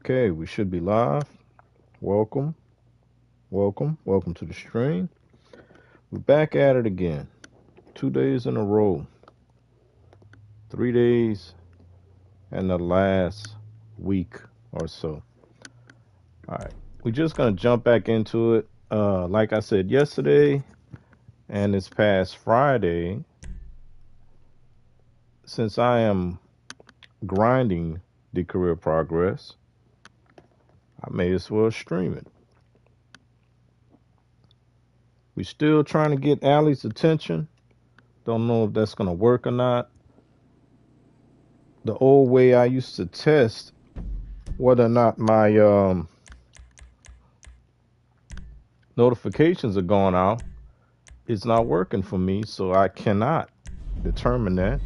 Okay, we should be live. Welcome, welcome to the stream. We're back at it again. 2 days in a row. 3 days and the last week or so. All right, we're just gonna jump back into it. Like I said yesterday and this past Friday, since I am grinding the career progress, I may as well stream it. We're still trying to get Allie's attention. Don't know if that's gonna work or not. The old way I used to test whether or not my notifications are going out is not working for me, so I cannot determine that.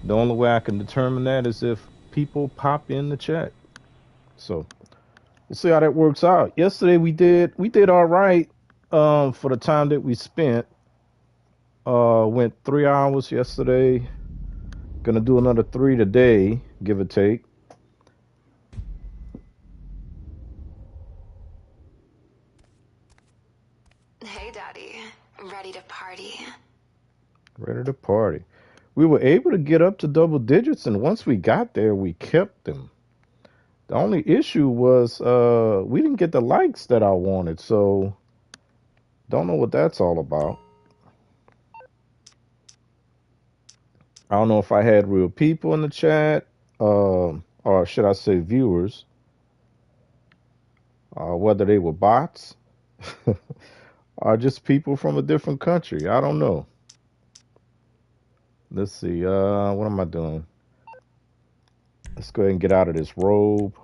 The only way I can determine that is if people pop in the chat. So we'll see how that works out. Yesterday we did all right for the time that we spent. Went 3 hours yesterday. Gonna do another 3 today, give or take. Hey, Daddy. Ready to party? Ready to party. We were able to get up to double digits, and once we got there, we kept them. The only issue was we didn't get the likes that I wanted, so don't know what that's all about. I don't know if I had real people in the chat, or should I say viewers, whether they were bots or just people from a different country. I don't know. Let's see. What am I doing? Let's go ahead and get out of this robe.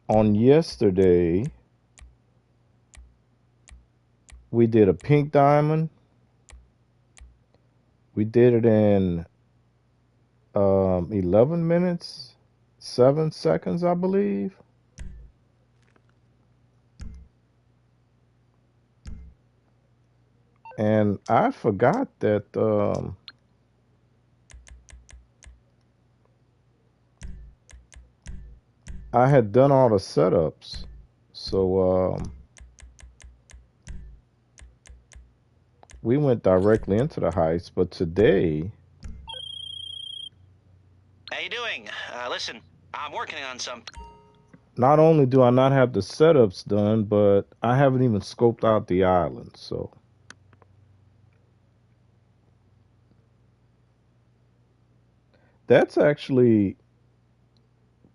On yesterday, we did a pink diamond. We did it in 11 minutes, 7 seconds, I believe. And I forgot that I had done all the setups. So we went directly into the heist. But today, how you doing? Listen, I'm working on some. not only do I not have the setups done, but I haven't even scoped out the island. So that's actually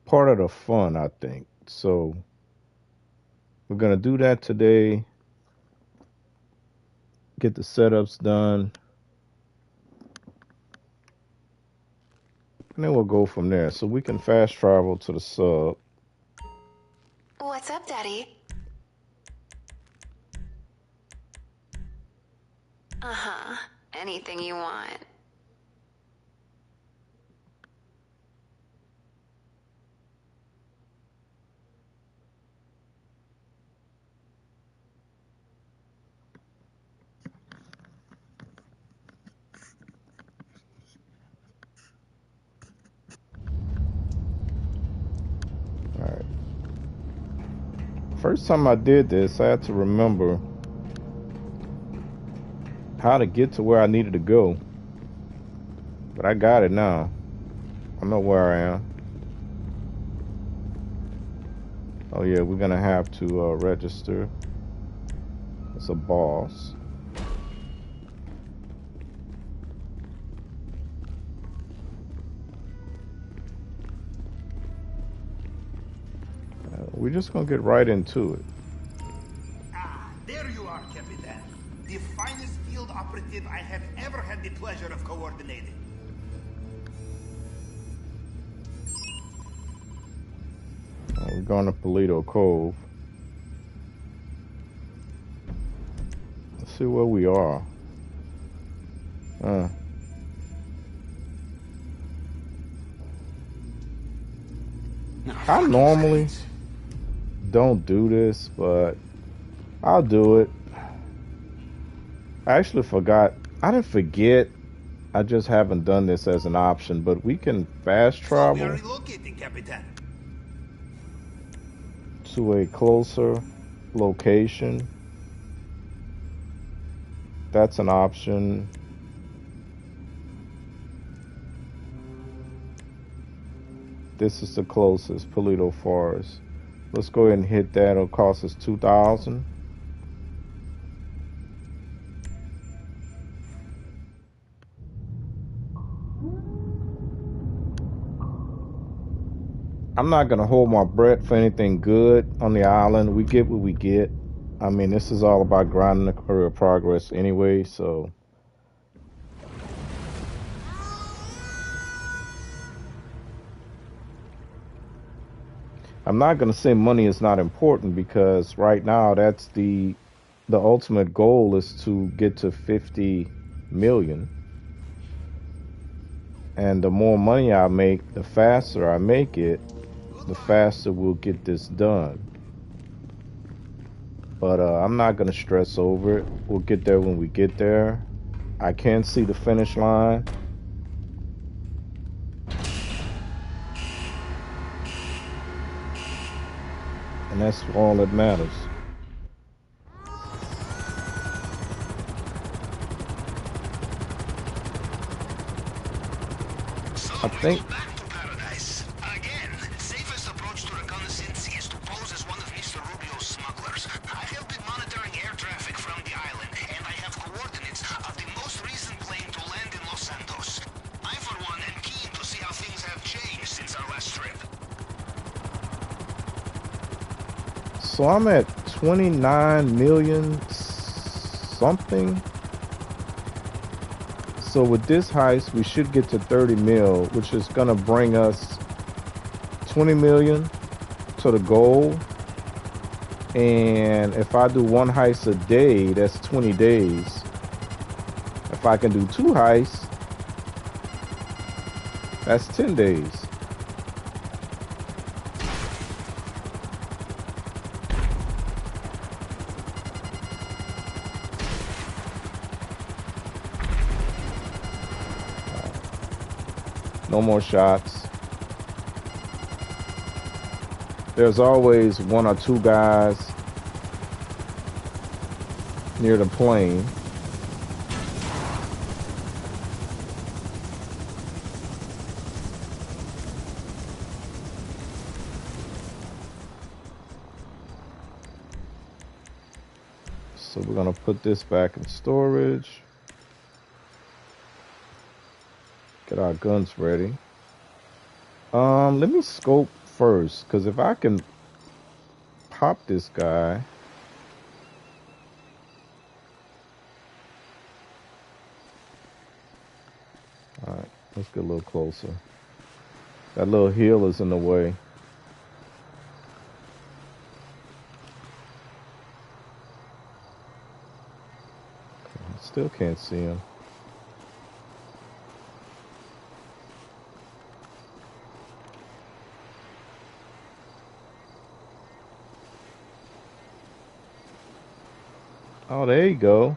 part of the fun, I think. So we're gonna do that today. Get the setups done. And then we'll go from there. So we can fast travel to the sub. What's up, Daddy? Uh-huh. Anything you want. All right. First time I did this, I had to remember how to get to where I needed to go. But I got it now. I know where I am. Oh yeah, we're gonna have to register as a boss. We're just gonna get right into it. Ah, there you are, Capitan. The finest field operative I have ever had the pleasure of coordinating. We're going to Polito Cove. Let's see where we are. I normally don't do this, but I'll do it. I actually forgot. I didn't forget. I just haven't done this as an option, but we can fast travel. So we are relocating, Capitan. to a closer location. That's an option. This is the closest, Polito Forest. Let's go ahead and hit that. It'll cost us 2,000. I'm not gonna hold my breath for anything good on the island. We get what we get. I mean, this is all about grinding the career progress anyway, so. I'm not gonna say money is not important, because right now that's the ultimate goal is to get to 50 million. And the more money I make, the faster I make it, the faster we'll get this done. But I'm not going to stress over it. We'll get there when we get there. I can see the finish line. And that's all that matters. I think so. I'm at 29 million something. So with this heist, we should get to 30 mil, which is going to bring us 20 million to the goal. And if I do one heist a day, that's 20 days. If I can do 2 heists, that's 10 days. No more shots. There's always 1 or 2 guys near the plane. So we're gonna put this back in storage. Get our guns ready. Let me scope first, because if I can pop this guy. Alright, let's get a little closer. That little hill is in the way. Okay, still can't see him. Oh, there you go.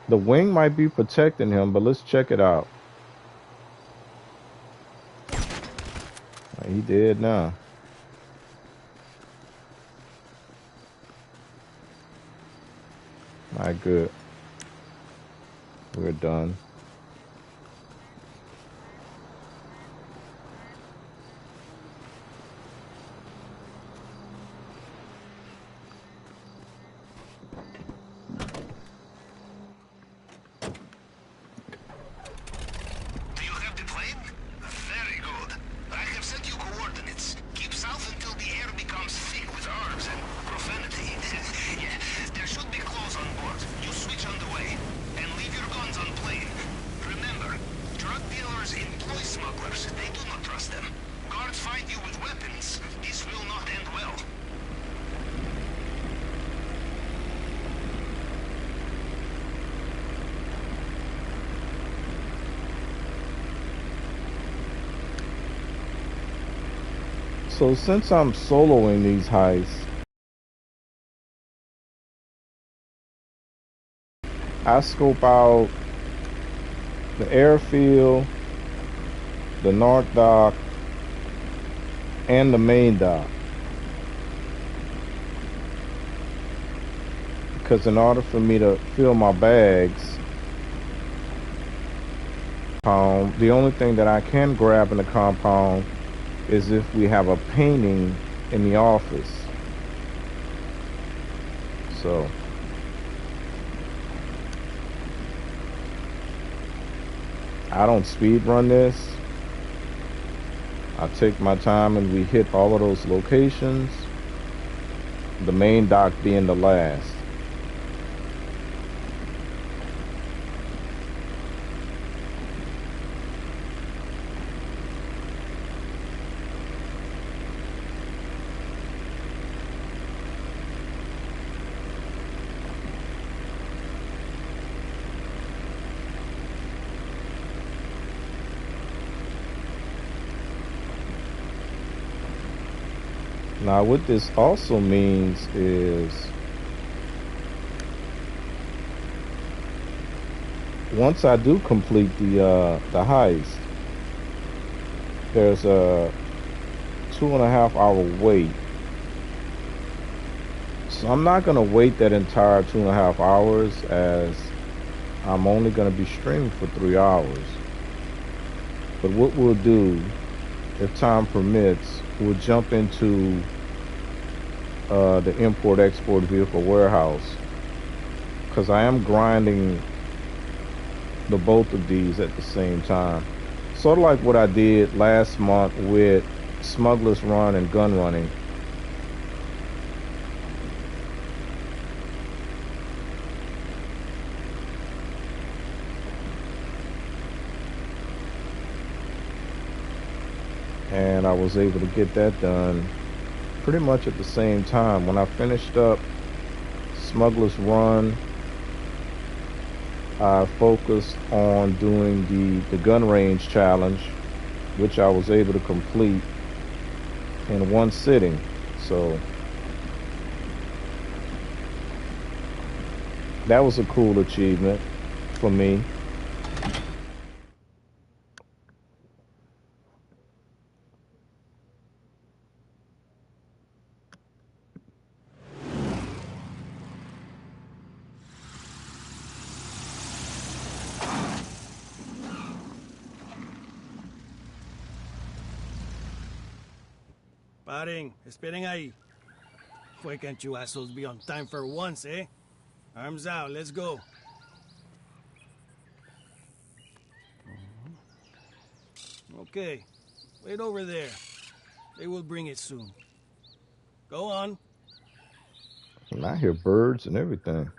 The wing might be protecting him, but let's check it out. He dead now. All right, good. We're done. So since I'm soloing these heists, I scope out the airfield, the North Dock, and the main dock. because in order for me to fill my bags, the only thing that I can grab in the compound is if we have a painting in the office. So I don't speed run this. I take my time and we hit all of those locations, the main dock being the last. Now, what this also means is once I do complete the heist, there's a 2.5 hour wait. So I'm not gonna wait that entire 2.5 hours, as I'm only gonna be streaming for 3 hours. But what we'll do, if time permits, we'll jump into the import-export vehicle warehouse, because I am grinding the both of these at the same time. Sort of like what I did last month with Smuggler's Run and gun running. And I was able to get that done pretty much at the same time. When I finished up Smuggler's Run, I focused on doing the gun range challenge, which I was able to complete in one sitting. So that was a cool achievement for me. Paring, esperen ahí. Why can't you assholes be on time for once, eh? Arms out, let's go. Okay, wait over there. They will bring it soon. Go on. And I hear birds and everything.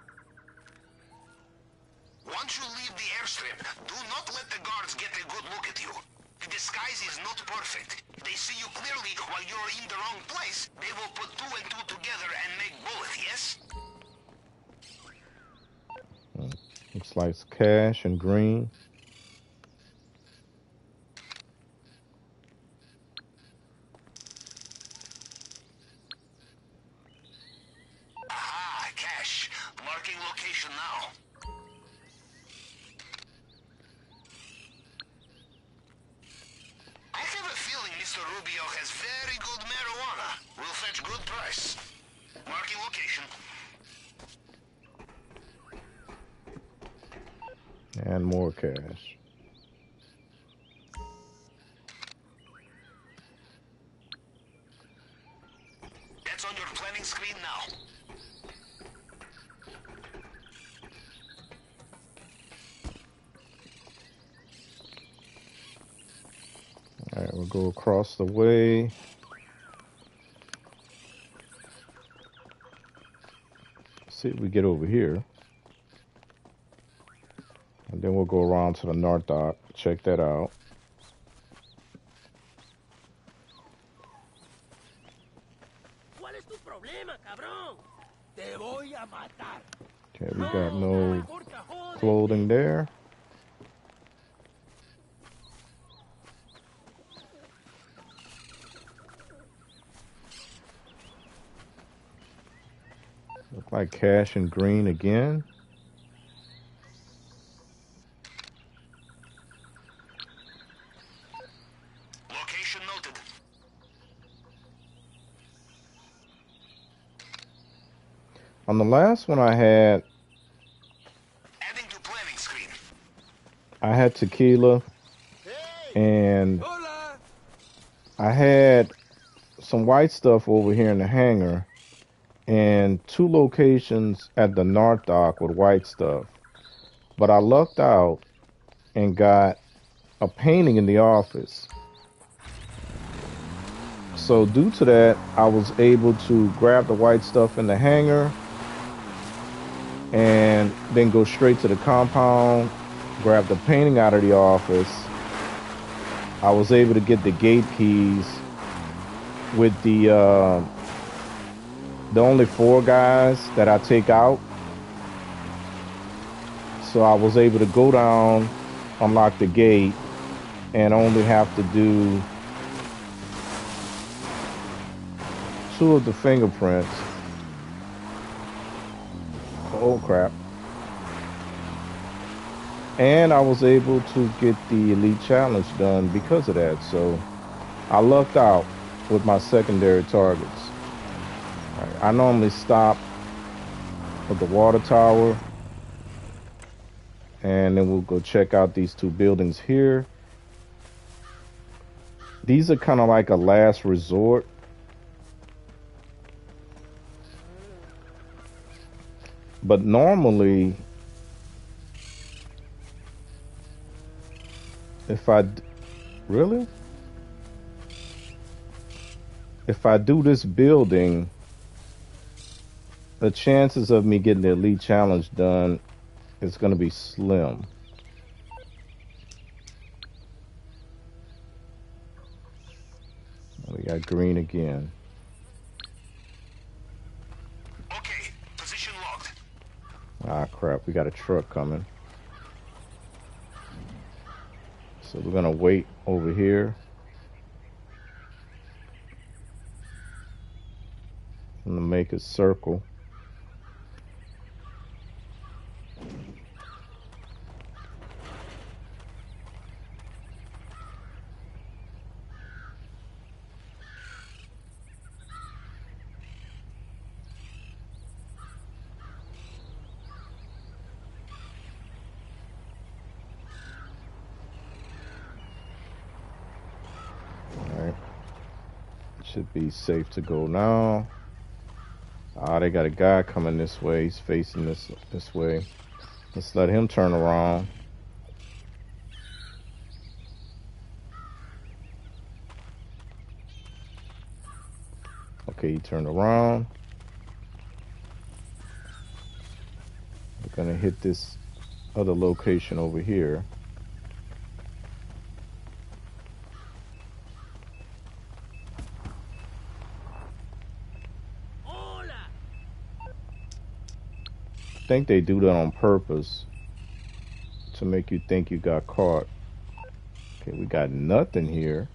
Once you leave the airstrip, do not let the guards get a good look at you. The disguise is not perfect. They see you clearly while you're in the wrong place. They will put two and two together and make bullets, yes? Looks like it's cash and green. Ah, cash. Marking location now. I have a feeling Mr. Rubio has very good marijuana. Will fetch good price. Marking location. And more cash. That's on your planning screen now. All right, we'll go across the way. See if we get over here. And then we'll go around to the north dock. Check that out. ¿Cuál es tu problema, cabrón? Te voy a matar. Okay, we got no clothing there. Look like cash and green again. Location noted. On the last one I had, Adding to planning screen. I had tequila and Hola! I had some white stuff over here in the hangar and 2 locations at the North Dock with white stuff. But I lucked out and got a painting in the office. So due to that, I was able to grab the white stuff in the hangar and then go straight to the compound, grab the painting out of the office. I was able to get the gate keys with the only 4 guys that I take out. So I was able to go down, unlock the gate, and only have to do 2 of the fingerprints. Oh crap. And I was able to get the Elite Challenge done because of that. So I lucked out with my secondary targets. All right, I normally stop at the water tower. And then we'll go check out these 2 buildings here. These are kind of like a last resort. But normally, if I do this building, the chances of me getting the Elite Challenge done is going to be slim. We got green again. Okay, position locked. Ah, crap. We got a truck coming. So we're going to wait over here. I'm going to make a circle. Should be safe to go now. Ah, they got a guy coming this way. He's facing this way. Let's let him turn around. Okay, he turned around. We're gonna hit this other location over here. I think they do that on purpose to make you think you got caught. Okay, we got nothing here.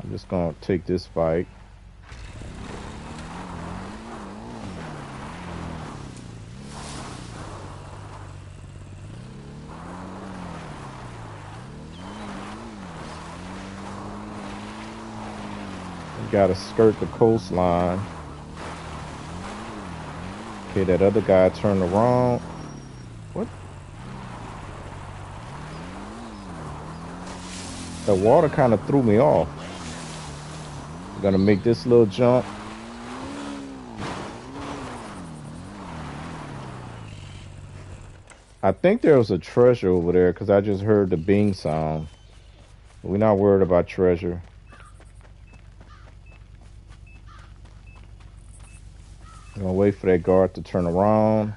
I'm just gonna take this fight. We gotta skirt the coastline. Okay, that other guy turned around. What? The water kind of threw me off. I'm gonna make this little jump. I think there was a treasure over there because I just heard the bing sound. We're not worried about treasure. I'm gonna wait for that guard to turn around.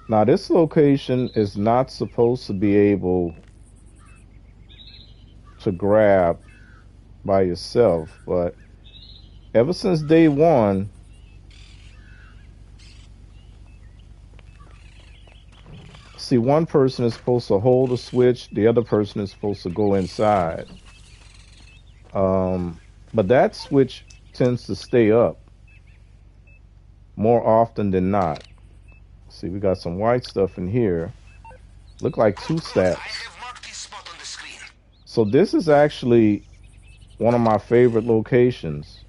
Now this location is not supposed to be able to grab by yourself, but ever since day 1, see, one person is supposed to hold the switch, the other person is supposed to go inside. But that switch tends to stay up more often than not. See, we got some white stuff in here. Look like 2 stacks. I have marked this spot on the screen. So this is actually one of my favorite locations.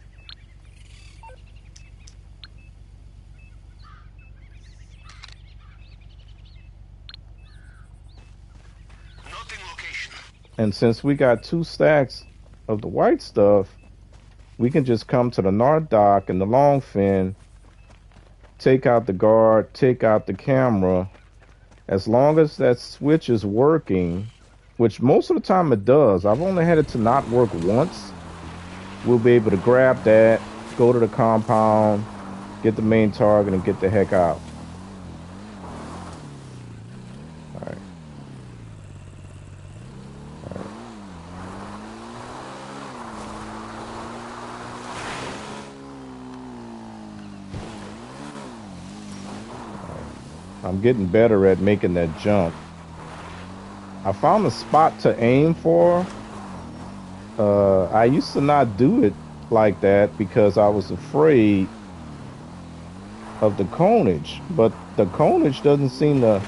Noting location. And since we got 2 stacks of the white stuff, we can just come to the north dock and the long fin, take out the guard, take out the camera. As long as that switch is working, which most of the time it does, I've only had it to not work once, we'll be able to grab that, go to the compound, get the main target, and get the heck out. All right. All right. I'm getting better at making that jump. I found a spot to aim for. I used to not do it like that because I was afraid of the conage, but the conage doesn't seem to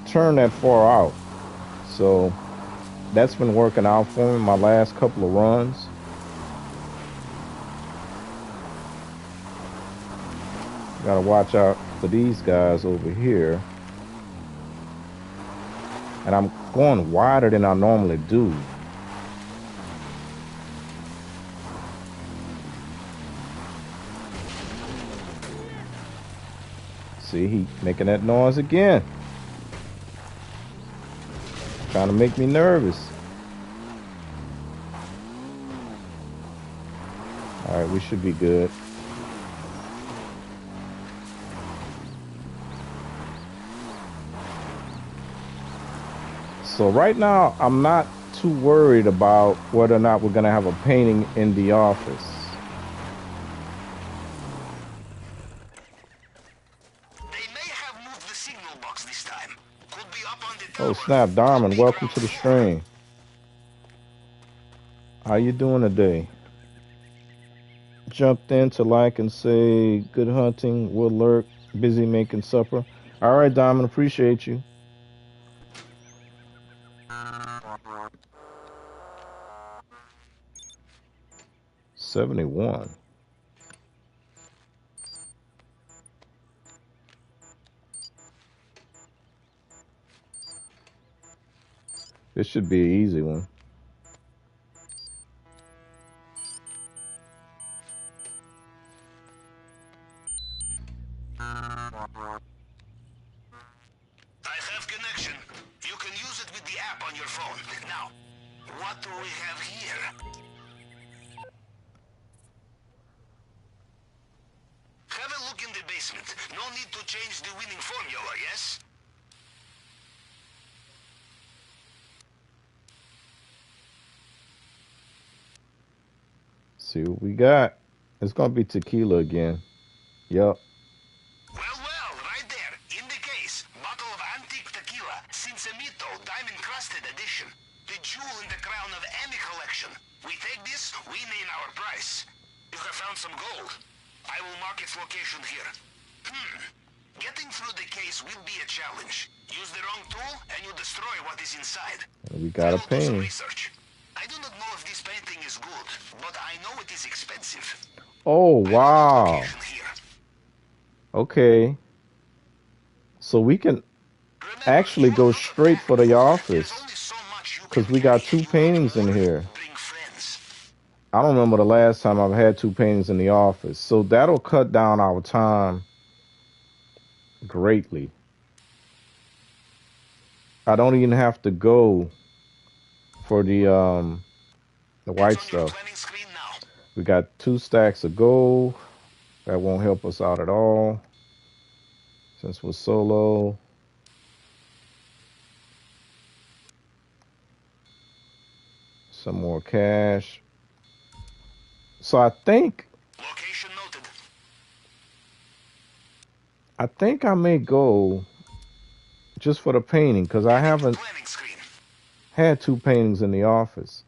turn that far out. So that's been working out for me my last couple of runs. Gotta watch out for these guys over here. And I'm going wider than I normally do. See, he making that noise again. Trying to make me nervous. All right, we should be good. So right now, I'm not too worried about whether or not we're going to have a painting in the office. They may have moved the signal box this time. Could be up on the tower. Oh, snap, Diamond, welcome to the stream. How you doing today? Jumped in to like and say, good hunting, we'll lurk, busy making supper. All right, Diamond, appreciate you. $71. This should be an easy one. I have connection. You can use it with the app on your phone. Now, what do we have here? Have a look in the basement. No need to change the winning formula, yes? See what we got. It's gonna be tequila again. Yup. Well, right there, in the case, bottle of antique tequila, Cinsemito, diamond-crusted edition. The jewel in the crown of any collection. We take this, we name our price. You have found some gold. I will mark its location here. Getting through the case will be a challenge. Use the wrong tool, and you destroy what is inside. We got a I will do some painting. research. I do not know if this painting is good, but I know it is expensive. Oh, I will wow. note location here. Okay. So we can actually go straight for the office because we got 2 paintings in here. I don't remember the last time I've had 2 paintings in the office. So that'll cut down our time greatly. I don't even have to go for the white stuff. We got 2 stacks of gold. That won't help us out at all since we're solo. Some more cash. So I think Location noted. I may go just for the painting because I haven't had 2 paintings in the office.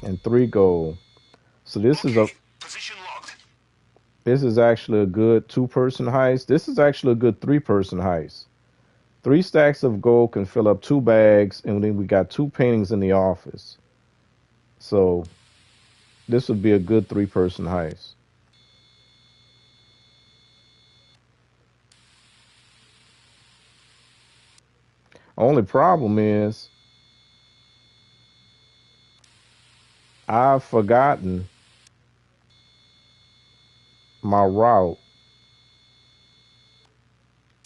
And 3 gold. So this is a position locked. this is actually a good 2-person heist. This is actually a good 3-person heist. 3 stacks of gold can fill up 2 bags, and then we got 2 paintings in the office. So this would be a good 3-person heist. Only problem is I've forgotten my route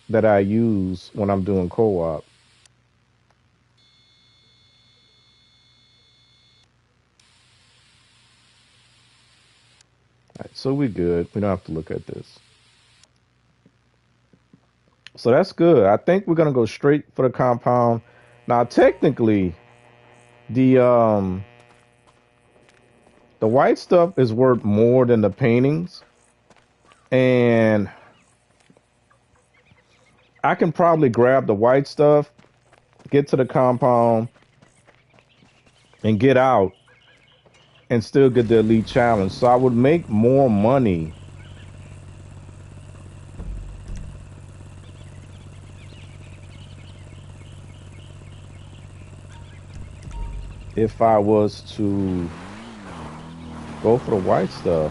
that I use when I'm doing co-op. Right, so we're good. We don't have to look at this. So that's good. I think we're gonna go straight for the compound. Now, technically, the the white stuff is worth more than the paintings, and I can probably grab the white stuff, get to the compound, and get out, and still get the elite challenge. So I would make more money if I was to go for the white stuff.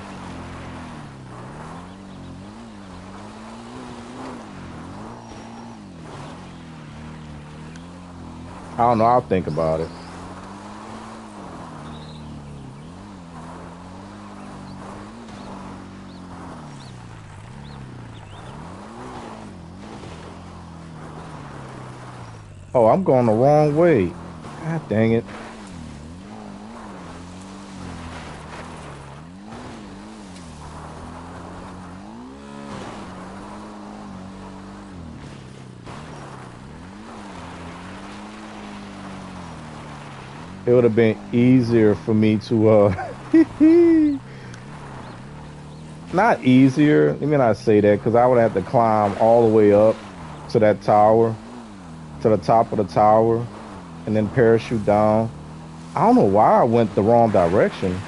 I don't know. I'll think about it. Oh, I'm going the wrong way. God dang it. It would have been easier for me to not easier. Let me not say that, because I would have to climb all the way up to that tower, to the top of the tower, and then parachute down. I don't know why I went the wrong direction.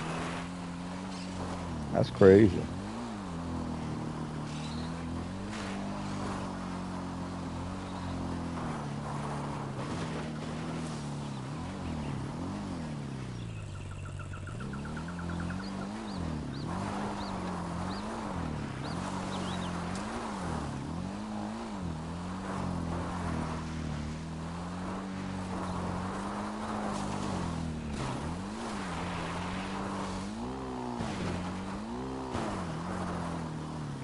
That's crazy.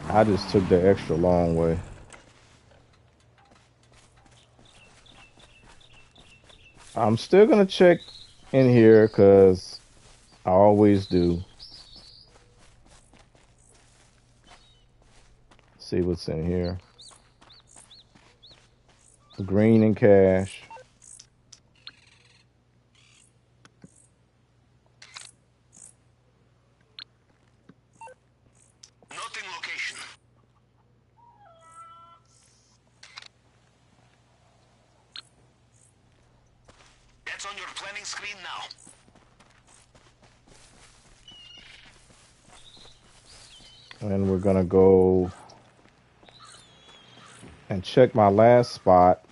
I just took the extra long way. I'm still gonna check in here because I always do. See what's in here. Green and cash. Noting location. That's on your planning screen now. And we're gonna go and check my last spot.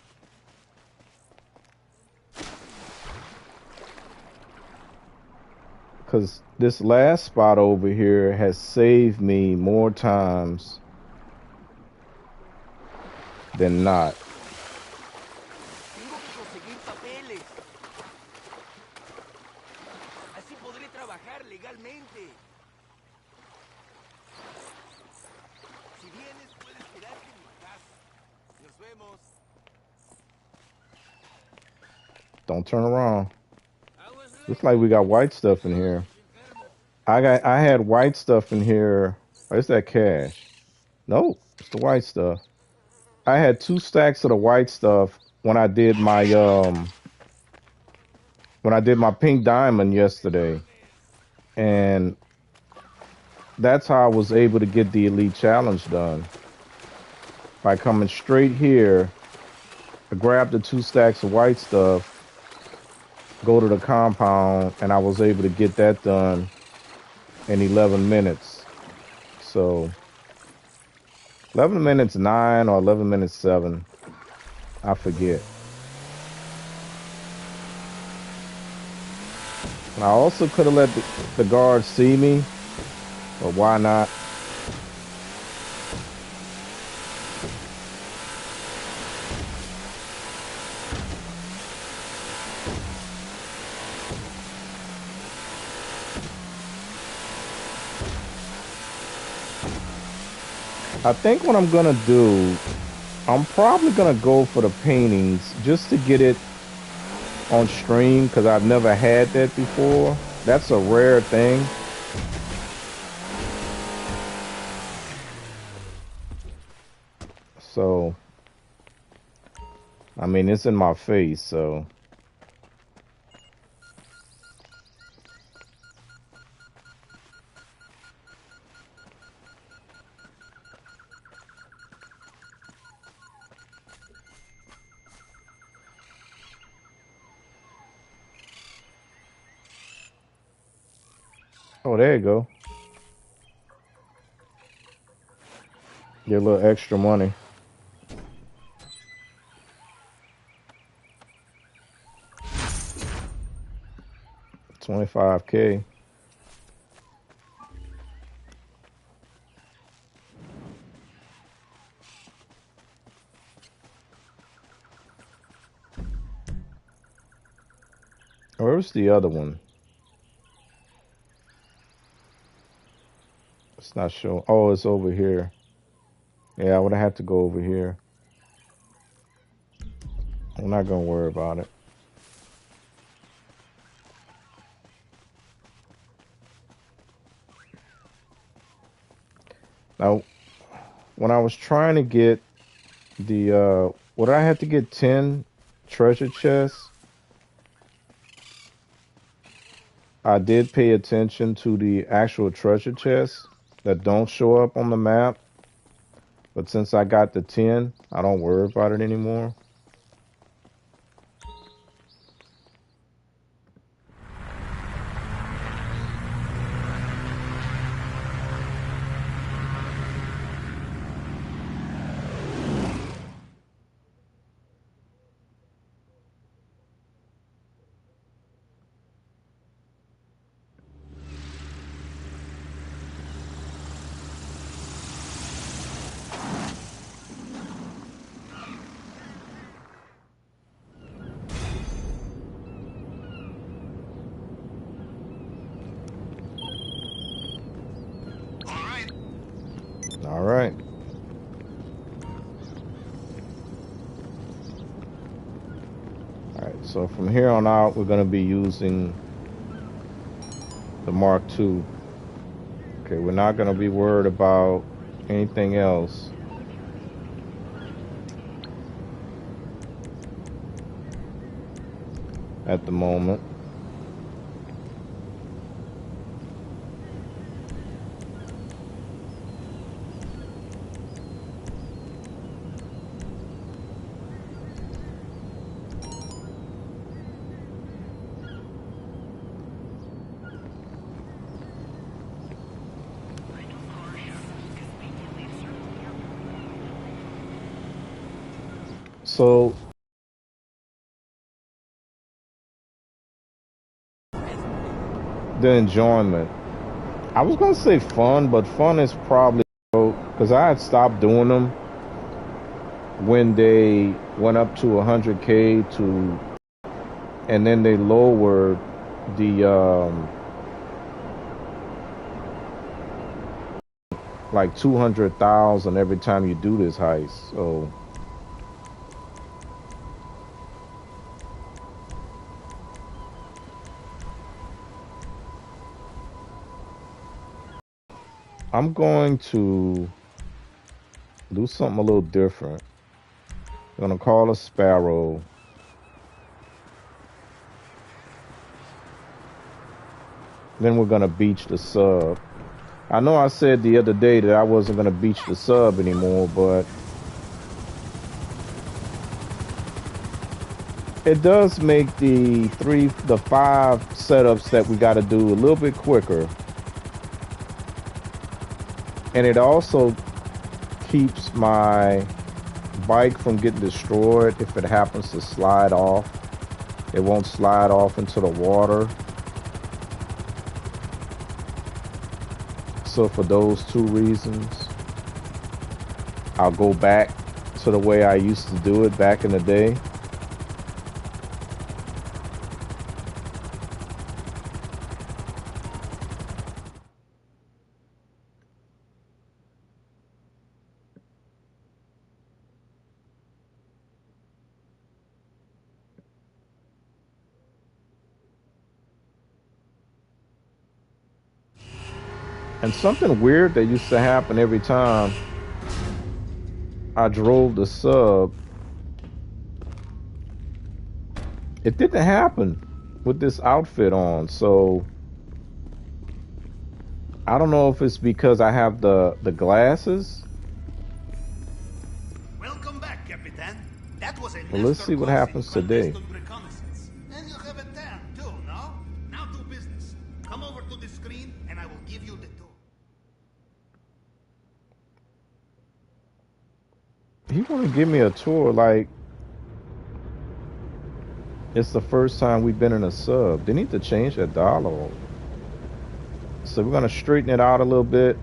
Because this last spot over here has saved me more times than not. Tengo que conseguir papeles. Así podré trabajar legalmente. Si vienes, puedes quedarte en mi casa. Nos vemos. Don't turn around. Looks like we got white stuff in here. I had white stuff in here. Where's that cash? No, it's the white stuff. I had 2 stacks of the white stuff when I did my pink diamond yesterday. And that's how I was able to get the elite challenge done. By coming straight here, I grabbed the 2 stacks of white stuff, go to the compound, and I was able to get that done in 11 minutes. So 11 minutes 9 or 11 minutes 7. I forget. I also could have let the guards see me, but why not? I think what I'm gonna do, I'm probably gonna go for the paintings just to get it on stream because I've never had that before. That's a rare thing. So, I mean, it's in my face, so. Oh, there you go. Get a little extra money. $25K. Where's the other one? It's not showing. Oh, it's over here. Yeah, I would have to go over here. I'm not gonna worry about it. Now, when I was trying to get the would I have to get 10 treasure chests? I did pay attention to the actual treasure chests that don't show up on the map. But since I got the 10, I don't worry about it anymore. All right. All right, so from here on out, we're going to be using the Mark II. Okay, we're not going to be worried about anything else. At the moment. So the enjoyment. I was gonna say fun, but fun is probably because I had stopped doing them when they went up to 100K to, and then they lowered the like 200,000 every time you do this heist. So I'm going to do something a little different. I'm gonna call a Sparrow. Then we're gonna beach the sub. I know I said the other day that I wasn't gonna beach the sub anymore, but it does make the 5 setups that we gotta do a little bit quicker. And it also keeps my bike from getting destroyed if it happens to slide off. It won't slide off into the water. So for those two reasons, I'll go back to the way I used to do it back in the day. And something weird that used to happen every time I drove the sub, it didn't happen with this outfit on. So I don't know if it's because I have the glasses. Welcome back, Capitan. That was a Well, let's see what happens today. And you have a tan too, no? Now do business. Come over to the screen and I will give you the tour. He want to give me a tour like it's the first time we've been in a sub. They need to change that dialogue. So we're gonna straighten it out a little bit.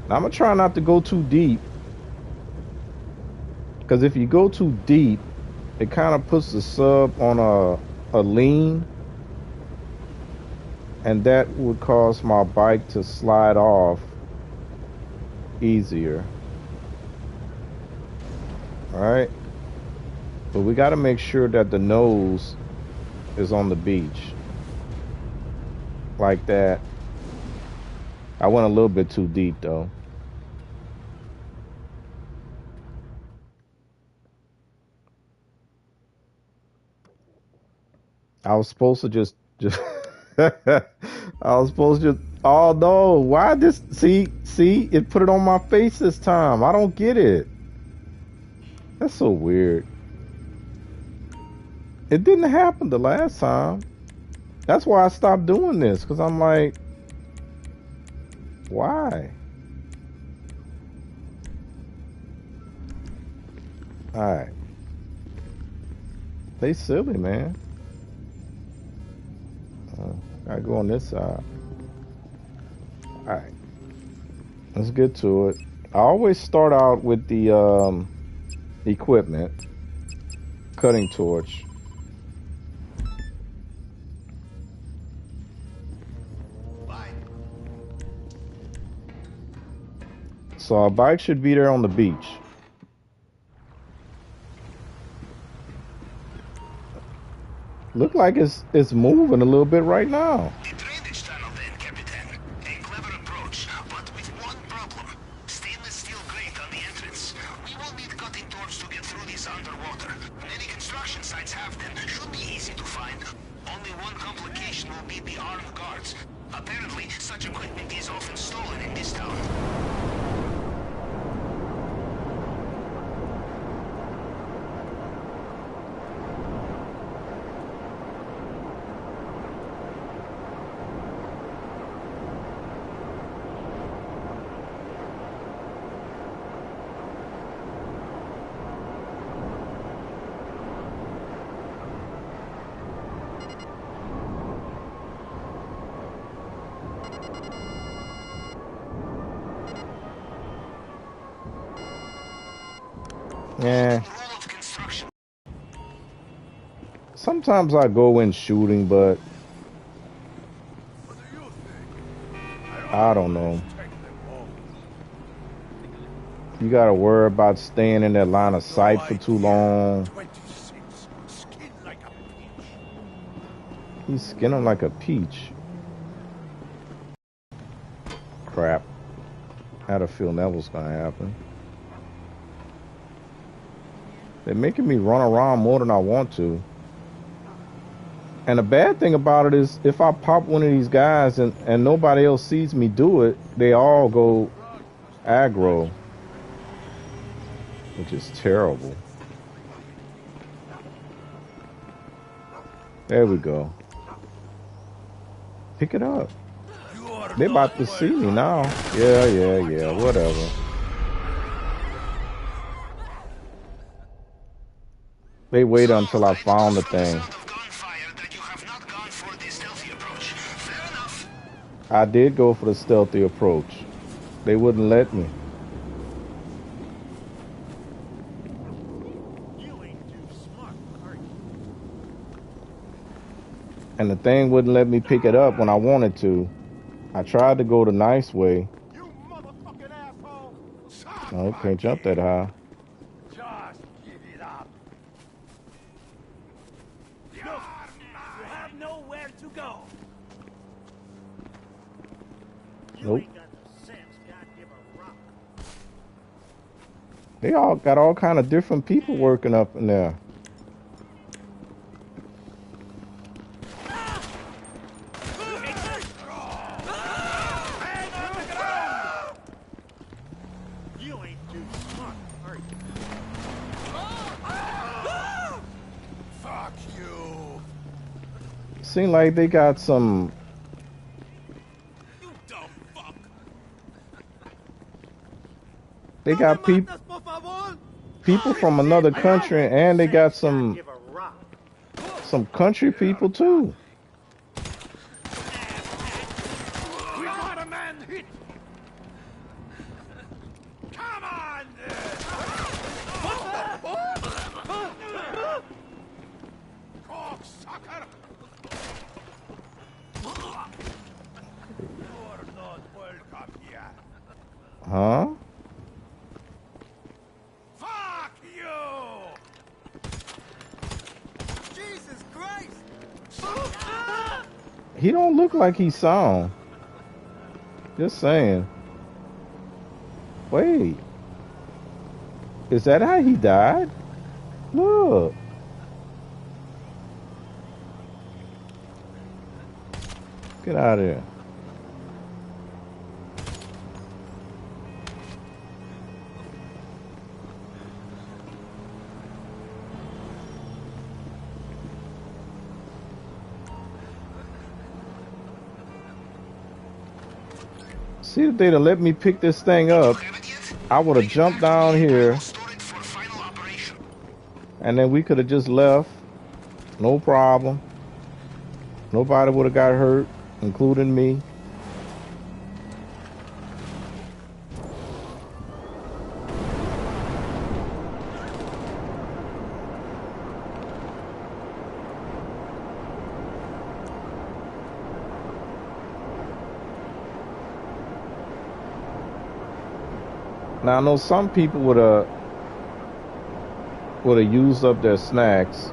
Now, I'm gonna try not to go too deep, because if you go too deep, it kind of puts the sub on a lean, and that would cause my bike to slide off easier. All right, but we got to make sure that the nose is on the beach like that. I went a little bit too deep though. I was supposed to just I was supposed to just, oh no, why this, see, it put it on my face this time. I don't get it. That's so weird. It didn't happen the last time. That's why I stopped doing this, because I'm like, why? Alright. They silly, man. Gotta go on this side. Alright. Let's get to it. I always start out with the equipment. Cutting torch. Bye. So our bike should be there on the beach. Look like it's moving a little bit right now. The drainage tunnel then, Capitan. A clever approach, but with one problem. Stainless steel grate on the entrance. We will need cutting torch to get through this underwater. Many construction sites have them. Should be easy to find. Only one complication will be the armed guards. Apparently, such equipment is often stolen in this town. Yeah. Sometimes I go in shooting, but I don't know. You gotta worry about staying in that line of sight for too long. He's skinning like a peach. Crap. I had a feeling that was gonna happen. They're making me run around more than I want to. And the bad thing about it is, if I pop one of these guys and nobody else sees me do it, they all go aggro, which is terrible. There we go. Pick it up. They're about to see me now. Yeah, whatever. They waited So, until I I found the deduce from the thing. sound of gunfire that you have not gone for the stealthy approach. Fair enough. I did go for the stealthy approach. They wouldn't let me. You ain't too smart, are you? And the thing wouldn't let me pick it up when I wanted to. I tried to go the nice way. You motherfucking asshole! No, can't jump that high. Just give it up. Look, you have nowhere to go. You Nope. ain't got the sense God give a rock. They all got all kind of different people working up in there. You ain't too smart, are you? Fuck you! Seem like they got some. You dumb fuck! They got people from another country, and they got some country people too. We got a man hit! Come on! Cocksucker! You're not welcome here. Huh? Fuck you! Jesus Christ! He don't look like he sound. Just saying. Wait. Is that how he died? Look. Get out of here. See, if they'd have let me pick this thing up, I would have jumped down here, and then we could have just left. No problem. Nobody would have got hurt, including me. Now I know some people would have used up their snacks,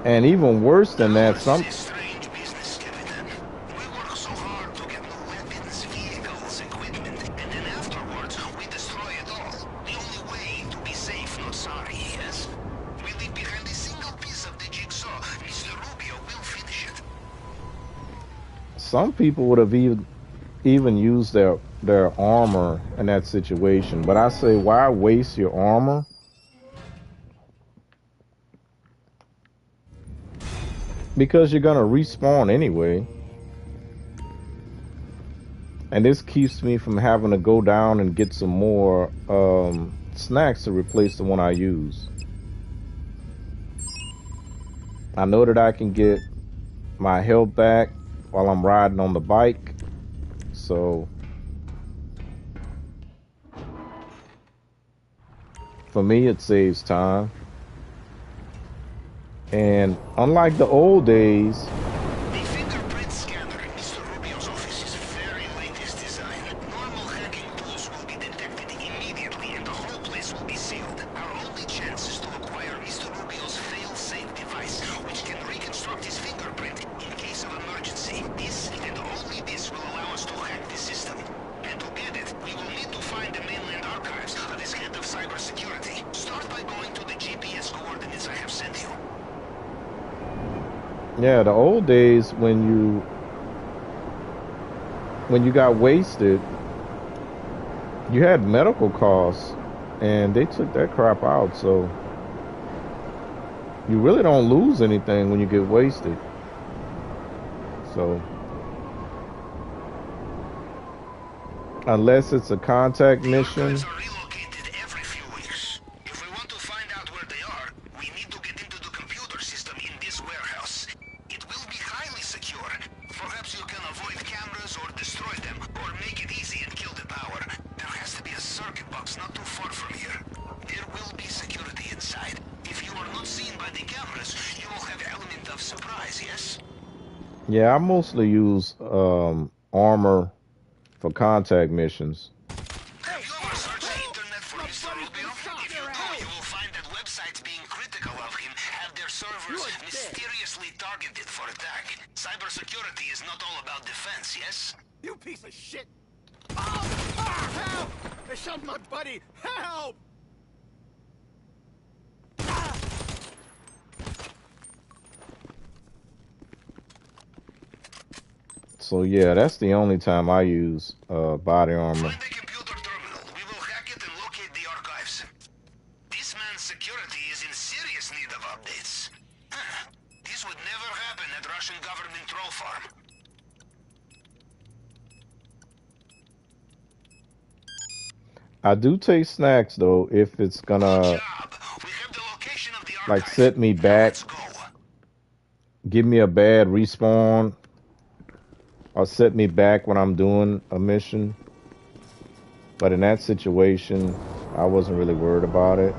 and even worse than that, some. Strange business, Captain. We work so hard to get new weapons, vehicles, equipment, and then afterwards we destroy it all. The only way to be safe, not sorry, yes? We leave behind a single piece of the jigsaw. Mr. Rubio will finish it. Some people would have even used their armor in that situation. But I say, why waste your armor? Because you're gonna respawn anyway. And this keeps me from having to go down and get some more snacks to replace the one I use. I know that I can get my health back while I'm riding on the bike. So for me, it saves time. And unlike the old days, The fingerprint scanner in Mr. Rubio's office is very latest design. Normal hacking tools will be detected immediately and the whole place will be sealed. Our only chance is to acquire Mr. Rubio's fail-safe device, which can reconstruct his fingerprint in case of emergency. This and only this will allow us to hack the system. And to get it, we will need to find the mainland archives of his head of cybersecurity. Start by going to the GPS coordinates I have sent you. yeah, the old days when you got wasted, you had medical costs, and they took that crap out. So you really don't lose anything when you get wasted. So unless it's a contact mission. Archives are relocated every few weeks. If we want to find out where they are, we need to disguise, yes? Yeah, I mostly use armor for contact missions. Have you ever searched the internet for Mr. Rubio? If you do, you will find that websites being critical of him have their servers mysteriously targeted for attack. Cybersecurity is not all about defense, yes? You piece of shit! Oh! Ah, help! They shot my buddy! Help! So yeah, that's the only time I use body armor. Find the computer terminal. We will hack it and locate the archives. This man's security is in serious need of updates. Huh. This would never happen at Russian government troll farm. I do take snacks though if it's Good gonna job. We have the location of the like archive. set me Now back, let's go. give me a bad respawn, or set me back when I'm doing a mission. But in that situation, I wasn't really worried about it.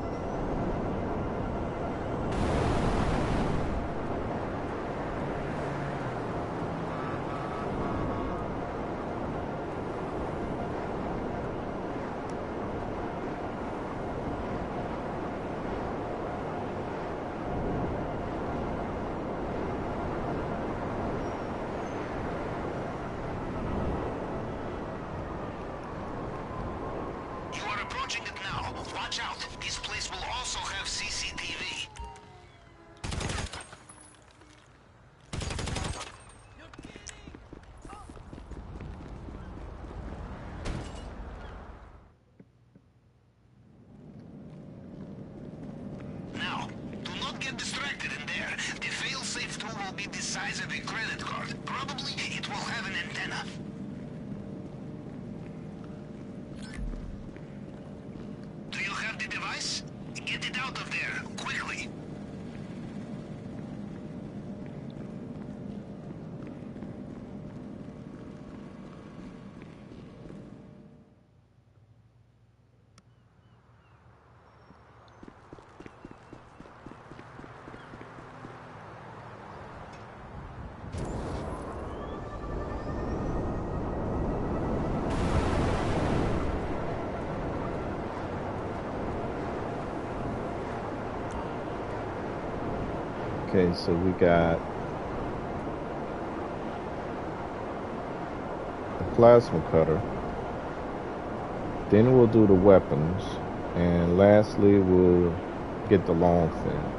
You are approaching it now. Watch out. This place will also have CCTV. Now, do not get distracted in there. The fail-safe tool will be the size of a credit card. Probably it will have an antenna. Do you have the device? Get it out of there, quickly. Okay, so we got the plasma cutter. Then we'll do the weapons. And lastly, we'll get the long fin.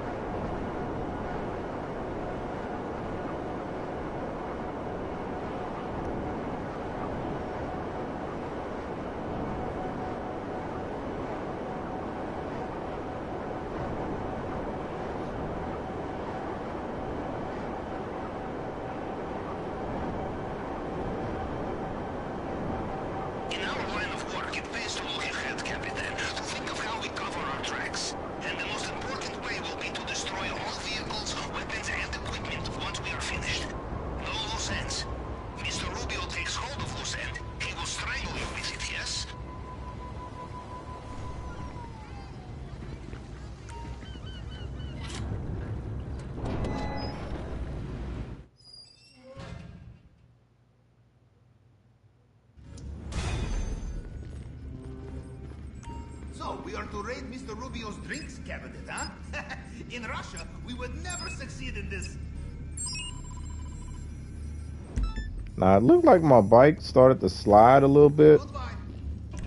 In our line of work, it pays to look ahead, Captain, to think of how we cover our tracks. And the most important way will be to destroy all vehicles, weapons, and equipment once we are finished. No loose ends. Mr. Rubio takes hold of loose end. He will strangle you with it, yes? So, we are to raid Mr. Rubio's drinks cabinet, huh? In Russia, we would never succeed in this. Now it looked like my bike started to slide a little bit. Goodbye.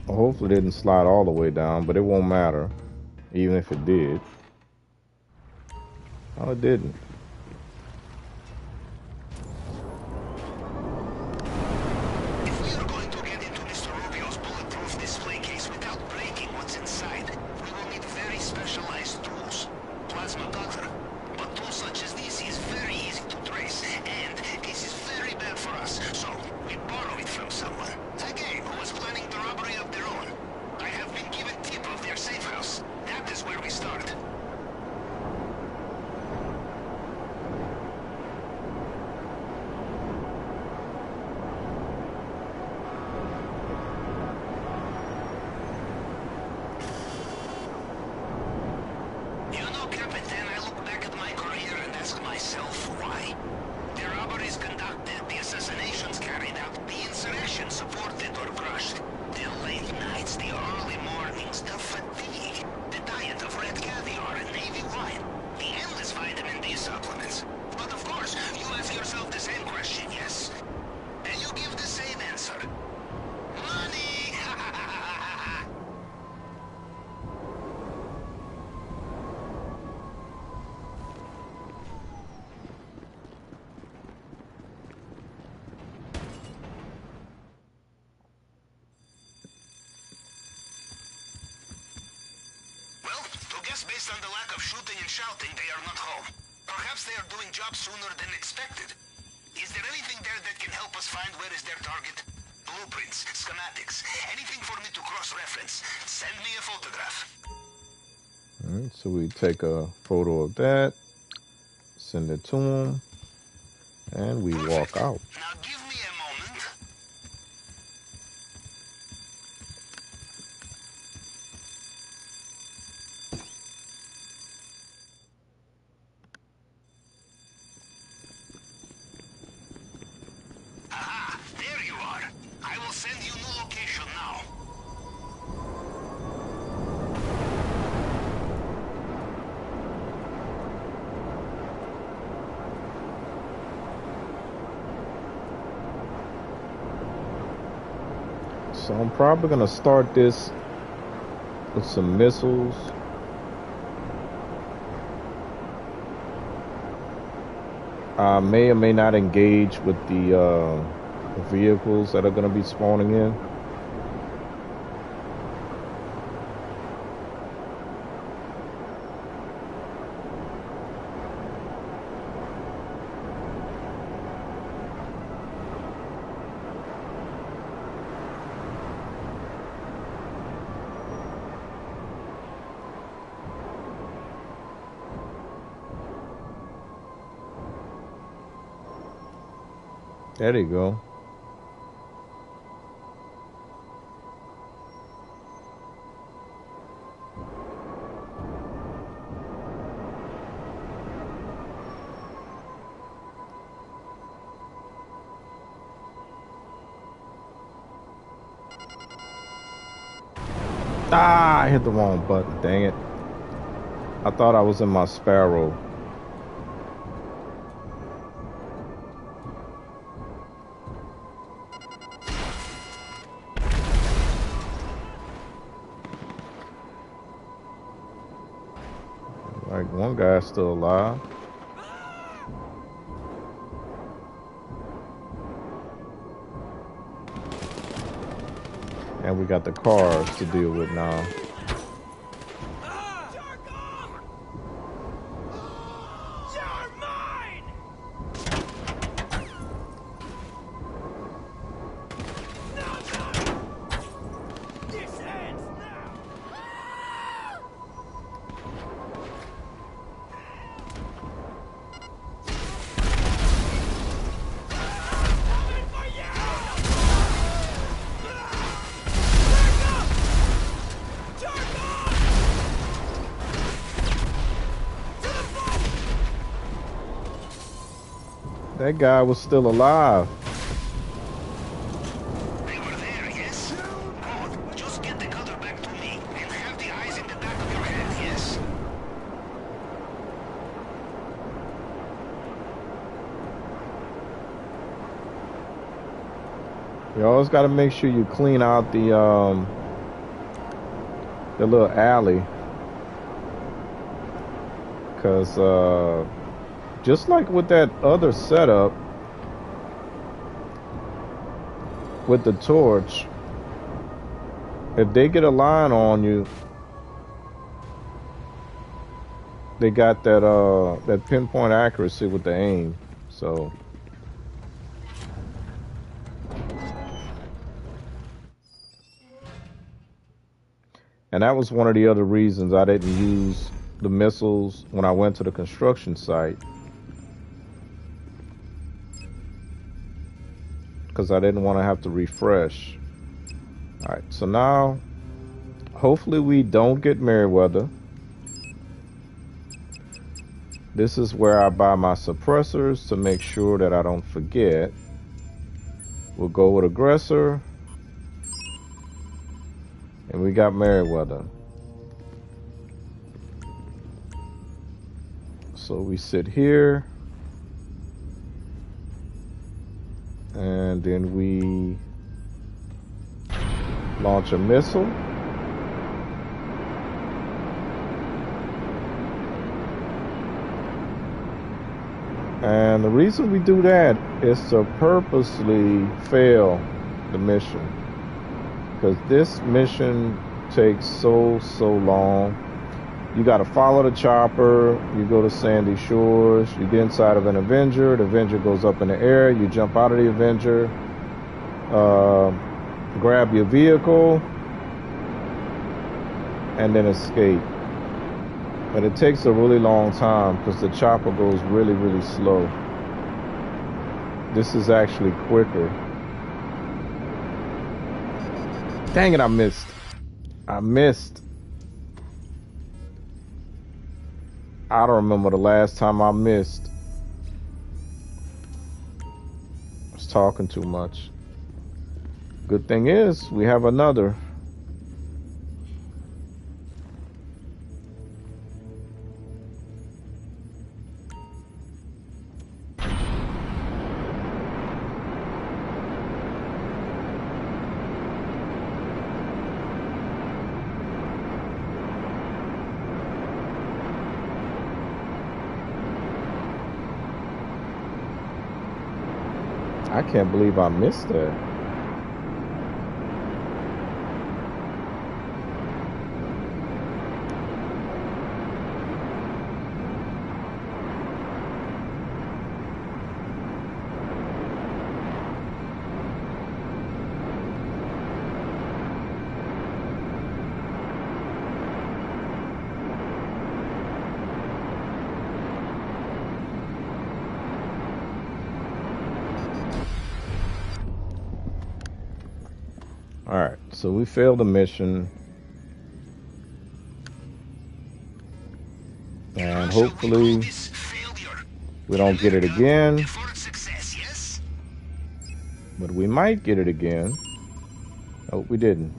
Hopefully it didn't slide all the way down, but it won't matter, even if it did. Oh, it didn't. If we are going to get into Mr. Rubio's bulletproof display case without breaking what's inside, we will need very specialized tools. Plasma cutter. But tools such as this is very easy to trace, and this is very bad for us, so we borrow it from someone. Again, who was planning the robbery of their own. I have been given tip of their safe house. That is where we start. supplements. But of course, you ask yourself the same question, yes? And you give the same answer. Money! Well, to guess based on the lack of shooting and shouting, they are not home. Perhaps they are doing jobs sooner than expected. Is there anything there that can help us find where is their target? Blueprints, schematics, anything for me to cross-reference. Send me a photograph. All right, so we take a photo of that, send it to him, and we walk out. Now give me a moment. Aha, there you are. I will send you new location now. So I'm probably gonna start this with some missiles. I may or may not engage with the vehicles that are gonna be spawning in. There you go. Ah, I hit the wrong button, dang it. I thought I was in my Sparrow. Like, one guy's still alive. And we got the cars to deal with now. That guy was still alive. They were there, yes? Good. Just get the cutter back to me and have the eyes in the back of your head, yes? You always got to make sure you clean out the little alley, because just like with that other setup with the torch, if they get a line on you, they got that pinpoint accuracy with the aim. So and that was one of the other reasons I didn't use the missiles when I went to the construction site, because I didn't want to have to refresh. All right, so now hopefully we don't get Merryweather. This is where I buy my suppressors to make sure that I don't forget. We'll go with Aggressor. And we got Merryweather. So we sit here. And then we launch a missile. And the reason we do that is to purposely fail the mission. Because this mission takes so long. You got to follow the chopper. You go to Sandy Shores. You get inside of an Avenger. The Avenger goes up in the air. You jump out of the Avenger. Grab your vehicle. And then escape. But it takes a really long time because the chopper goes really slow. This is actually quicker. Dang it, I missed. I don't remember the last time I missed. I was talking too much. Good thing is, we have another. I can't believe I missed that. Alright, so we failed the mission. And hopefully we don't get it again. But we might get it again. Oh, we didn't.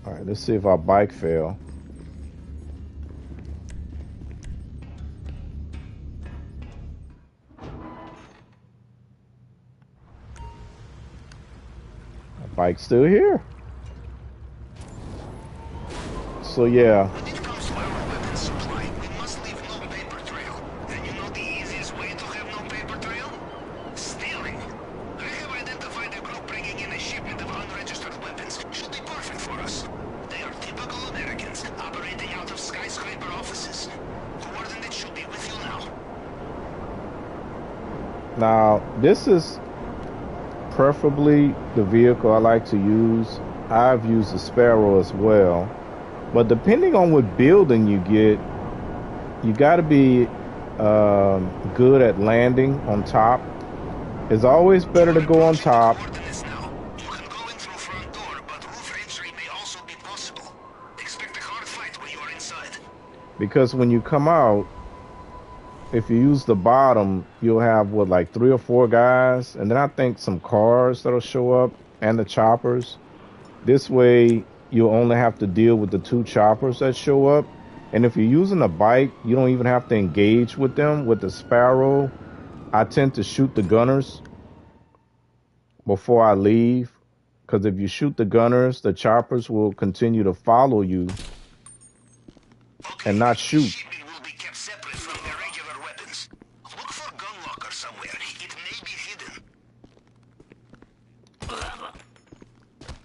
Alright, let's see if our bike failed. Bike's still here. So yeah. When it comes to our weapons supply, we must leave no paper trail. And you know the easiest way to have no paper trail? Stealing. I have identified a group bringing in a shipment of unregistered weapons. Should be perfect for us. They are typical Americans, operating out of skyscraper offices. Coordinates should be with you now. Now, this is preferably the vehicle I like to use. I've used the Sparrow as well. But depending on what building you get, you got to be good at landing on top. It's always better to go on top. You can go in through front door, but roof entry may also be possible. Expect a hard fight when you are inside. Because when you come out, if you use the bottom, you'll have what, like 3 or 4 guys, and then I think some cars that'll show up and the choppers. This way you'll only have to deal with the 2 choppers that show up. And if you're using a bike, you don't even have to engage with them. With the Sparrow, I tend to shoot the gunners before I leave, because if you shoot the gunners, the choppers will continue to follow you and not shoot.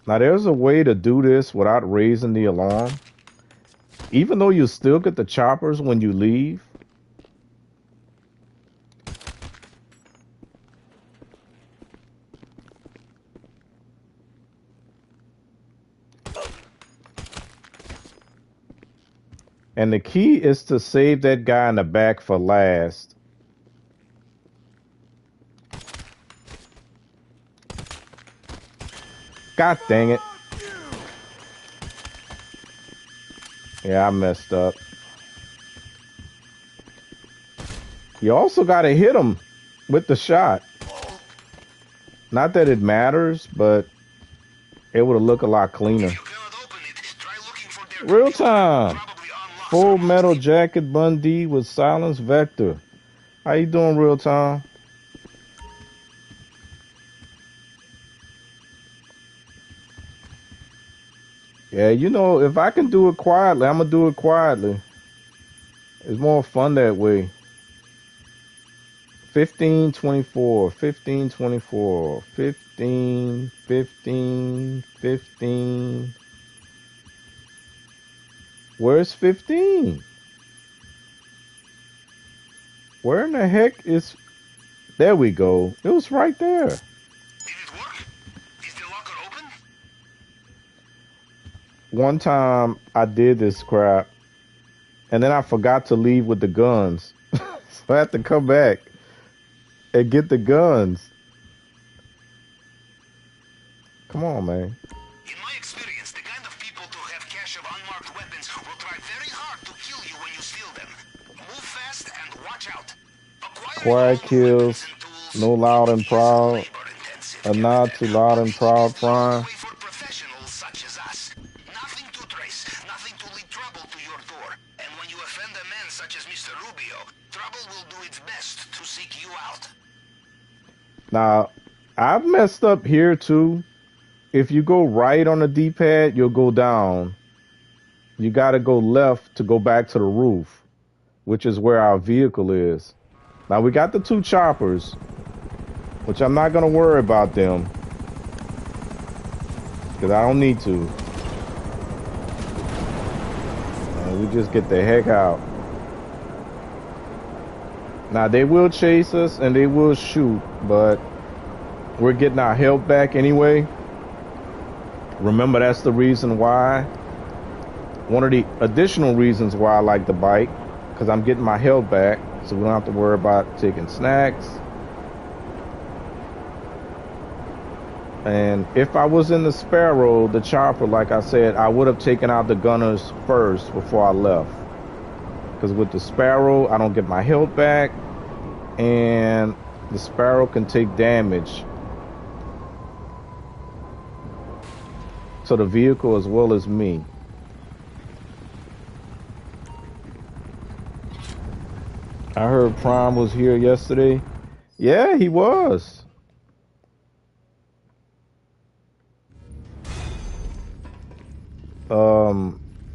Now, there's a way to do this without raising the alarm. Even though you still get the choppers when you leave. And the key is to save that guy in the back for last. God dang it. Yeah, I messed up. You also got to hit him with the shot. Not that it matters, but it would have looked a lot cleaner. Real time. Full Metal Jacket Bundy with Silence Vector. How you doing, real time? Yeah, you know, if I can do it quietly, I'm gonna do it quietly. It's more fun that way. 1524, 1524, 15, 15, 15. Where's 15? Where in the heck is... There we go. It was right there. Did it work? Is the locker open? One time I did this crap and then I forgot to leave with the guns. So I had to come back and get the guns. Come on, man. In my experience, the kind of people to have cache of unmarked weapons will try very hard to kill you when you steal them. Move fast and watch out. Quiet kills, no loud and proud. A nod to loud and proud crime. For professionals such as us. Nothing to trace, nothing to lead trouble to your door. And when you offend a man such as Mr. Rubio, trouble will do its best to seek you out. Now, I've messed up here too. If you go right on the D-pad, you'll go down. You got to go left to go back to the roof, which is where our vehicle is. Now, we got the two choppers, which I'm not going to worry about them because I don't need to. We just get the heck out. Now, they will chase us and they will shoot, but we're getting our health back anyway. Remember, that's the reason why. One of the additional reasons why I like the bike, because I'm getting my health back, so we don't have to worry about taking snacks. And if I was in the Sparrow, the chopper, like I said, I would have taken out the gunners first before I left. Because with the Sparrow, I don't get my health back, and the Sparrow can take damage to the vehicle as well as me. I heard Prime was here yesterday. Yeah, he was.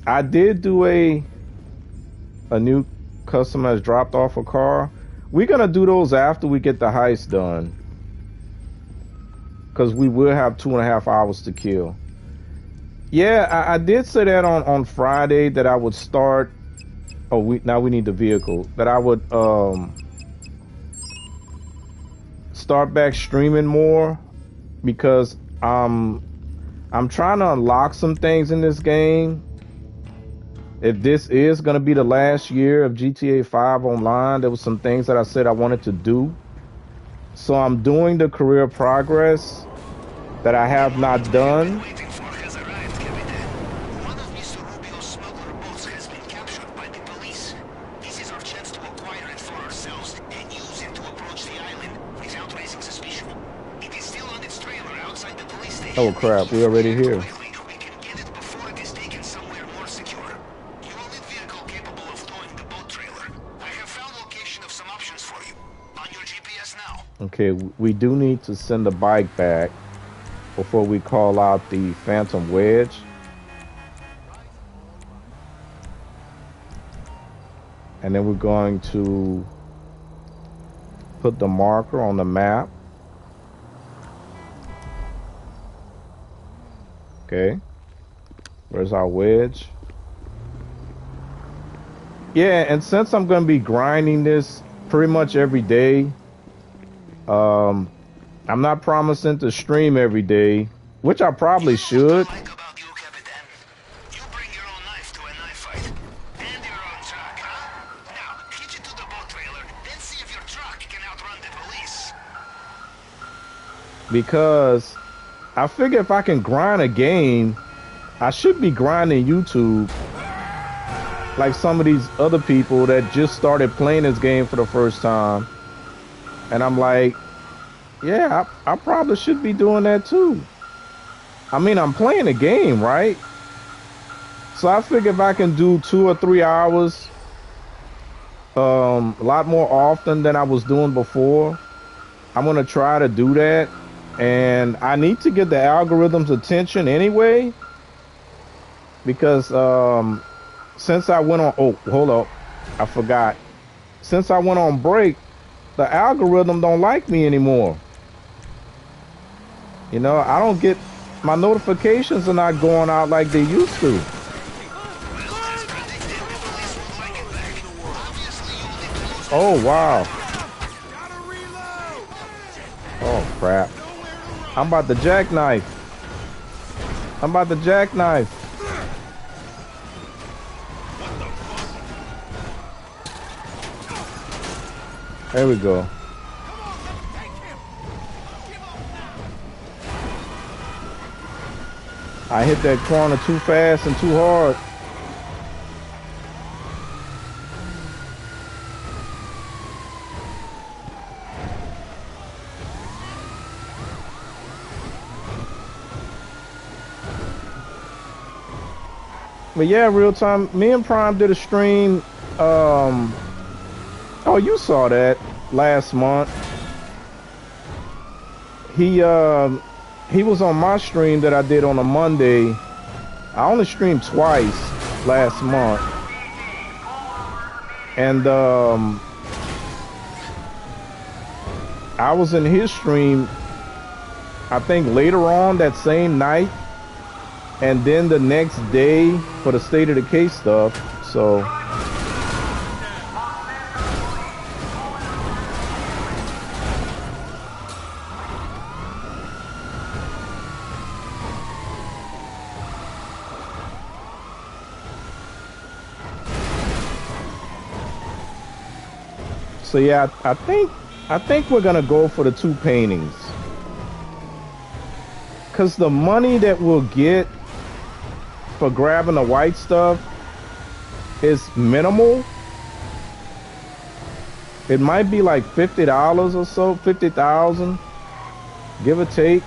I did do a new customer has dropped off a car. We're gonna do those after we get the heist done, because we will have 2.5 hours to kill. Yeah, I did say that on Friday that I would start. Oh, now we need the vehicle. That I would start back streaming more, because I'm trying to unlock some things in this game. If this is going to be the last year of GTA 5 online, there was some things that I said I wanted to do. So I'm doing the career progress that I have not done. Oh crap, we're already here. Okay, we do need to send the bike back before we call out the Phantom Wedge. And then we're going to put the marker on the map. Okay, where's our wedge? Yeah, and since I'm going to be grinding this pretty much every day, I'm not promising to stream every day, which I probably should. Because I figure if I can grind a game, I should be grinding YouTube like some of these other people that just started playing this game for the first time. And I'm like, yeah, I probably should be doing that too. I mean, I'm playing a game, right? So I figure if I can do 2 or 3 hours, a lot more often than I was doing before, I'm gonna try to do that. And I need to get the algorithm's attention anyway, because since I went on, oh, hold up, I forgot. Since I went on break, the algorithm don't like me anymore. You know, I don't get, my notifications are not going out like they used to. Oh, wow. Oh, crap. I'm about to jackknife. I'm about to jackknife. There we go. I hit that corner too fast and too hard. But yeah, real time. Me and Prime did a stream. Oh, you saw that last month. He was on my stream that I did on a Monday. I only streamed twice last month, and I was in his stream, I think later on that same night, and then the next day for the state of the case stuff. So yeah, I think we're gonna go for the 2 paintings, cause the money that we'll get for grabbing the white stuff is minimal. It might be like $50 or so, 50,000, give or take.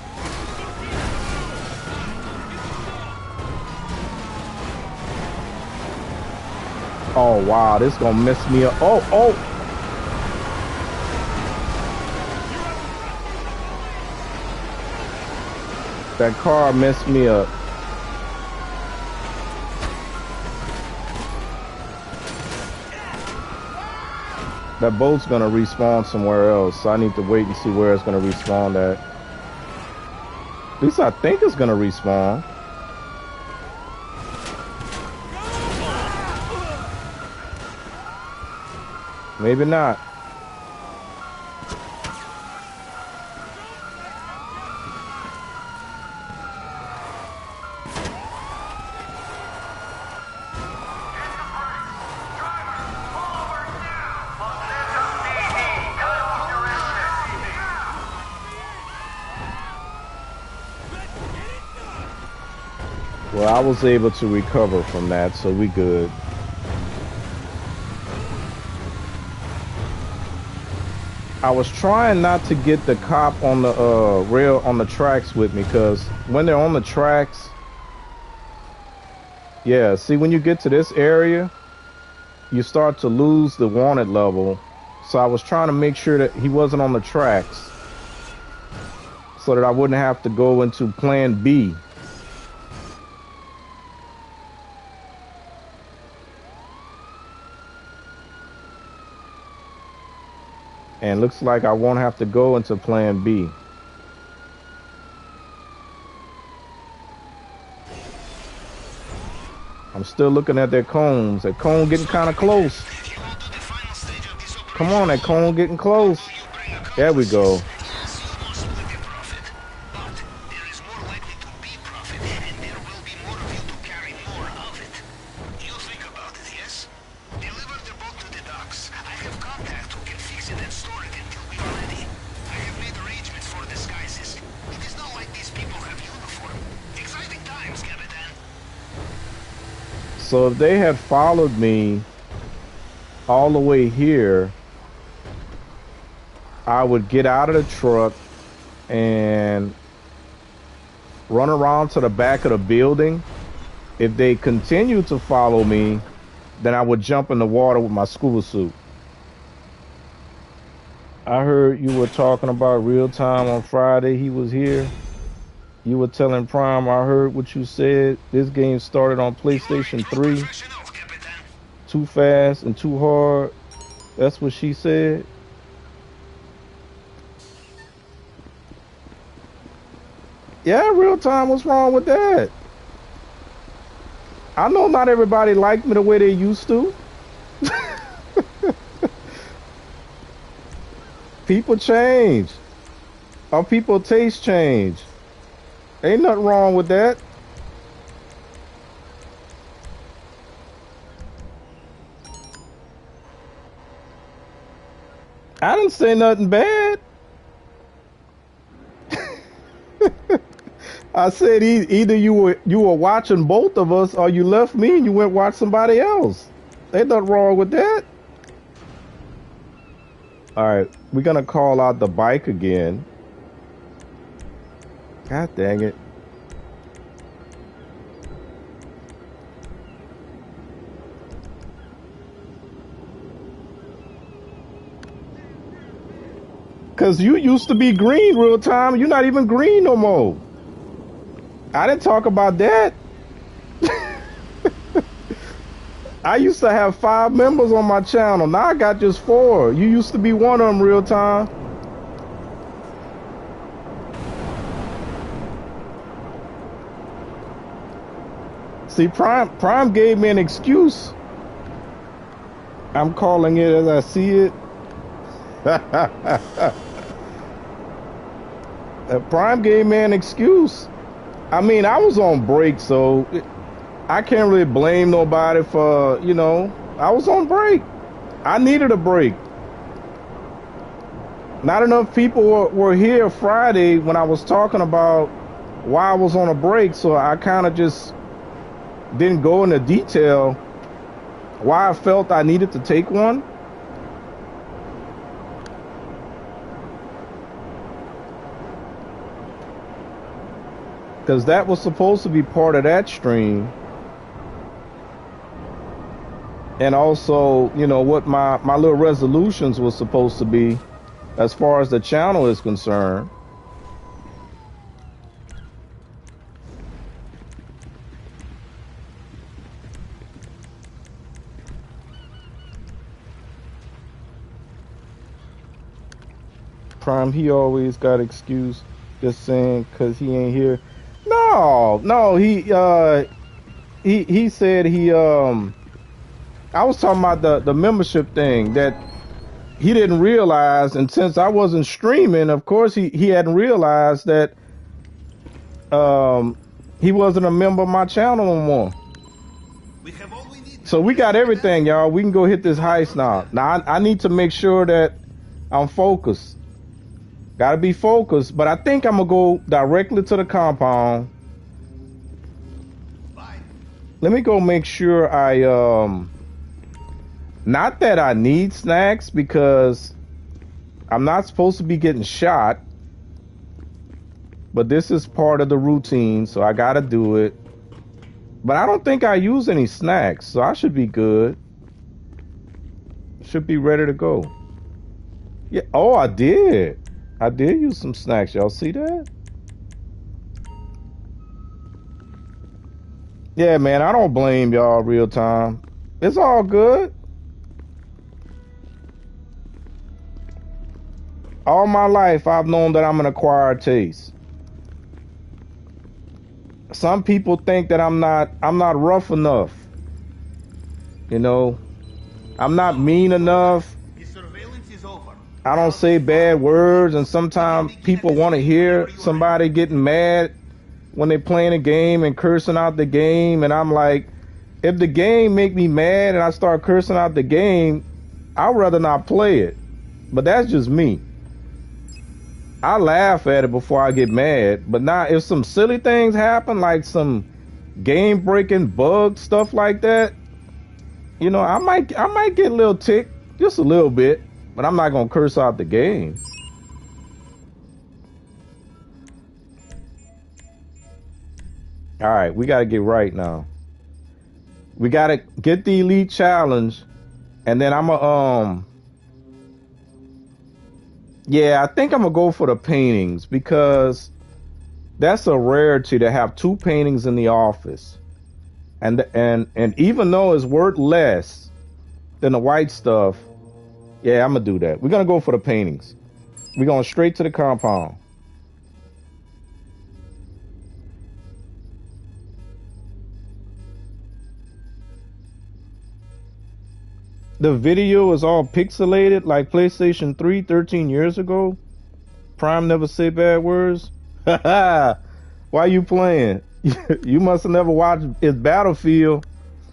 Oh wow, this gonna mess me up. Oh. That car messed me up. That boat's gonna respawn somewhere else, so I need to wait and see where it's gonna respawn at. At least I think it's gonna respawn. Maybe not. Well, I was able to recover from that, so we good. I was trying not to get the cop on the rail on the tracks with me, because when they're on the tracks, yeah, see, when you get to this area, you start to lose the wanted level. So I was trying to make sure that he wasn't on the tracks, so that I wouldn't have to go into plan B. And looks like I won't have to go into plan B. I'm still looking at their cones. That cone getting kind of close. Come on, that cone getting close. There we go. So if they had followed me all the way here, I would get out of the truck and run around to the back of the building If they continue to follow me, then I would jump in the water with my scuba suit. I heard you were talking about real time on Friday. He was here. You were telling Prime, I heard what you said. This game started on PlayStation 3. Too fast and too hard. That's what she said. Yeah, real time. What's wrong with that? I know not everybody liked me the way they used to. People change. Or people taste change. Ain't nothing wrong with that. I didn't say nothing bad. I said either you were watching both of us or you left me and you went watch somebody else. Ain't nothing wrong with that. All right, we're gonna call out the bike again. God dang it. Cause you used to be green real time. You're not even green no more. I didn't talk about that. I used to have 5 members on my channel. Now I got just 4. You used to be one of them real time. See, Prime gave me an excuse. I'm calling it as I see it. Prime gave me an excuse. I mean, I was on break, so I can't really blame nobody for, you know, I was on break. I needed a break. Not enough people were here Friday when I was talking about why I was on a break, so I kind of just didn't go into detail why I felt I needed to take one. Because that was supposed to be part of that stream. And also, you know, what my little resolutions was supposed to be as far as the channel is concerned. Prime, he always got excuse, just saying because he ain't here. No, he said I was talking about the membership thing that he didn't realize, and since I wasn't streaming, of course he hadn't realized that he wasn't a member of my channel no more. So we got everything, y'all. We can go hit this heist now. Now I need to make sure that I'm focused. Gotta be focused, but I think I'm gonna go directly to the compound. Let me go make sure not that I need snacks, because I'm not supposed to be getting shot, but this is part of the routine, so I gotta do it. But I don't think I use any snacks, so I should be good. Should be ready to go. Yeah, oh, I did use some snacks. Y'all see that? Yeah, man, I don't blame y'all real time. It's all good. All my life, I've known that I'm an acquired taste. Some people think that I'm not rough enough. You know, I'm not mean enough. I don't say bad words, and sometimes people want to hear somebody getting mad when they're playing a game and cursing out the game, and I'm like, if the game make me mad and I start cursing out the game, I'd rather not play it. But that's just me. I laugh at it before I get mad, but now if some silly things happen, like some game breaking bug stuff like that, you know, I might get a little tick, just a little bit, but I'm not gonna curse out the game. All right, we gotta get right now. We gotta get the elite challenge, and then yeah, I think I'm gonna go for the paintings because that's a rarity to have two paintings in the office, and even though it's worth less than the white stuff, yeah, I'm gonna do that. We're gonna go for the paintings. We're going straight to the compound. The video is all pixelated like PlayStation 3 13 years ago. Prime never say bad words. Why you playing? You must have never watched It's Battlefield.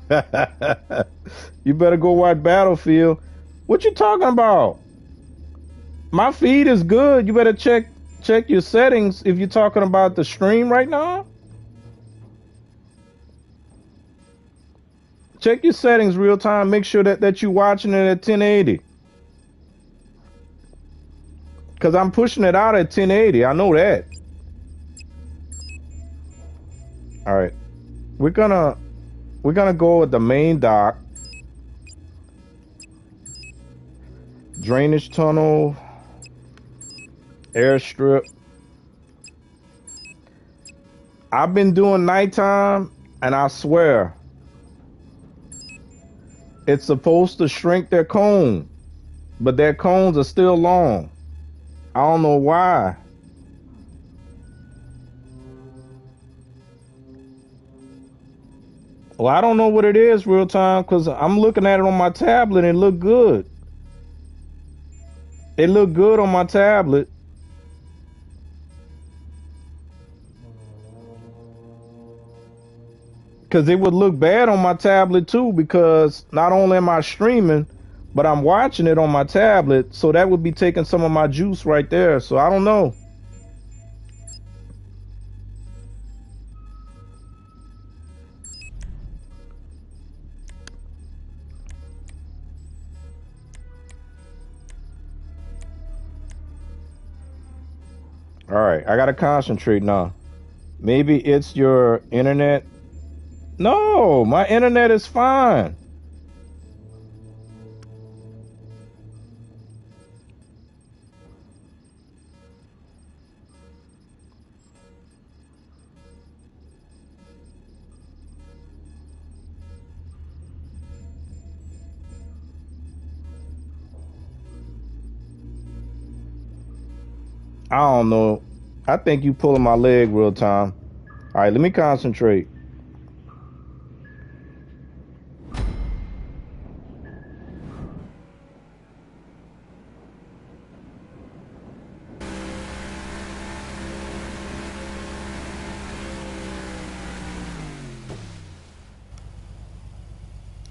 You better go watch Battlefield. What you talking about? My feed is good. You better check your settings if you're talking about the stream right now. Check your settings real time. Make sure that you're watching it at 1080. Cause I'm pushing it out at 1080. I know that. All right, we're gonna go with the main dock, drainage tunnel, airstrip. I've been doing nighttime, and I swear it's supposed to shrink their cone, but their cones are still long. I don't know why. Well, I don't know what it is real time because I'm looking at it on my tablet and it looked good. It looked good on my tablet. Because it would look bad on my tablet too, because not only am I streaming, but I'm watching it on my tablet. So that would be taking some of my juice right there. So I don't know. All right, I gotta concentrate now. Maybe it's your internet. No, my internet is fine. I don't know. I think you pulling my leg real time. All right, let me concentrate.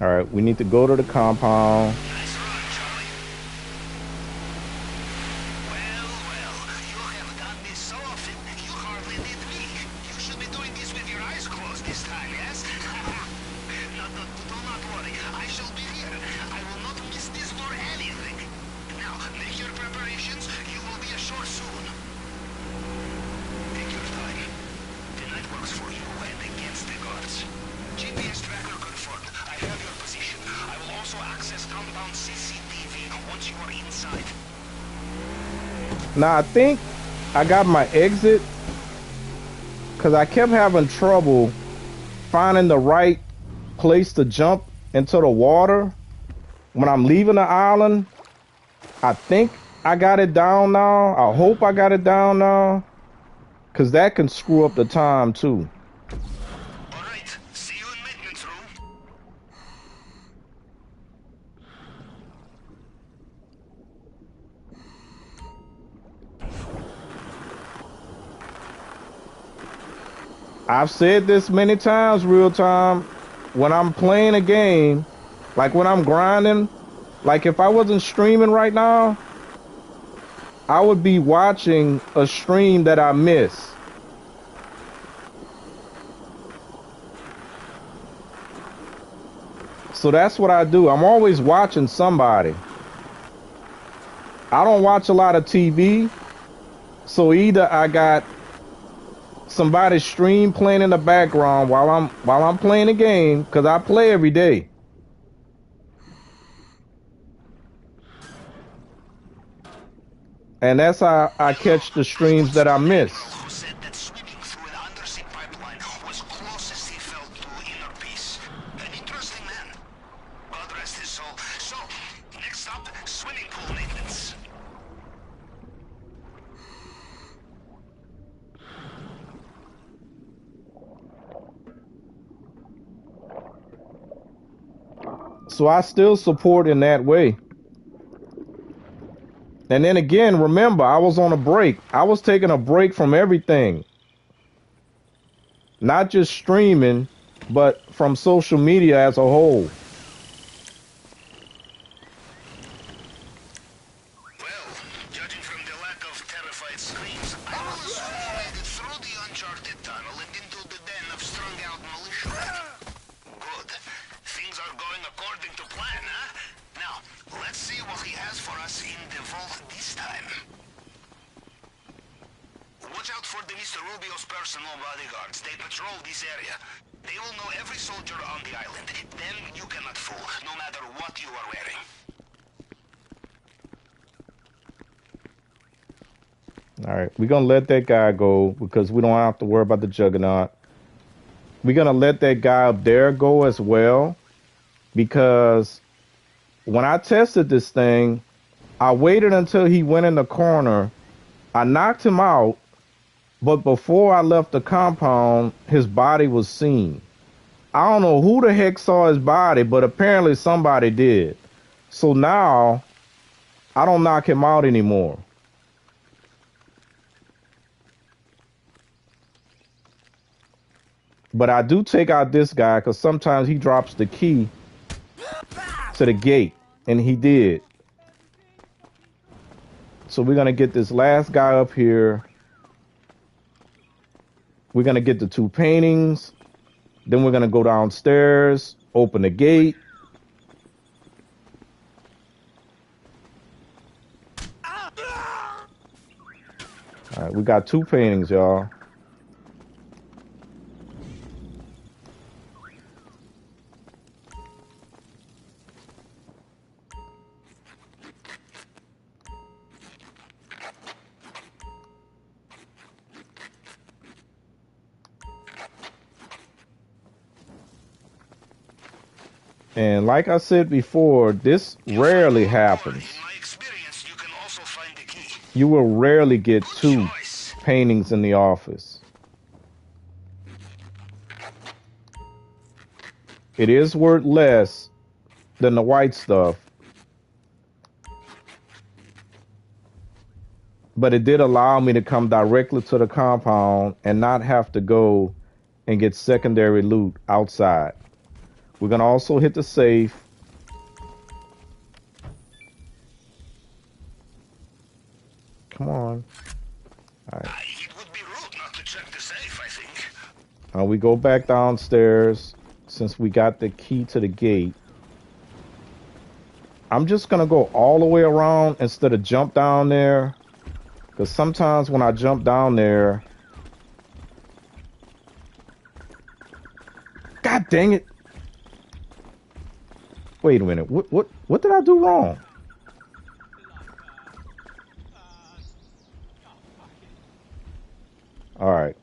All right, we need to go to the compound. Nice run, Charlie. Well, you have done this so often, you hardly need me. You should be doing this with your eyes closed this time, yes? Do not worry, I shall be here. I will not miss this nor anything. Now, make your preparations. You will be ashore soon. Take your time. The night works for you and against the gods. GPS tracker confirmed. I have your position. I will also access compound CCTV once you are inside. Now I think I got my exit because I kept having trouble finding the right place to jump into the water when I'm leaving the island. I think I got it down now. I hope I got it down now, because that can screw up the time too. All right, see you in maintenance room. I've said this many times real time. When I'm playing a game, like when I'm grinding, like if I wasn't streaming right now, I would be watching a stream that I miss. So that's what I do. I'm always watching somebody. I don't watch a lot of TV. So either I got somebody's stream playing in the background while I'm playing the game, because I play every day. And that's how I catch the streams that I miss. Who said that swimming through an undersea pipeline was closest he felt to inner peace. An interesting man. God rest his soul. So, next up, swimming pool maintenance. So I still support in that way. And then again, remember, I was on a break. I was taking a break from everything. Not just streaming, but from social media as a whole. Well, judging from the lack of terrified screams, I will assume you made it through the uncharted tunnel and into the den of strung-out militiamen. Good. Things are going according to plan, huh? Now, let's see what he has for us in the vault this time. Watch out for the Mr. Rubio's personal bodyguards. They patrol this area. They will know every soldier on the island. Them you cannot fool, no matter what you are wearing. All right, we're going to let that guy go because we don't have to worry about the Juggernaut. We're going to let that guy up there go as well because when I tested this thing, I waited until he went in the corner. I knocked him out, but before I left the compound, his body was seen. I don't know who the heck saw his body, but apparently somebody did. So now I don't knock him out anymore. But I do take out this guy because sometimes he drops the key to the gate, and he did. So we're going to get this last guy up here. We're going to get the 2 paintings. Then we're going to go downstairs, open the gate. All right, we got 2 paintings, y'all. And like I said before, this rarely happens. In my experience, you can also find the key. You will rarely get 2 choice. paintings in the office. It is worth less than the white stuff. But it did allow me to come directly to the compound and not have to go and get secondary loot outside. We're going to also hit the safe. Come on. All right. It would be rude not to check the safe, I think. We go back downstairs since we got the key to the gate. I'm just going to go all the way around instead of jump down there. Because sometimes when I jump down there... God dang it. Wait a minute. What did I do wrong? All right.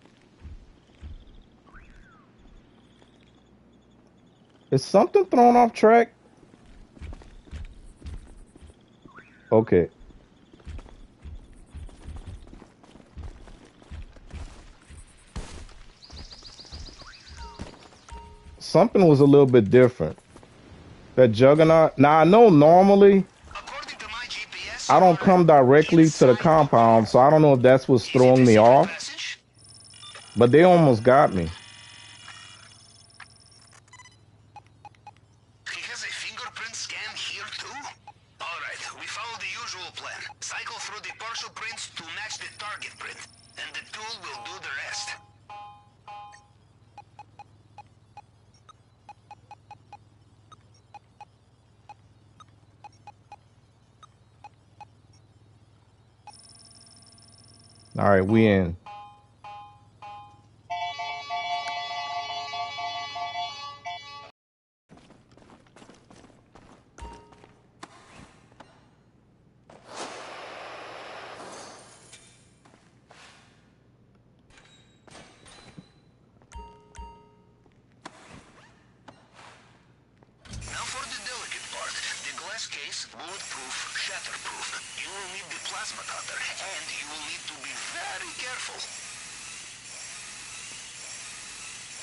Is something thrown off track? Okay. Something was a little bit different. That Juggernaut. Now, I know normally According to my GPS, I don't come directly to the compound, so I don't know if that's what's throwing me off. Passage? But they almost got me. He has a fingerprint scan here too? Alright, we follow the usual plan. Cycle through the partial prints to match the target print, and the tool will do the rest. All right, we in. plasma cutter, and you will need to be very careful.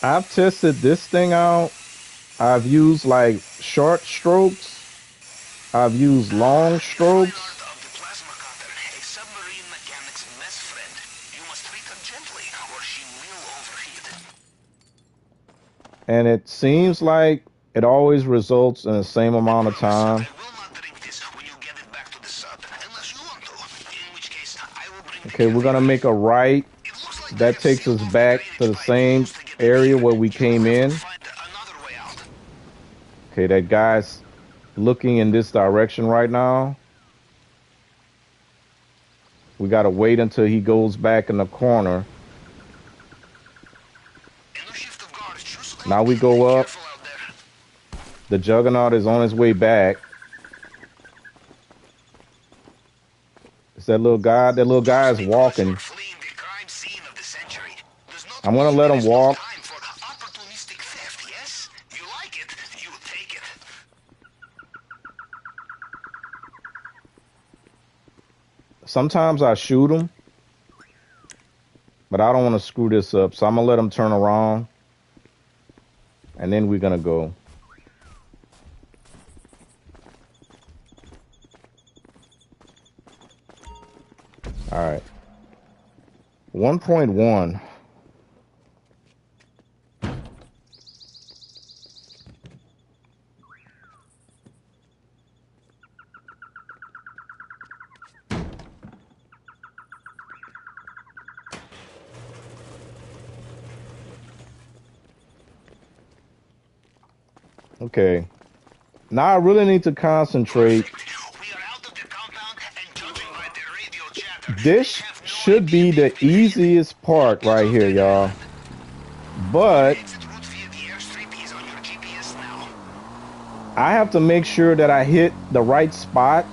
I've tested this thing out. I've used like short strokes. I've used long strokes. Leonard of the plasma cutter, a submarine mechanic's best friend. You must treat her gently, or she will overheat. And it seems like it always results in the same amount of Promise, time. I will not drink this when you get it back to the sub, unless you want to. In which case, I will bring the Okay, we're gonna caviar. make a right. It looks like they That have takes sealed us off the back to the drainage pipe they same used to get in area here. where we You came will have to in. find another way out. Okay, that guy's looking in this direction right now. We gotta wait until he goes back in the corner. A new shift of guards just called. Now we go Be up. careful out there. The Juggernaut is on his way back. It's that little guy. That little guy is walking. Fleeing the crime scene of the century does not I'm gonna mean let there him is no walk. time for opportunistic theft, yes? You like it, you take it. Sometimes I shoot him, but I don't want to screw this up. So I'm gonna let him turn around, and then we're gonna go. All right. 1.1. Okay. Now I really need to concentrate. We are out of the compound, and judging by their radio chatter, This they have no should idea be they've the been hit. easiest part right here, y'all. But Exit route via the airstrip is on your GPS now. I have to make sure that I hit the right spot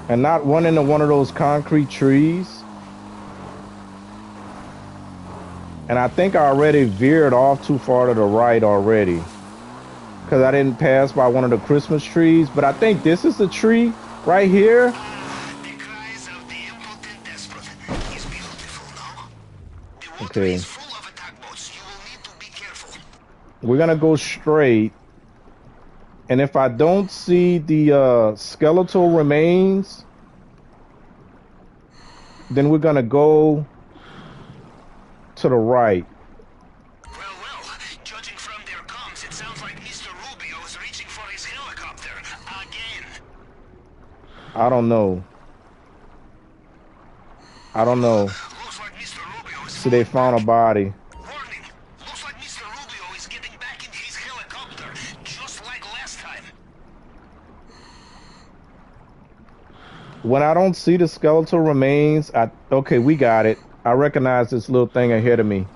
and not run into one of those concrete trees. And I think I already veered off too far to the right already, because I didn't pass by one of the Christmas trees. But I think this is the tree right here. The cries of the impotent desperate is beautiful, no? The water Okay. is full of attack boats. You will need to be careful. We're gonna go straight, and if I don't see the skeletal remains, then we're gonna go to the right. Well, judging from their comms, it sounds like Mr. Rubio is reaching for his helicopter again. I don't know. I don't know. Looks like Mr. Rubio is See, they found a body. warning. Looks like Mr. Rubio is getting back in his helicopter, just like last time. When I don't see the skeletal remains, okay, we got it. I recognize this little thing ahead of me.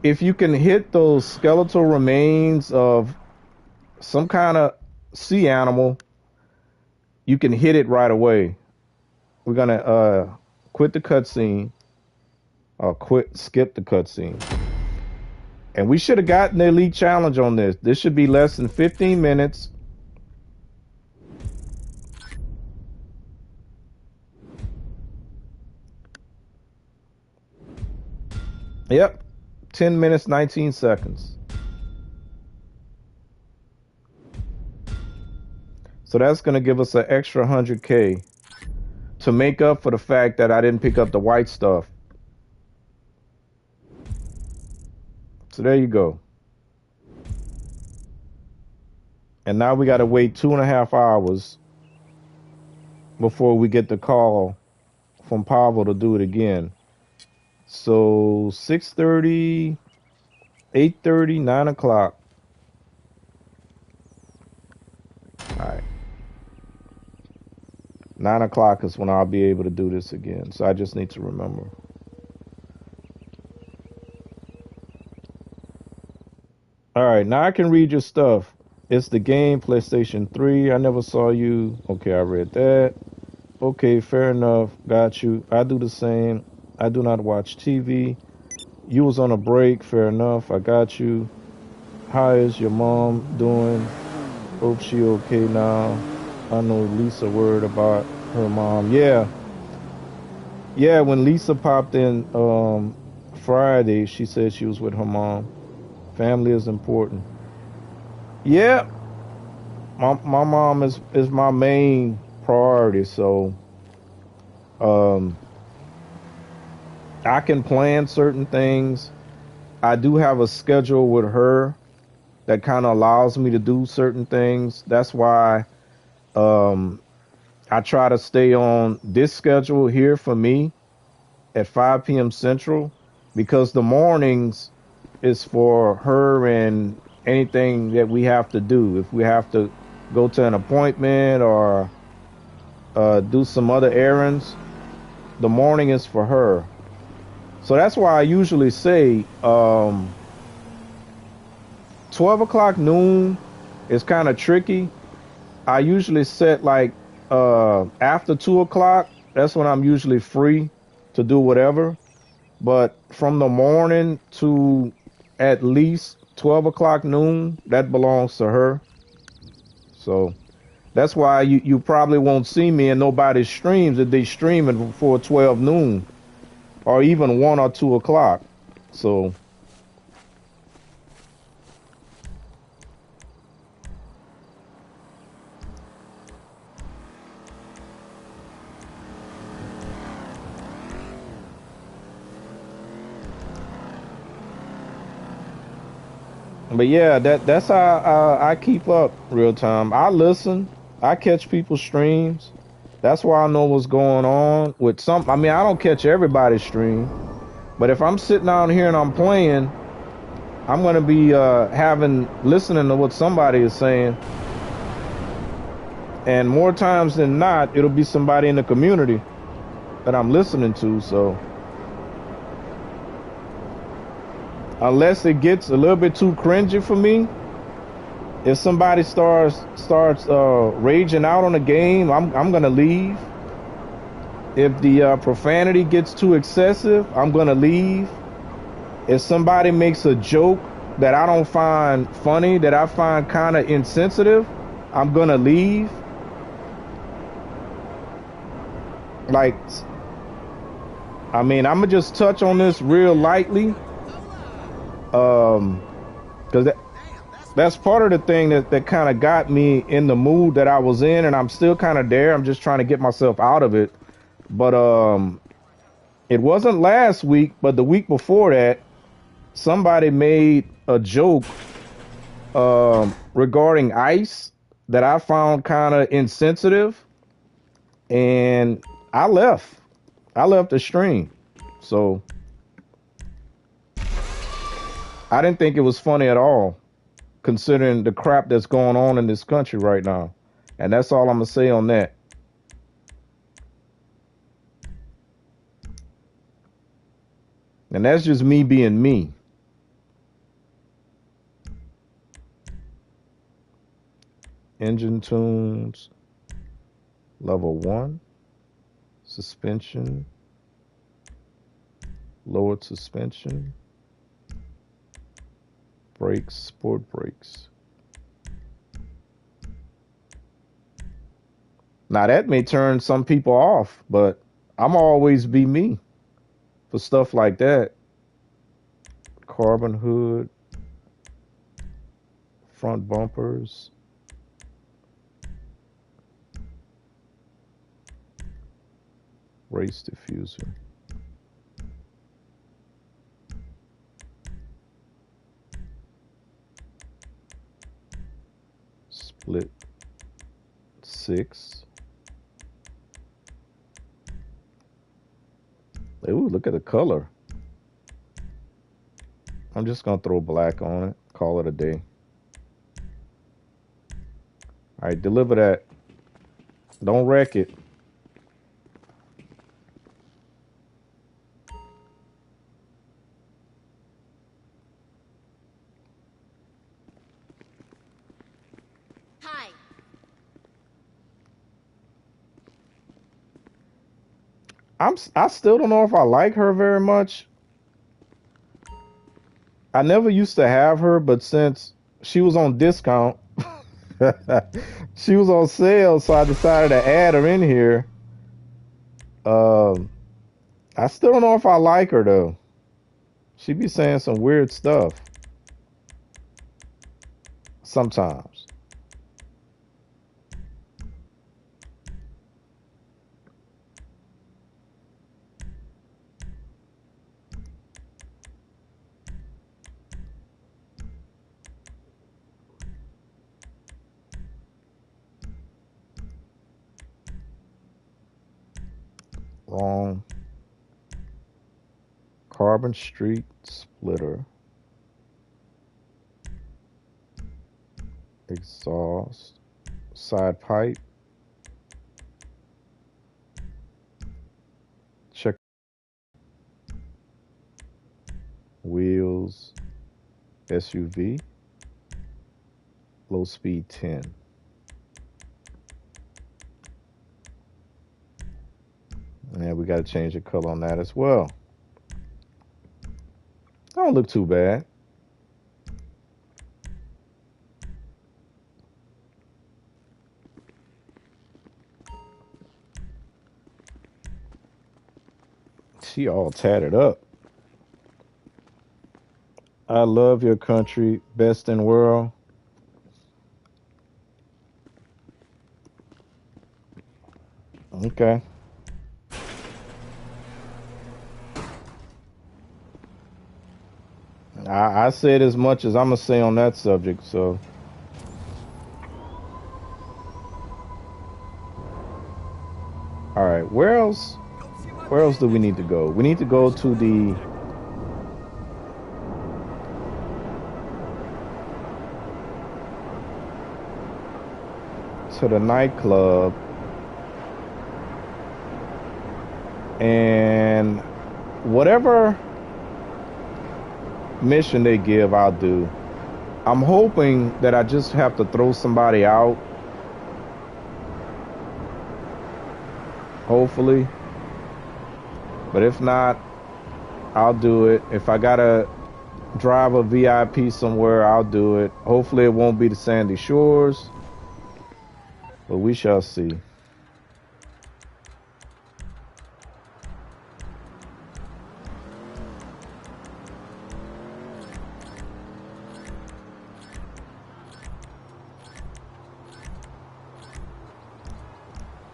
If you can hit those skeletal remains of some kind of sea animal, you can hit it right away. We're gonna quit the cutscene, or skip the cutscene. And we should have gotten the elite challenge on this. This should be less than 15 minutes. Yep, 10 minutes, 19 seconds. So that's going to give us an extra 100K to make up for the fact that I didn't pick up the white stuff. So there you go. And now we got to wait 2.5 hours before we get the call from Pavel to do it again. So 6:30, 8:30, 9 o'clock. All right. 9 o'clock is when I'll be able to do this again. So I just need to remember. All right, now I can read your stuff. It's the game, PlayStation 3. I never saw you. Okay, I read that. Okay, fair enough. Got you. I do the same. I do not watch TV. You was on a break. Fair enough. I got you. How is your mom doing? Hope she okay now. I know Lisa worried about her mom. Yeah. Yeah, when Lisa popped in Friday, she said she was with her mom. Family is important. Yeah, my mom is my main priority, so um I can plan certain things. I do have a schedule with her that kind of allows me to do certain things. That's why um I try to stay on this schedule here for me at 5 p.m. Central, because the mornings is for her and anything that we have to do. If we have to go to an appointment or do some other errands, the morning is for her. So that's why I usually say 12 o'clock noon is kind of tricky. I usually set like after 2 o'clock, that's when I'm usually free to do whatever. But from the morning to at least 12 o'clock noon, that belongs to her. So that's why you probably won't see me in nobody's streams if they streaming before 12 noon or even 1 or 2 o'clock. So, but yeah, that's how I keep up real time. I listen, I catch people's streams. That's why I know what's going on with some. I mean, I don't catch everybody's stream, but if I'm sitting down here and I'm playing, I'm gonna be listening to what somebody is saying, and more times than not, it'll be somebody in the community that I'm listening to. So unless it gets a little bit too cringy for me, if somebody starts raging out on a game, I'm gonna leave. If the profanity gets too excessive, I'm gonna leave. If somebody makes a joke that I don't find funny, that I find kind of insensitive, I'm gonna leave. Like, I mean, I'm gonna just touch on this real lightly, because that's part of the thing that kind of got me in the mood that I was in, and I'm still kind of there. I'm just trying to get myself out of it. But it wasn't last week, but the week before that, somebody made a joke regarding ICE that I found kind of insensitive, and I left. I left the stream. So I didn't think it was funny at all, considering the crap that's going on in this country right now. And that's all I'm gonna say on that. And that's just me being me. Engine tunes, level 1, suspension, lowered suspension, brakes, sport brakes. Now that may turn some people off, but I'm always be me for stuff like that. Carbon hood, front bumpers, race diffuser. Split 6. Ooh, look at the color. I'm just gonna throw black on it, call it a day. All right, deliver that. Don't wreck it. Hi. I still don't know if I like her very much. I never used to have her, but since she was on discount, She was on sale, so I decided to add her in here. Um, I still don't know if I like her though. She be saying some weird stuff sometimes. Wrong. Carbon Street splitter. Exhaust. Side pipe. Check wheels. SUV. Low speed 10. And we got to change the color on that as well. Don't look too bad. She all tatted up. I love your country, best in world. Okay. I said as much as I'm gonna say on that subject. So, all right. Where else? Where else do we need to go? We need to go to the nightclub, and whatever mission they give, I'll do. I'm hoping that I just have to throw somebody out. Hopefully. But if not, I'll do it. If I gotta drive a VIP somewhere, I'll do it. Hopefully it won't be the Sandy Shores. But we shall see.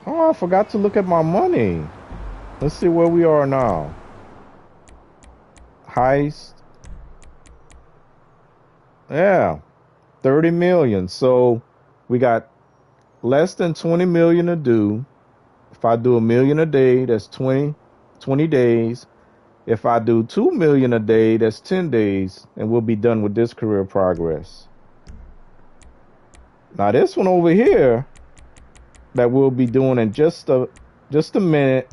Oh, I forgot to look at my money. Let's see where we are now. Heist. Yeah, 30 million. So we got less than 20 million to do. If I do a million a day, that's 20 days. If I do 2 million a day, that's 10 days, and we'll be done with this career progress. Now this one over here that we'll be doing in just a minute.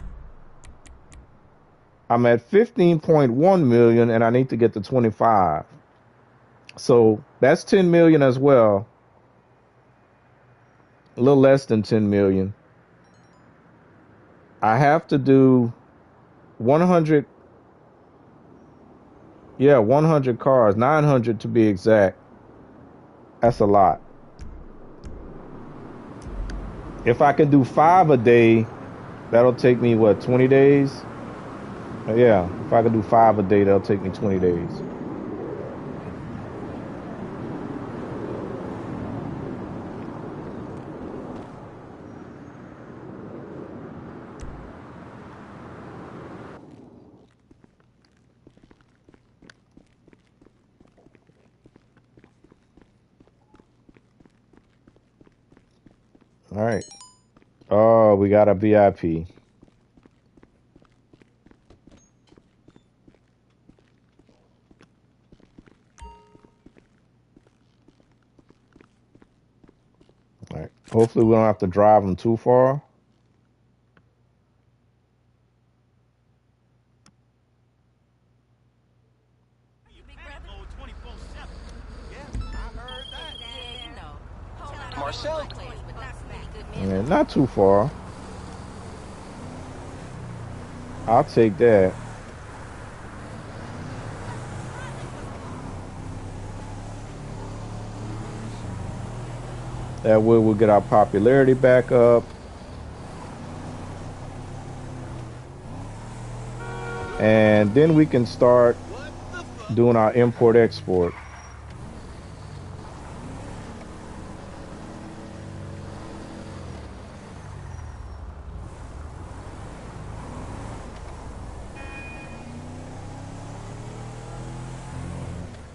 I'm at 15.1 million and I need to get to 25. So that's 10 million as well. A little less than 10 million. I have to do 100. Yeah, 100 cars, 900 to be exact. That's a lot. If I can do 5 a day, that'll take me, what, 20 days? Yeah, if I can do 5 a day, that'll take me 20 days. All right. Oh, we got a VIP. All right. Hopefully we don't have to drive them too far. Marcel? Yeah, not too far. I'll take that. That way we'll get our popularity back up. And then we can start doing our import-export.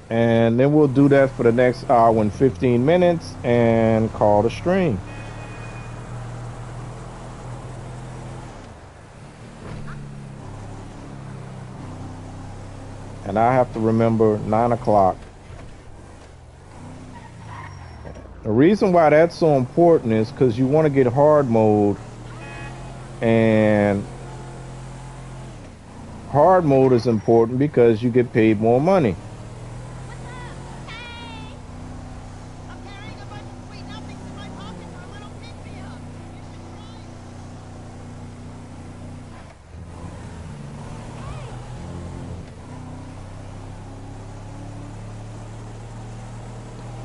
And then we'll do that for the next hour and 15 minutes and call the stream. And I have to remember 9 o'clock. The reason why that's so important is because you want to get hard mode. And hard mode is important because you get paid more money.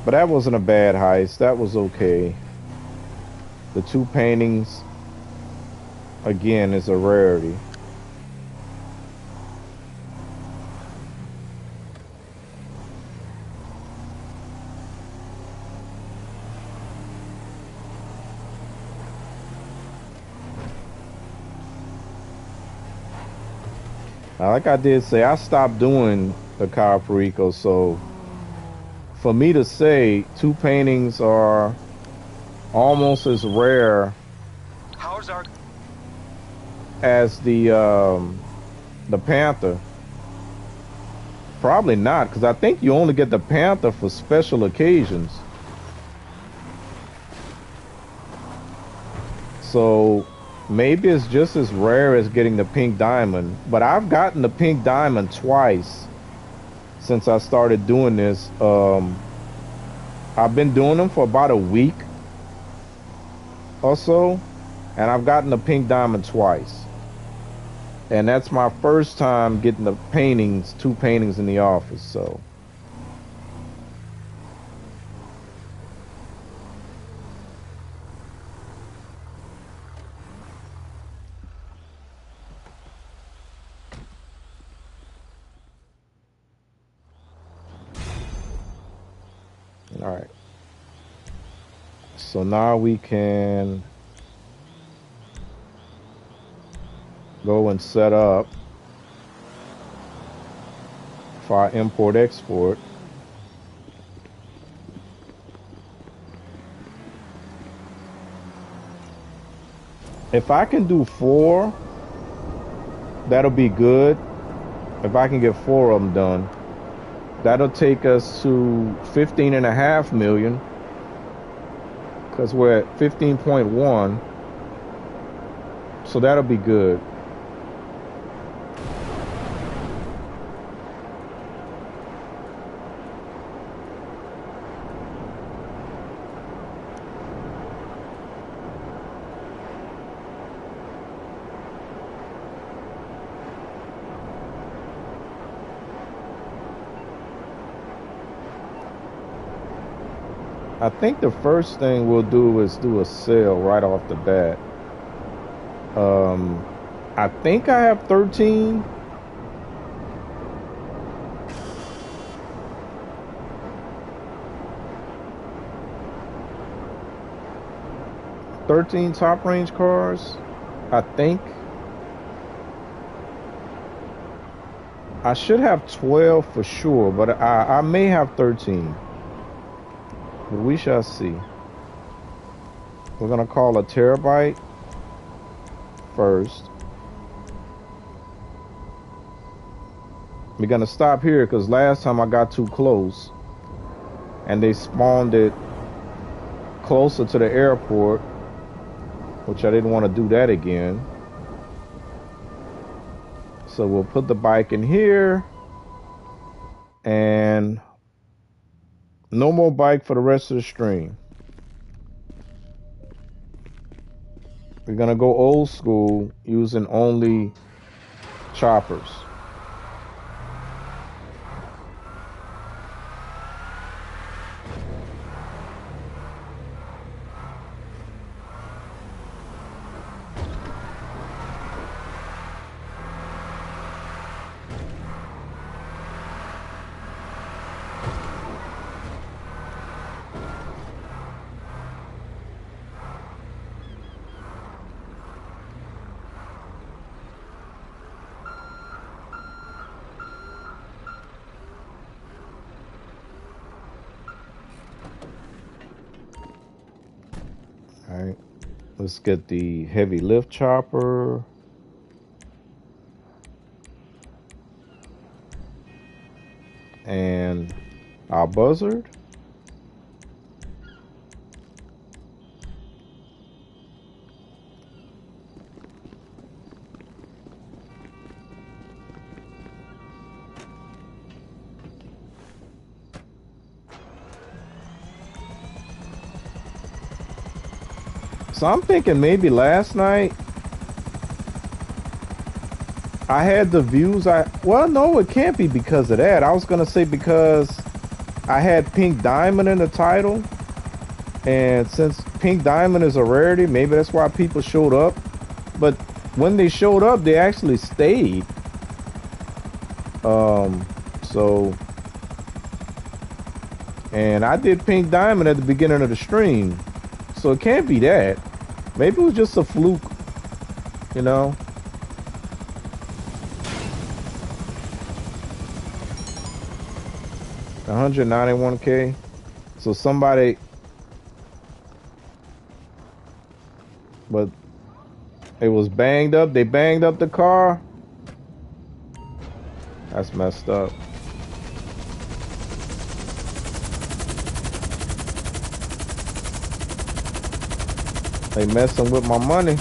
But that wasn't a bad heist. That was okay. The 2 paintings, again, is a rarity. Now, like I did say, I stopped doing the Cayo Perico, so for me to say 2 paintings are almost as rare as the Panther, probably not, because I think you only get the Panther for special occasions. So maybe it's just as rare as getting the pink diamond, but I've gotten the pink diamond twice since I started doing this. I've been doing them for about a week or so, and I've gotten the pink diamond twice. And that's my first time getting the paintings, 2 paintings in the office, so. All right. So now we can go and set up for our import-export. If I can do 4, that'll be good. If I can get 4 of them done, that'll take us to 15.5 million, because we're at 15.1. So that'll be good. I think the first thing we'll do is do a sale right off the bat. I think I have 13. Top range cars, I think. I should have 12 for sure, but I may have 13. But we shall see. We're gonna call a terabyte first. We're gonna stop here because last time I got too close and they spawned it closer to the airport, which I didn't want to do that again. So we'll put the bike in here and no more bike for the rest of the stream. We're gonna go old school using only choppers. Let's get the heavy lift chopper. And our buzzard. So I'm thinking maybe last night I had the views well, no, it can't be because of that. I was gonna say because I had Pink Diamond in the title, and since Pink Diamond is a rarity, maybe that's why people showed up. But when they showed up, they actually stayed. So, and I did Pink Diamond at the beginning of the stream, so it can't be that. Maybe it was just a fluke, you know. $191K. So somebody, but it was banged up. They banged up the car. That's messed up. They messing with my money.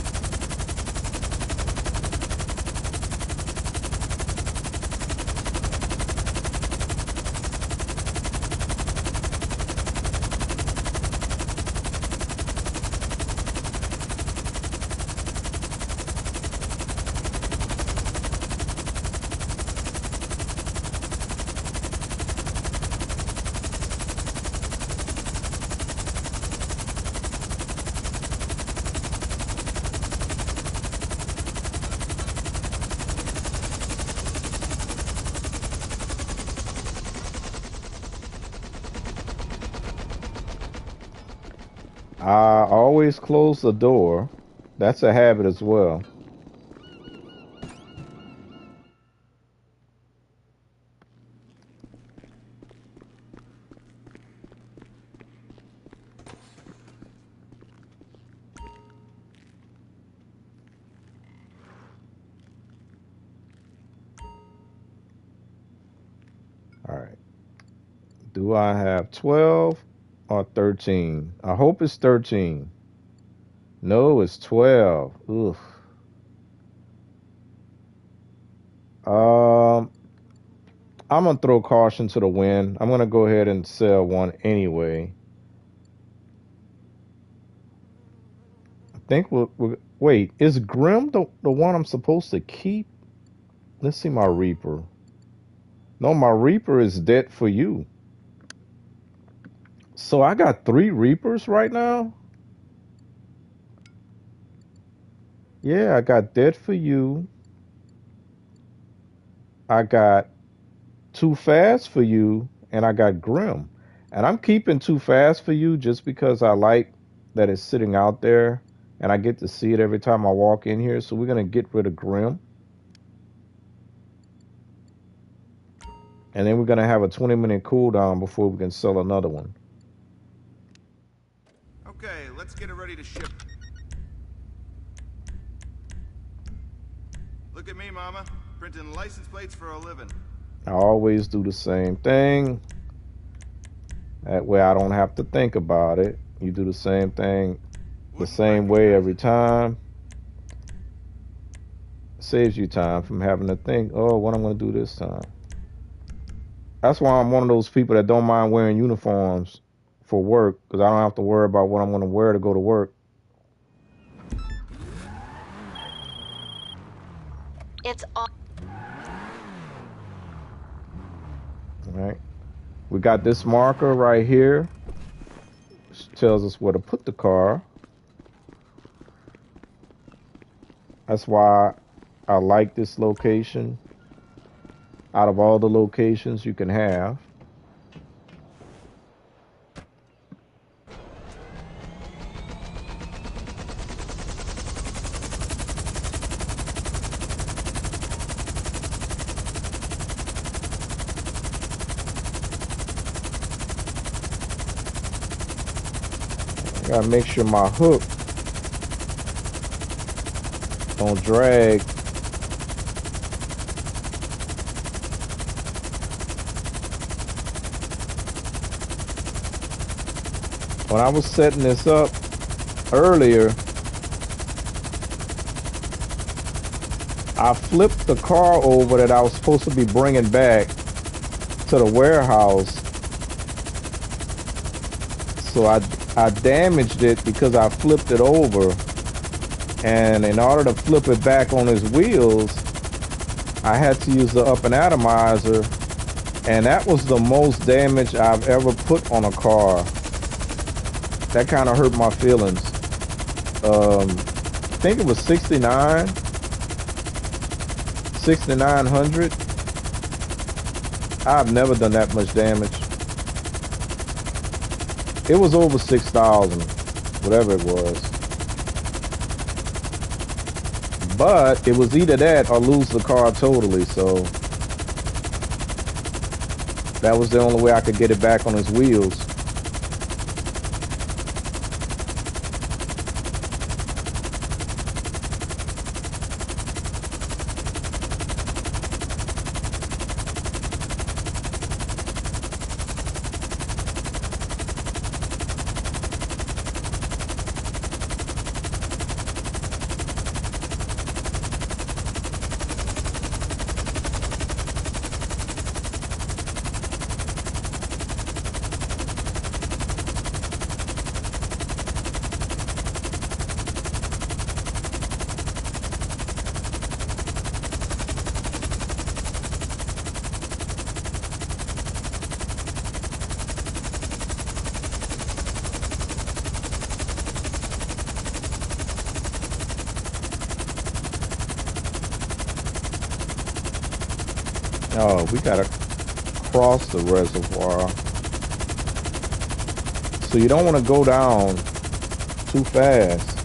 I always close the door. That's a habit as well. All right. Do I have 12 or 13? I hope it's 13. No, it's 12. Oof. I'm gonna throw caution to the wind. I'm gonna go ahead and sell one anyway. I think wait, is Grim the one I'm supposed to keep? Let's see my Reaper. No, my Reaper is dead for you. So I got 3 Reapers right now? Yeah, I got Dead for You. I got Too Fast for You, and I got Grim. And I'm keeping Too Fast for You just because I like that it's sitting out there and I get to see it every time I walk in here. So we're going to get rid of Grim. And then we're going to have a 20-minute cooldown before we can sell another one. Okay, let's get it ready to ship. Look at me, Mama. Printing license plates for a living. I always do the same thing. That way I don't have to think about it. You do the same thing the same way every time. Saves you time from having to think, oh, what I'm going to do this time. That's why I'm one of those people that don't mind wearing uniforms for work, because I don't have to worry about what I'm going to wear to go to work. It's all. All right. We got this marker right here, which tells us where to put the car. That's why I like this location. Out of all the locations you can have. I gotta make sure my hook don't drag. When I was setting this up earlier, I flipped the car over that I was supposed to be bringing back to the warehouse. So I damaged it because I flipped it over. And in order to flip it back on its wheels, I had to use the up and atomizer. And that was the most damage I've ever put on a car. That kind of hurt my feelings. I think it was 6,900. I've never done that much damage. It was over 6,000, whatever it was. But it was either that or lose the car totally, so that was the only way I could get it back on its wheels. Oh, we gotta cross the reservoir. So you don't want to go down too fast,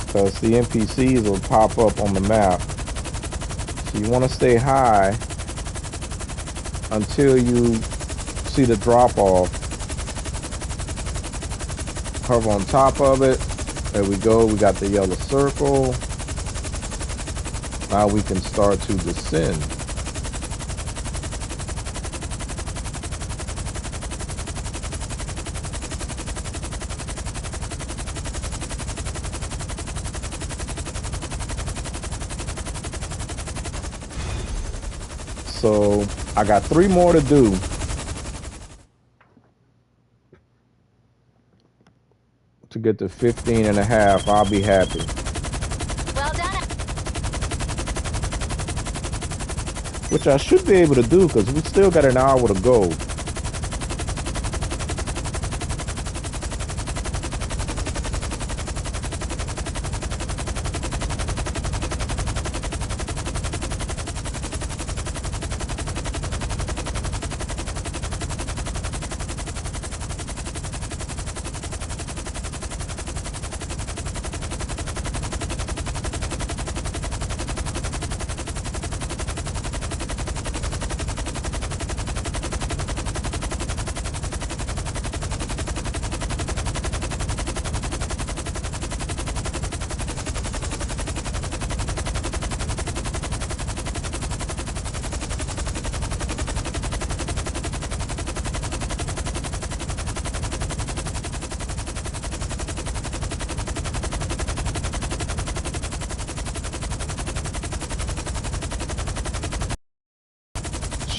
because the NPCs will pop up on the map. So you want to stay high until you see the drop off. Hover on top of it. There we go. We got the yellow circle. Now we can start to descend. So I got 3 more to do. To get to 15 and a half, I'll be happy. Well done. Which I should be able to do, because we still got an hour to go.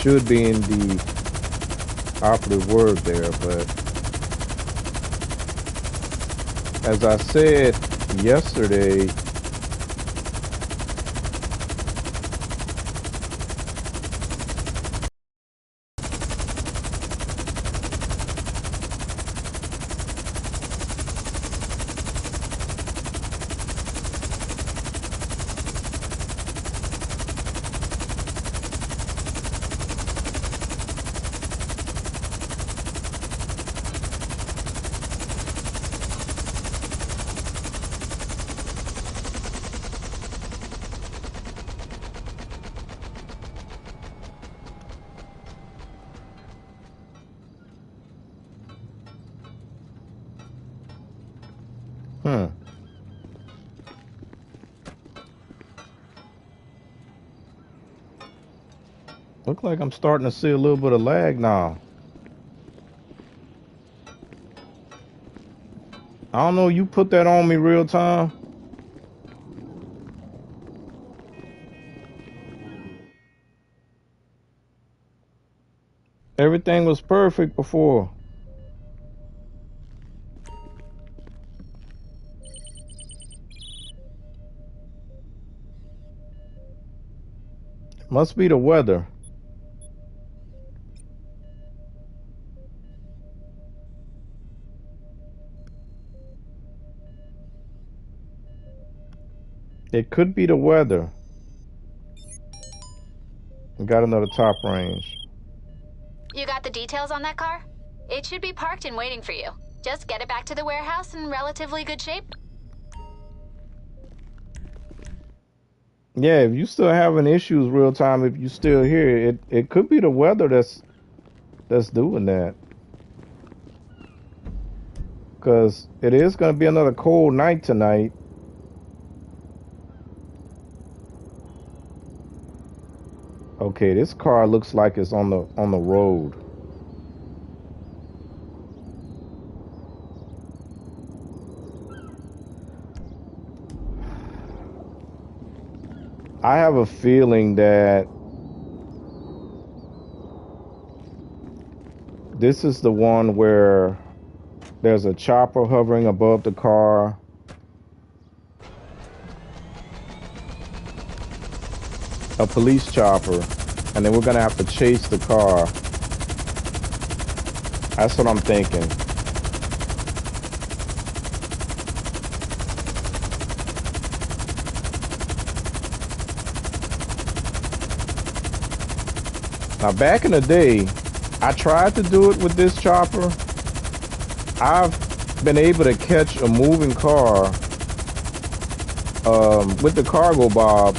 Should be in the operative word there, but as I said yesterday, Look like I'm starting to see a little bit of lag now. I don't know, you put that on me real time? Everything was perfect before. Must be the weather. It could be the weather. We got another top range. You got the details on that car? It should be parked and waiting for you. Just get it back to the warehouse in relatively good shape. Yeah, if you still having issues real time, if you still here, it could be the weather that's doing that. Cause it is gonna be another cold night tonight. Okay, this car looks like it's on the road. I have a feeling that this is the one where there's a chopper hovering above the car. A police chopper. And then we're gonna have to chase the car. That's what I'm thinking. Now, back in the day, I tried to do it with this chopper. I've been able to catch a moving car with the cargo bob.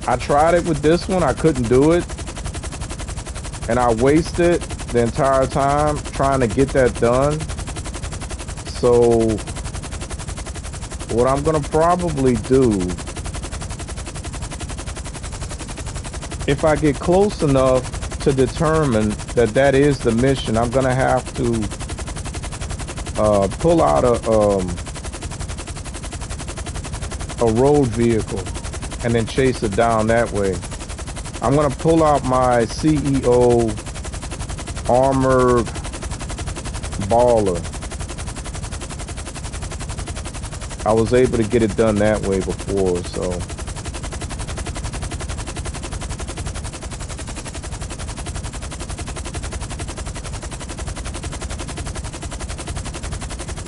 I tried it with this one. I couldn't do it. And I wasted the entire time trying to get that done. So what I'm going to probably do, if I get close enough to determine that that is the mission, I'm going to have to pull out a road vehicle and then chase it down that way. I'm going to pull out my CEO armored baller. I was able to get it done that way before, so.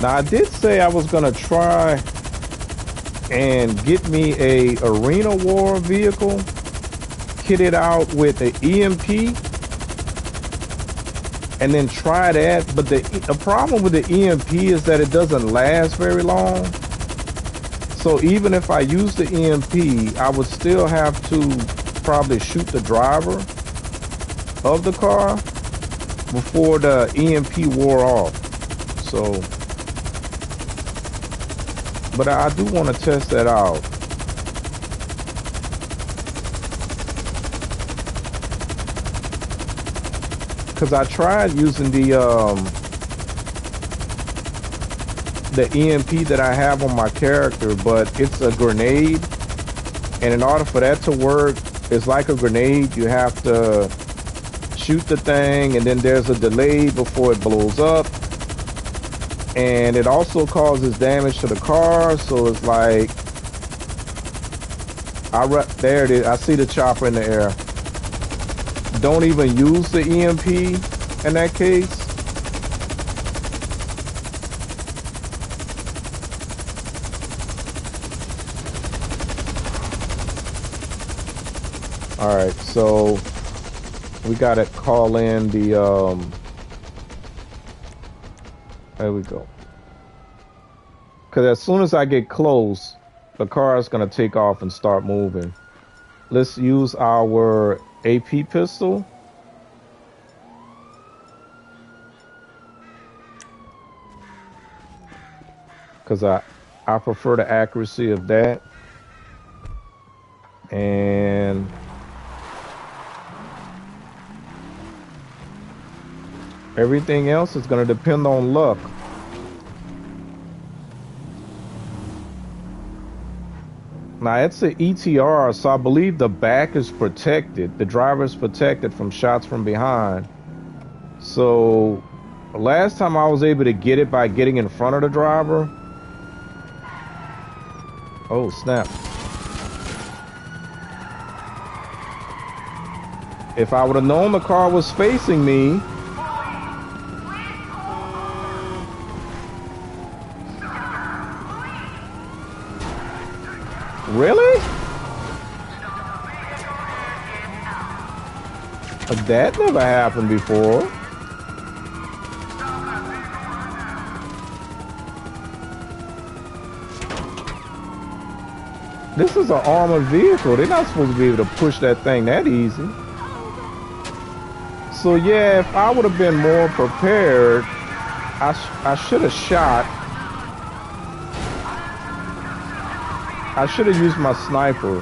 Now, I did say I was going to try and get me a arena war vehicle, kitted out with an EMP, and then try that. But the problem with the EMP is that it doesn't last very long. So even if I use the EMP, I would still have to probably shoot the driver of the car before the EMP wore off. So, but I do want to test that out. Because I tried using the EMP that I have on my character, but it's a grenade. And in order for that to work, it's like a grenade. You have to shoot the thing, and then there's a delay before it blows up. And it also causes damage to the car, so it's like, there it is. I see the chopper in the air. Don't even use the EMP in that case. All right, so we gotta call in the there we go. Because as soon as I get close, the car is going to take off and start moving. Let's use our AP pistol. Because I prefer the accuracy of that. And Everything else is going to depend on luck. Now, it's an ETR, so I believe the back is protected. The driver is protected from shots from behind. So, last time I was able to get it by getting in front of the driver. Oh, snap. If I would have known the car was facing me. Really? That never happened before. This is an armored vehicle. They're not supposed to be able to push that thing that easy. So yeah, if I would have been more prepared, I should have shot. I should have used my sniper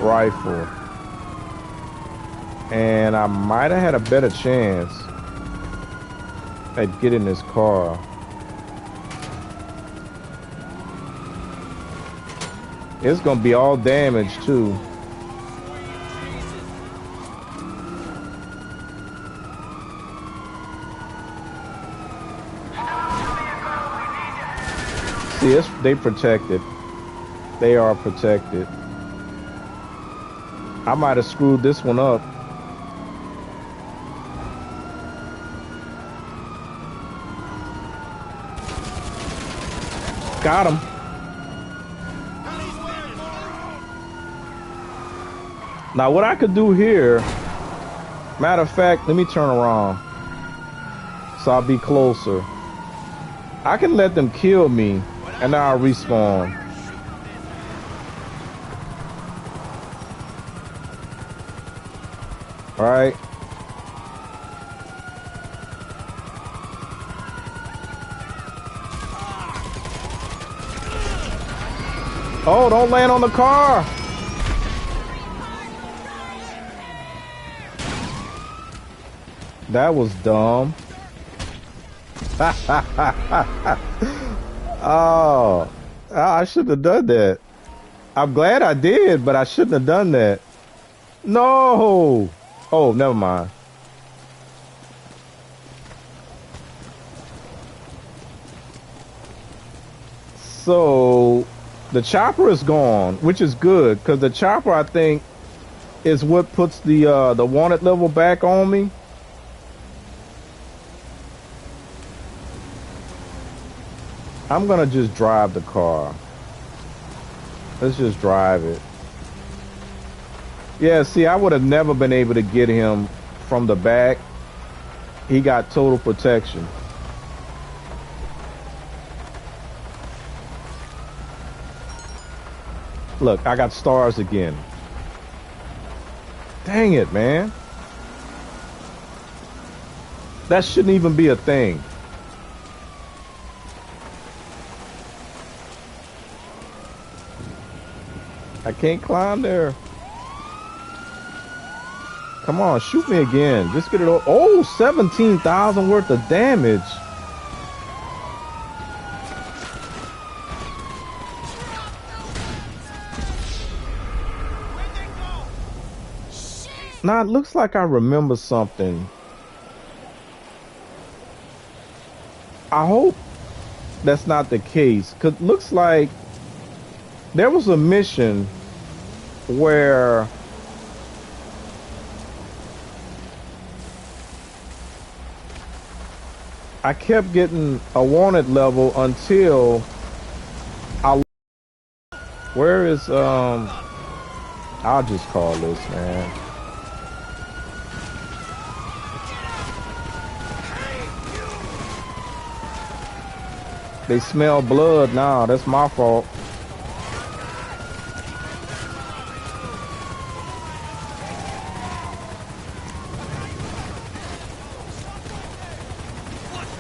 rifle. And I might have had a better chance at getting this car. It's gonna be all damaged too. See, they protected. They are protected. I might have screwed this one up. Got him. Now what I could do here, matter of fact, let me turn around so I'll be closer. I can let them kill me and then I'll respawn. All right. Oh, don't land on the car. That was dumb. Oh, I shouldn't have done that. I'm glad I did, but I shouldn't have done that. No. Oh, never mind. So the chopper is gone, which is good because the chopper, I think, is what puts the wanted level back on me. I'm gonna just drive the car. Let's just drive it. Yeah, see, I would have never been able to get him from the back. He got total protection. Look, I got stars again. Dang it, man. That shouldn't even be a thing. I can't climb there. Come on, shoot me again. Just get it over. Oh, 17,000 worth of damage. Now, it looks like I remember something. I hope that's not the case. Because it looks like there was a mission where I kept getting a wanted level until I... Where is, I'll just call this, man. They smell blood now. That's my fault.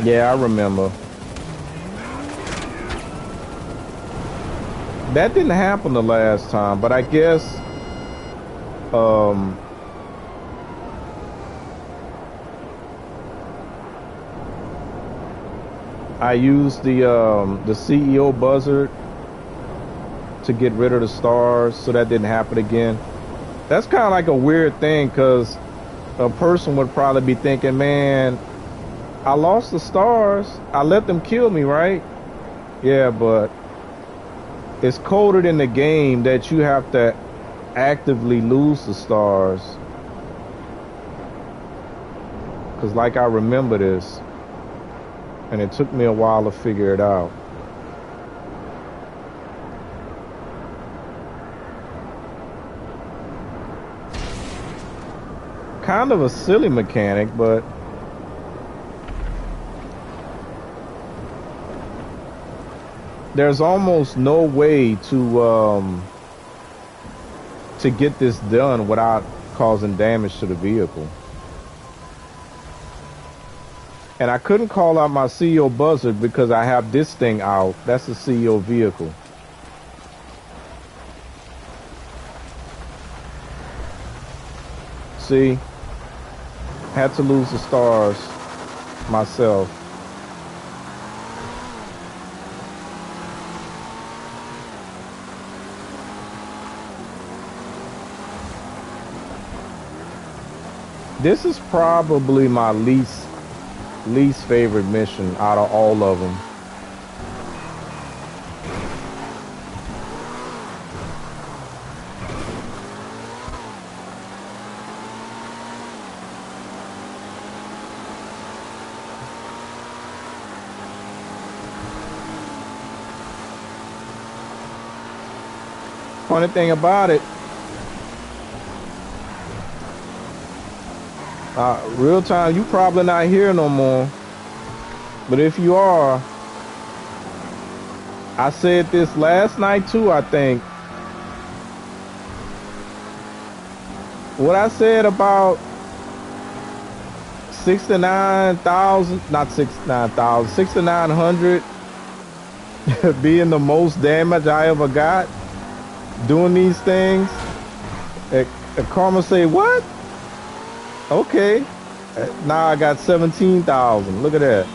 Yeah, I remember. That didn't happen the last time, but I guess I used the CEO buzzard to get rid of the stars, so that didn't happen again. That's kind of like a weird thing, because a person would probably be thinking, man, I lost the stars. I let them kill me, right? Yeah, but it's coded in the game that you have to actively lose the stars. Because like I remember this, and it took me a while to figure it out. Kind of a silly mechanic, but there's almost no way to get this done without causing damage to the vehicle. And I couldn't call out my CEO buzzard because I have this thing out. That's the CEO vehicle. See? Had to lose the stars myself. This is probably my least favorite mission out of all of them. Funny thing about it, real time, you probably not here no more. But if you are, I said this last night too, I think. What I said about 69,000, not 69,000, 6,900 being the most damage I ever got doing these things. Karma say, what? Okay. Now I got 17,000. Look at that.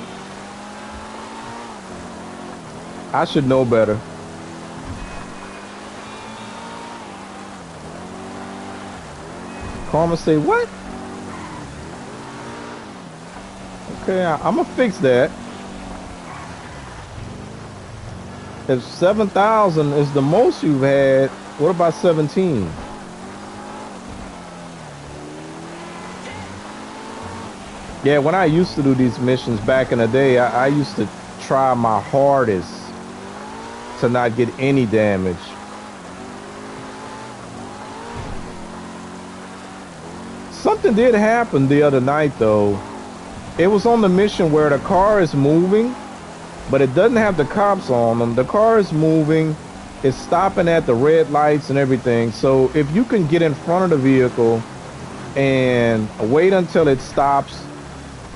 I should know better. Karma say, what? Okay, I'm gonna fix that. If 7,000 is the most you've had, what about 17? Yeah, when I used to do these missions back in the day, I used to try my hardest to not get any damage. Something did happen the other night though. It was on the mission where the car is moving, but it doesn't have the cops on them. The car is moving, it's stopping at the red lights and everything. So if you can get in front of the vehicle and wait until it stops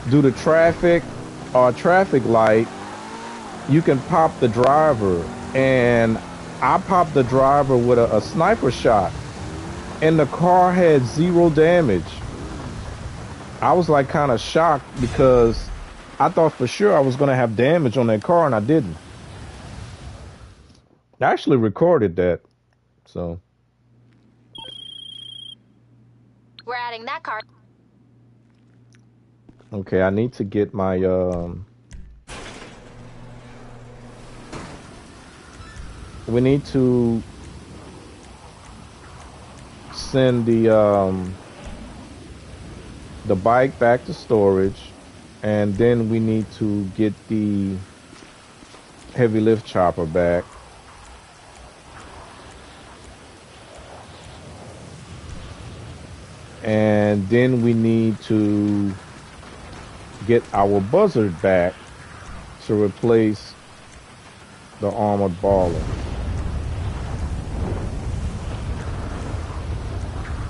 due to traffic or traffic light, you can pop the driver. And I popped the driver with a sniper shot, and the car had 0 damage. I was like kind of shocked because I thought for sure I was going to have damage on that car, and I didn't. I actually recorded that, so. We're adding that car. Okay, I need to get my, we need to send the bike back to storage, and then we need to get the heavy lift chopper back. And then we need to get our buzzard back to replace the armored baller.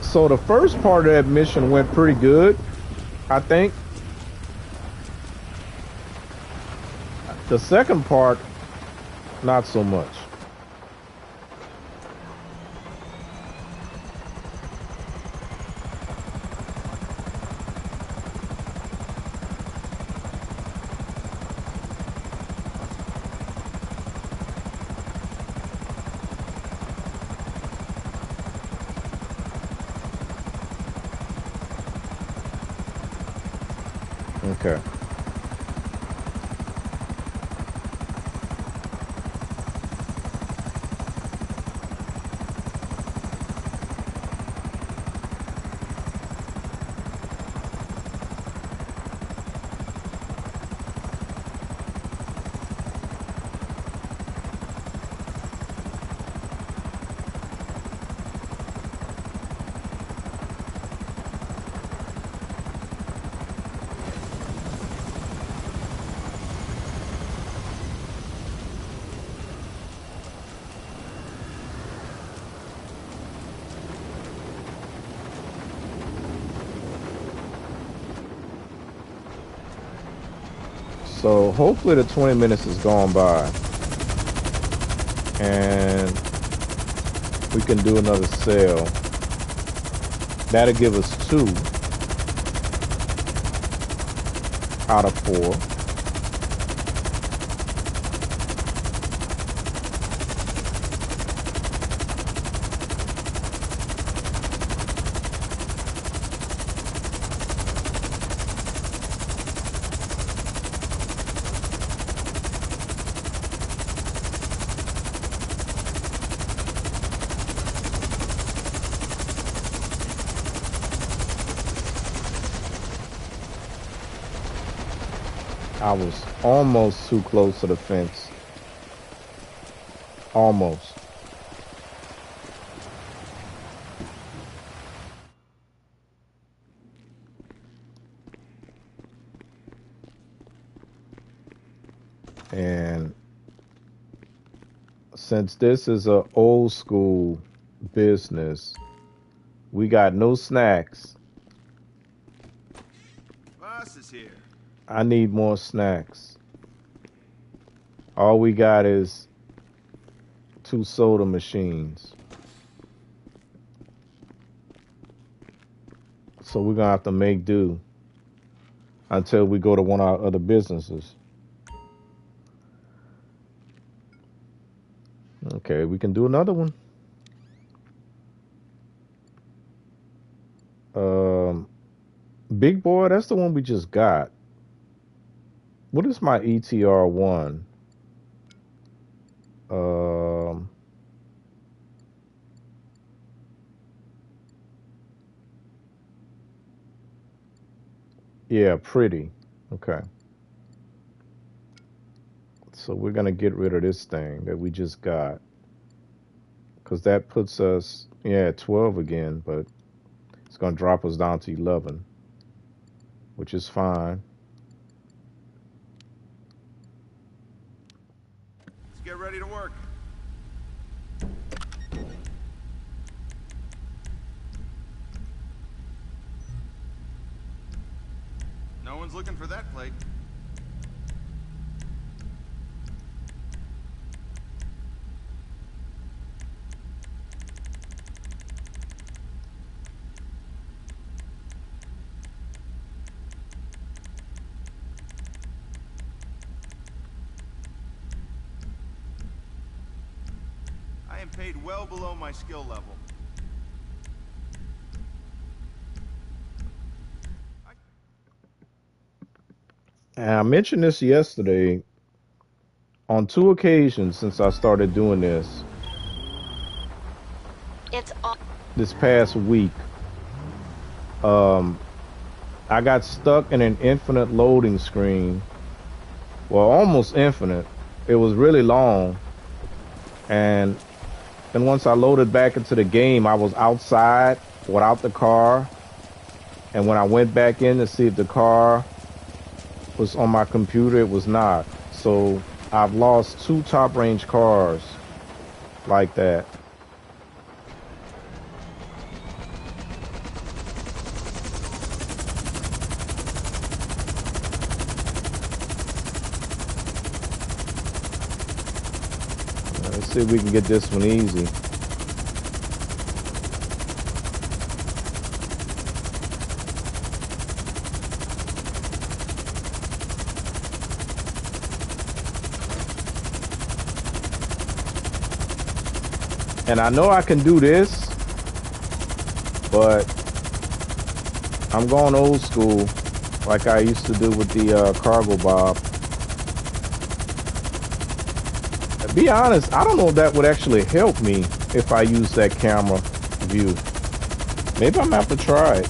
So the first part of that mission went pretty good, I think. The second part, not so much. Okay. So hopefully the 20 minutes is gone by and we can do another sale. That'll give us 2 out of 4. I was almost too close to the fence. Almost. And since this is a old school business, we got no snacks. Boss is here. I need more snacks. All we got is 2 soda machines. So we're gonna have to make do until we go to one of our other businesses. Okay, we can do another one. Big boy, that's the one we just got. What is my ETR one? Yeah, pretty. Okay. So we're gonna get rid of this thing that we just got. Because that puts us, yeah, at 12 again, but it's gonna drop us down to 11, which is fine. Let's get ready to work. No one's looking for that plate. I am paid well below my skill level. And I mentioned this yesterday on 2 occasions since I started doing this. It's all. This past week, I got stuck in an infinite loading screen. Well, almost infinite. It was really long. And then once I loaded back into the game, I was outside without the car. And when I went back in to see if the car was on my computer, it was not. So I've lost 2 top range cars like that. Let's see if we can get this one easy. And I know I can do this, but I'm going old school. like I used to do with the cargo bob. To be honest, I don't know if that would actually help me if I use that camera view. Maybe I'm gonna have to try it.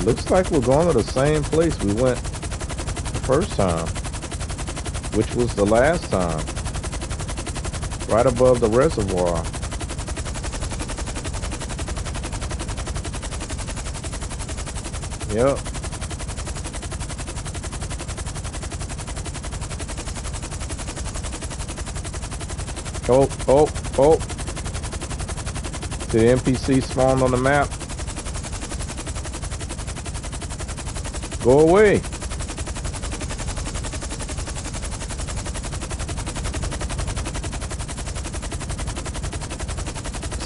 Looks like we're going to the same place we went the first time, which was the last time, right above the reservoir. Yep. Oh, oh, oh. The NPC spawned on the map. Go away.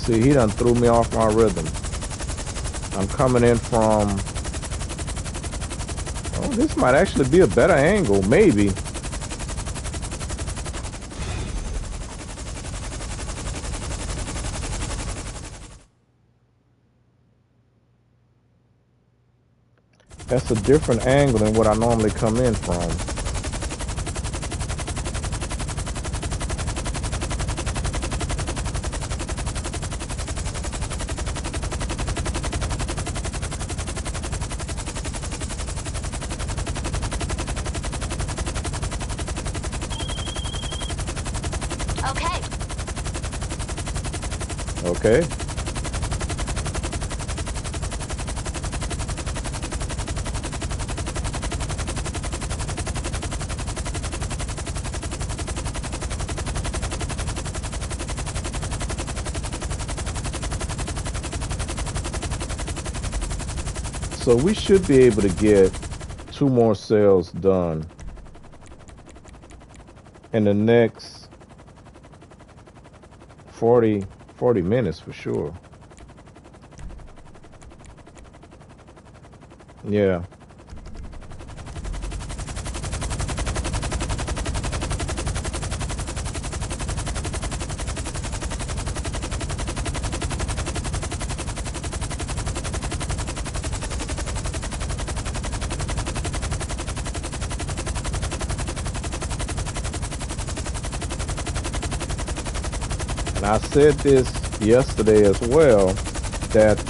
See, he done threw me off my rhythm. I'm coming in from... Oh, this might actually be a better angle, maybe. That's a different angle than what I normally come in from. Okay. Okay. So we should be able to get 2 more cells done in the next 40 minutes for sure. Yeah. And I said this yesterday as well, that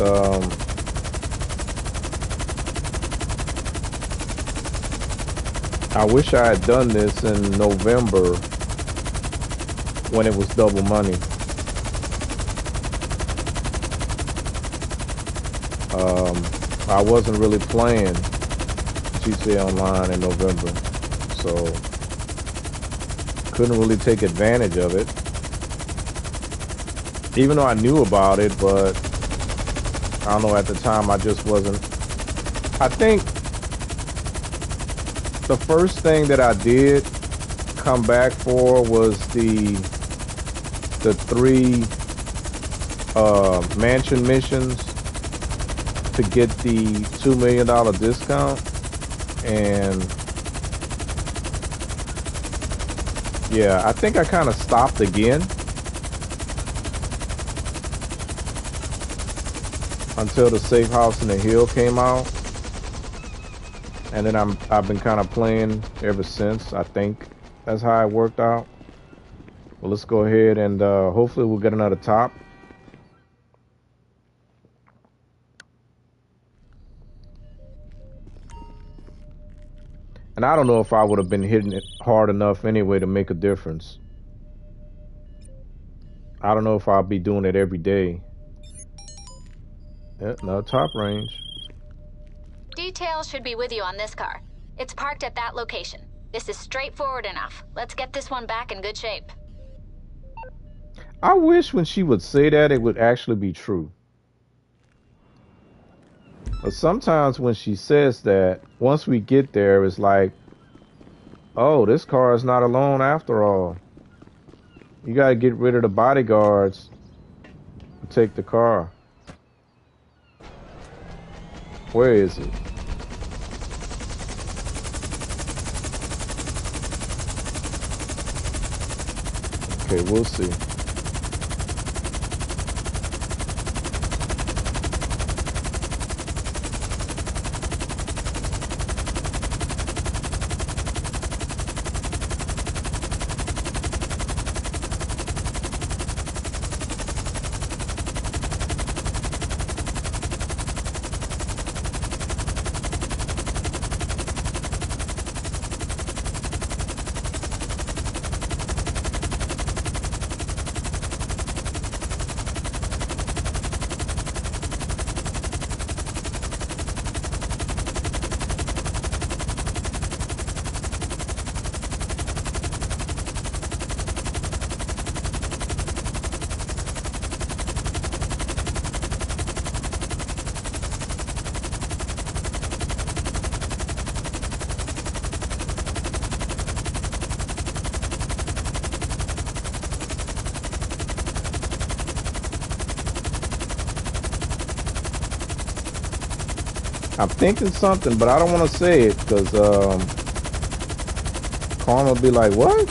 I wish I had done this in November when it was double money. I wasn't really playing GTA Online in November, so couldn't really take advantage of it. Even though I knew about it, but I don't know, at the time I just wasn't. I think the first thing that I did come back for was the 3 mansion missions to get the $2 million discount. And yeah, I think I kind of stopped again until the Safe House in the Hill came out, and then I've been kind of playing ever since. I think that's how it worked out. Well, let's go ahead and hopefully we'll get another top. And I don't know if I would have been hitting it hard enough anyway to make a difference. I don't know if I'll be doing it every day. Yeah, no, top range. Details should be with you on this car. It's parked at that location. This is straightforward enough. Let's get this one back in good shape. I wish when she would say that it would actually be true. But sometimes when she says that, once we get there, it's like, oh, this car is not alone after all. You gotta get rid of the bodyguards to take the car. Where is it? Okay, we'll see. I'm thinking something, but I don't want to say it because Karma will be like, what?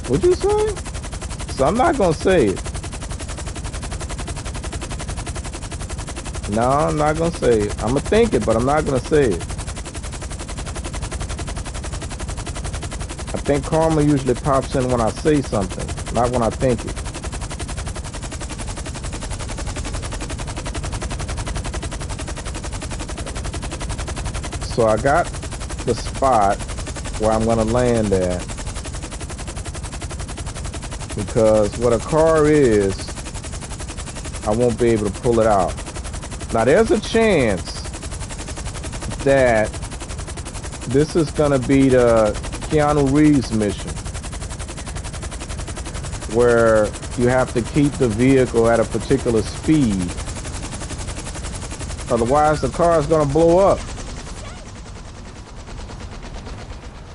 What'd you say? So I'm not going to say it. No, I'm not going to say it. I'm going to think it, but I'm not going to say it. I think Karma usually pops in when I say something, not when I think it. So I got the spot where I'm gonna land at, because what a car is, I won't be able to pull it out. Now there's a chance that this is gonna be the Keanu Reeves mission, where you have to keep the vehicle at a particular speed, otherwise the car is gonna blow up.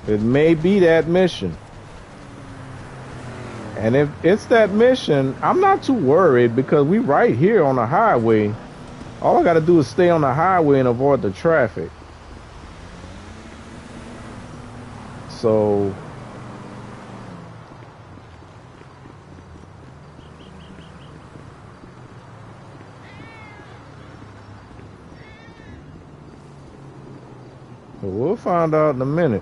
It may be that mission. And if it's that mission, I'm not too worried because we right here on the highway. All I got to do is stay on the highway and avoid the traffic. So we'll find out in a minute.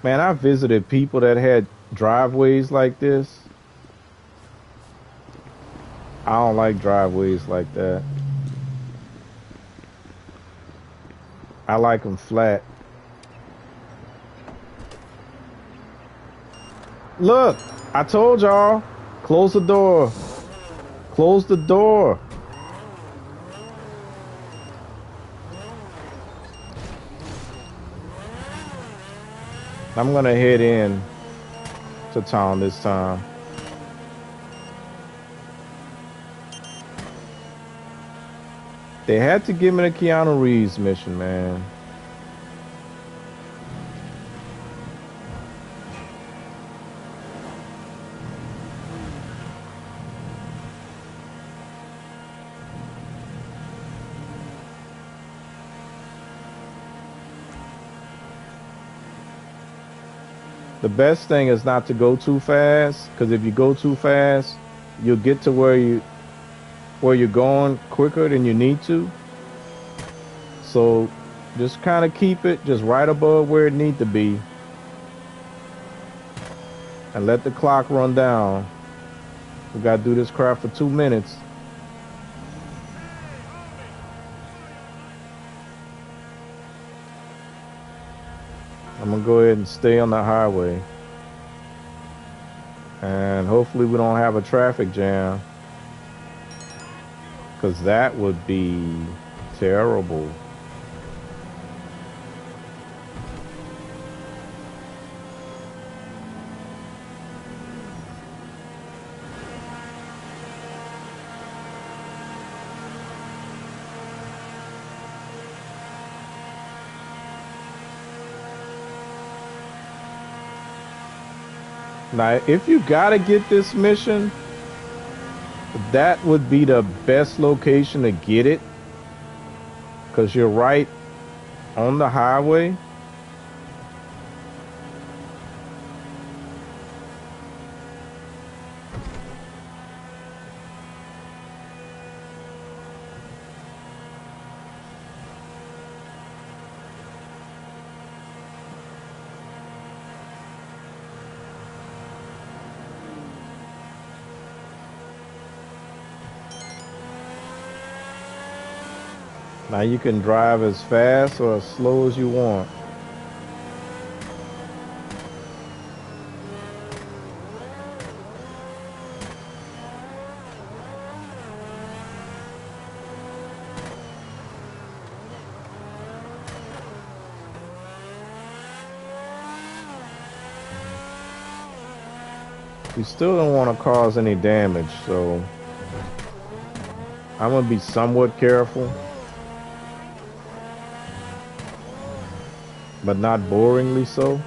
Man, I visited people that had driveways like this. I don't like driveways like that. I like them flat. Look, I told y'all, close the door. Close the door. I'm gonna head in to town this time. They had to give me the Keanu Reeves mission, man. The best thing is not to go too fast, because if you go too fast, you'll get to where you're going quicker than you need to. So just kind of keep it just right above where it need to be, and let the clock run down. We gotta do this crap for 2 minutes. I'm gonna go ahead and stay on the highway. And hopefully we don't have a traffic jam, because that would be terrible. Now, if you gotta get this mission, that would be the best location to get it, because you're right on the highway. Now you can drive as fast or as slow as you want. You still don't want to cause any damage, so I'm gonna be somewhat careful, but not boringly so.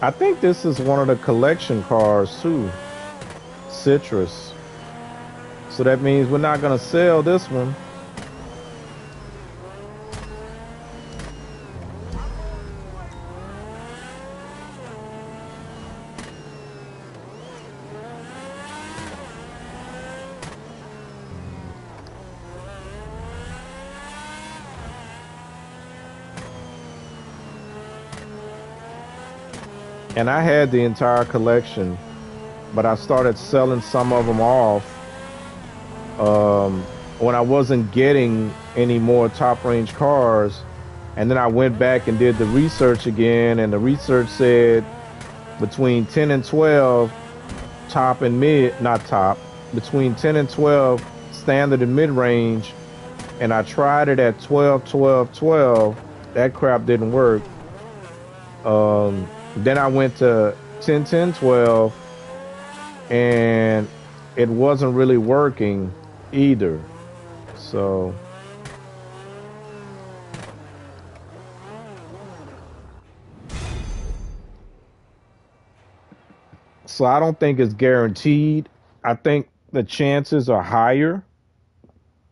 I think this is one of the collection cars too, Citrus. So that means we're not gonna sell this one. And I had the entire collection, but I started selling some of them off when I wasn't getting any more top range cars. And then I went back and did the research again, and the research said between 10 and 12 top and mid, not top, between 10 and 12 standard and mid range. And I tried it at 12, 12, 12. That crap didn't work. Then I went to 10, 10, 12, and it wasn't really working either. So I don't think it's guaranteed. I think the chances are higher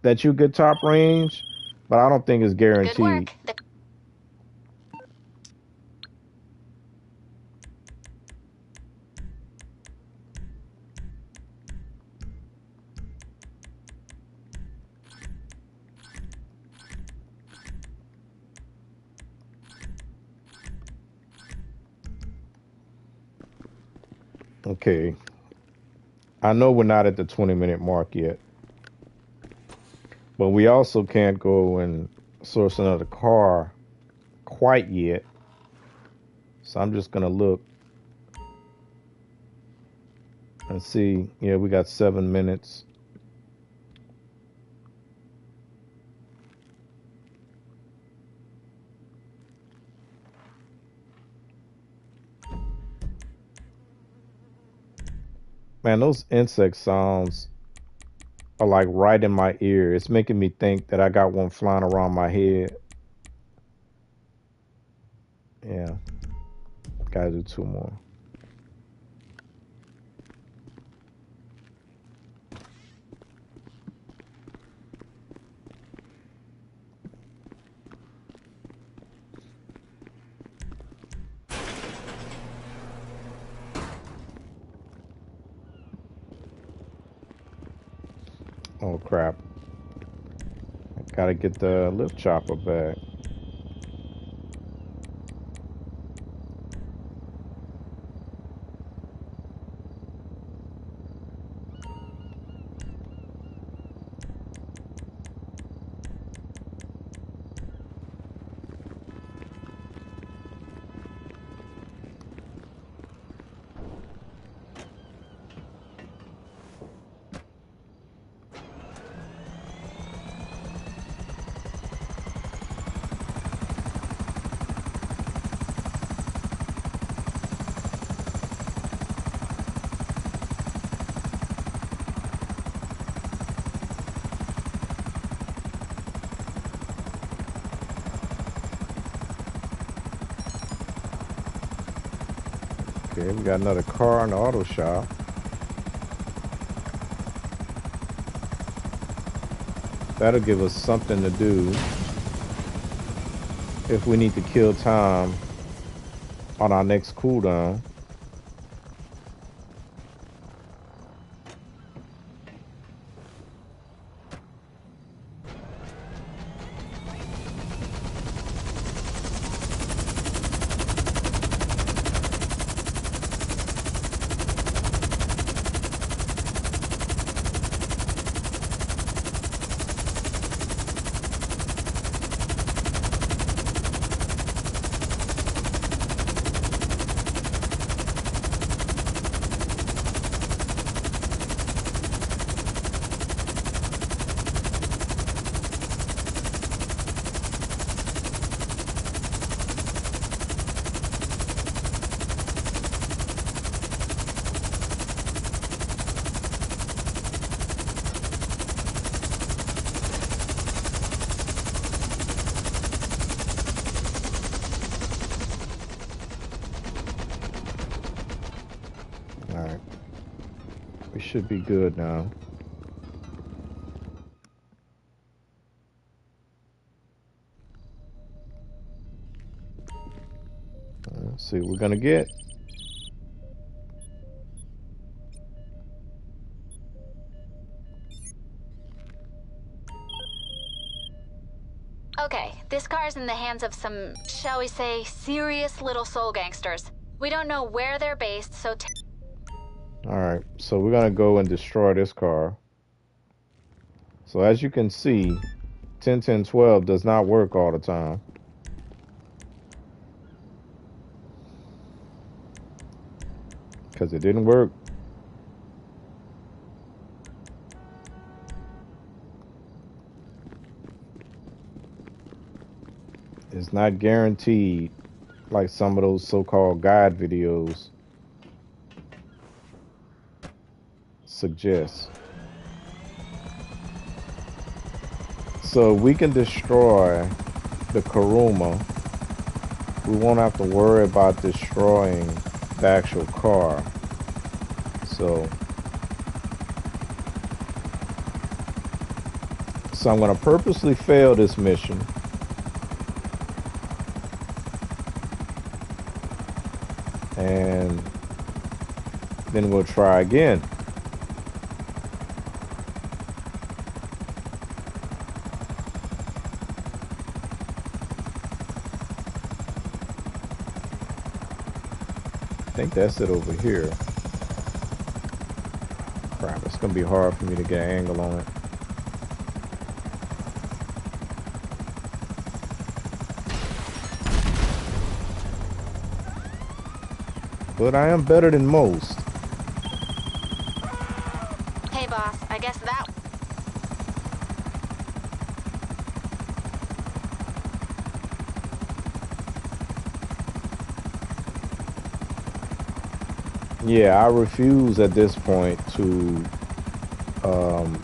that you get top range, but I don't think it's guaranteed. Good work. Okay. I know we're not at the 20-minute mark yet, but we also can't go and source another car quite yet. So I'm just going to look and see. Yeah, we got 7 minutes. Man, those insect sounds are like right in my ear. It's making me think that I got one flying around my head. Yeah. Gotta do 2 more. Oh crap. I gotta get the lift chopper back. Okay, we got another car in the auto shop. That'll give us something to do if we need to kill time on our next cooldown. Alright. We should be good now. Let's see what we're gonna get. Okay, this car's in the hands of some, shall we say, serious little soul gangsters. We don't know where they're based, so Alright, so we're gonna go and destroy this car. So as you can see, 10-10-12 does not work all the time. Because it didn't work. It's not guaranteed like some of those so-called guide videos suggest. So we can destroy the Kuruma. We won't have to worry about destroying the actual car. So I'm going to purposely fail this mission. And then we'll try again. I think that's it over here. Crap, it's gonna be hard for me to get an angle on it. But I am better than most. hey boss, I guess that... Yeah, I refuse at this point to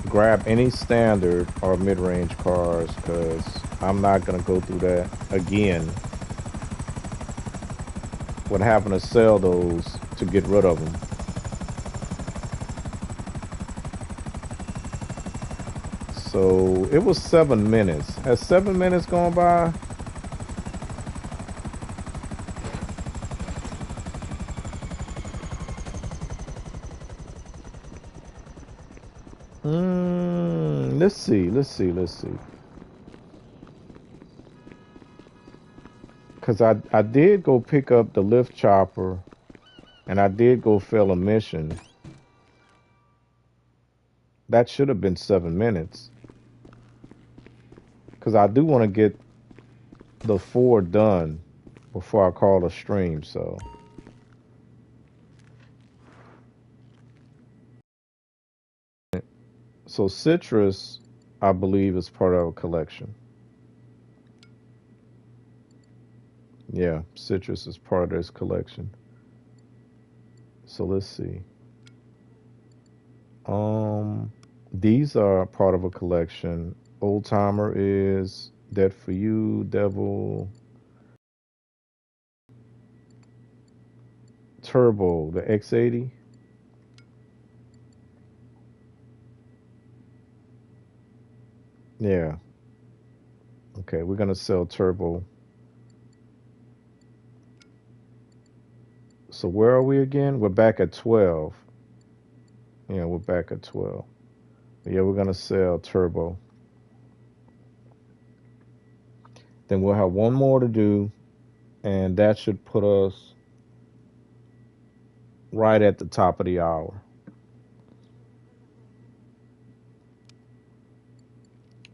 grab any standard or mid-range cars because I'm not gonna go through that again. What happened to sell those to get rid of them? So it was 7 minutes. Has 7 minutes gone by? Let's see. Because I did go pick up the lift chopper, and I did go fill a mission. That should have been 7 minutes. Because I do want to get the 4 done before I call a stream, so. So citrus, I believe, is part of a collection. Yeah, citrus is part of this collection. So let's see. These are part of a collection. Old Timer is Dead for You, Devil, Turbo, the X80. Yeah. Okay, we're gonna sell Turbo. So where are we again? We're back at 12. Yeah, we're back at 12. Yeah, we're gonna sell Turbo. Then we'll have one more to do, and that should put us right at the top of the hour.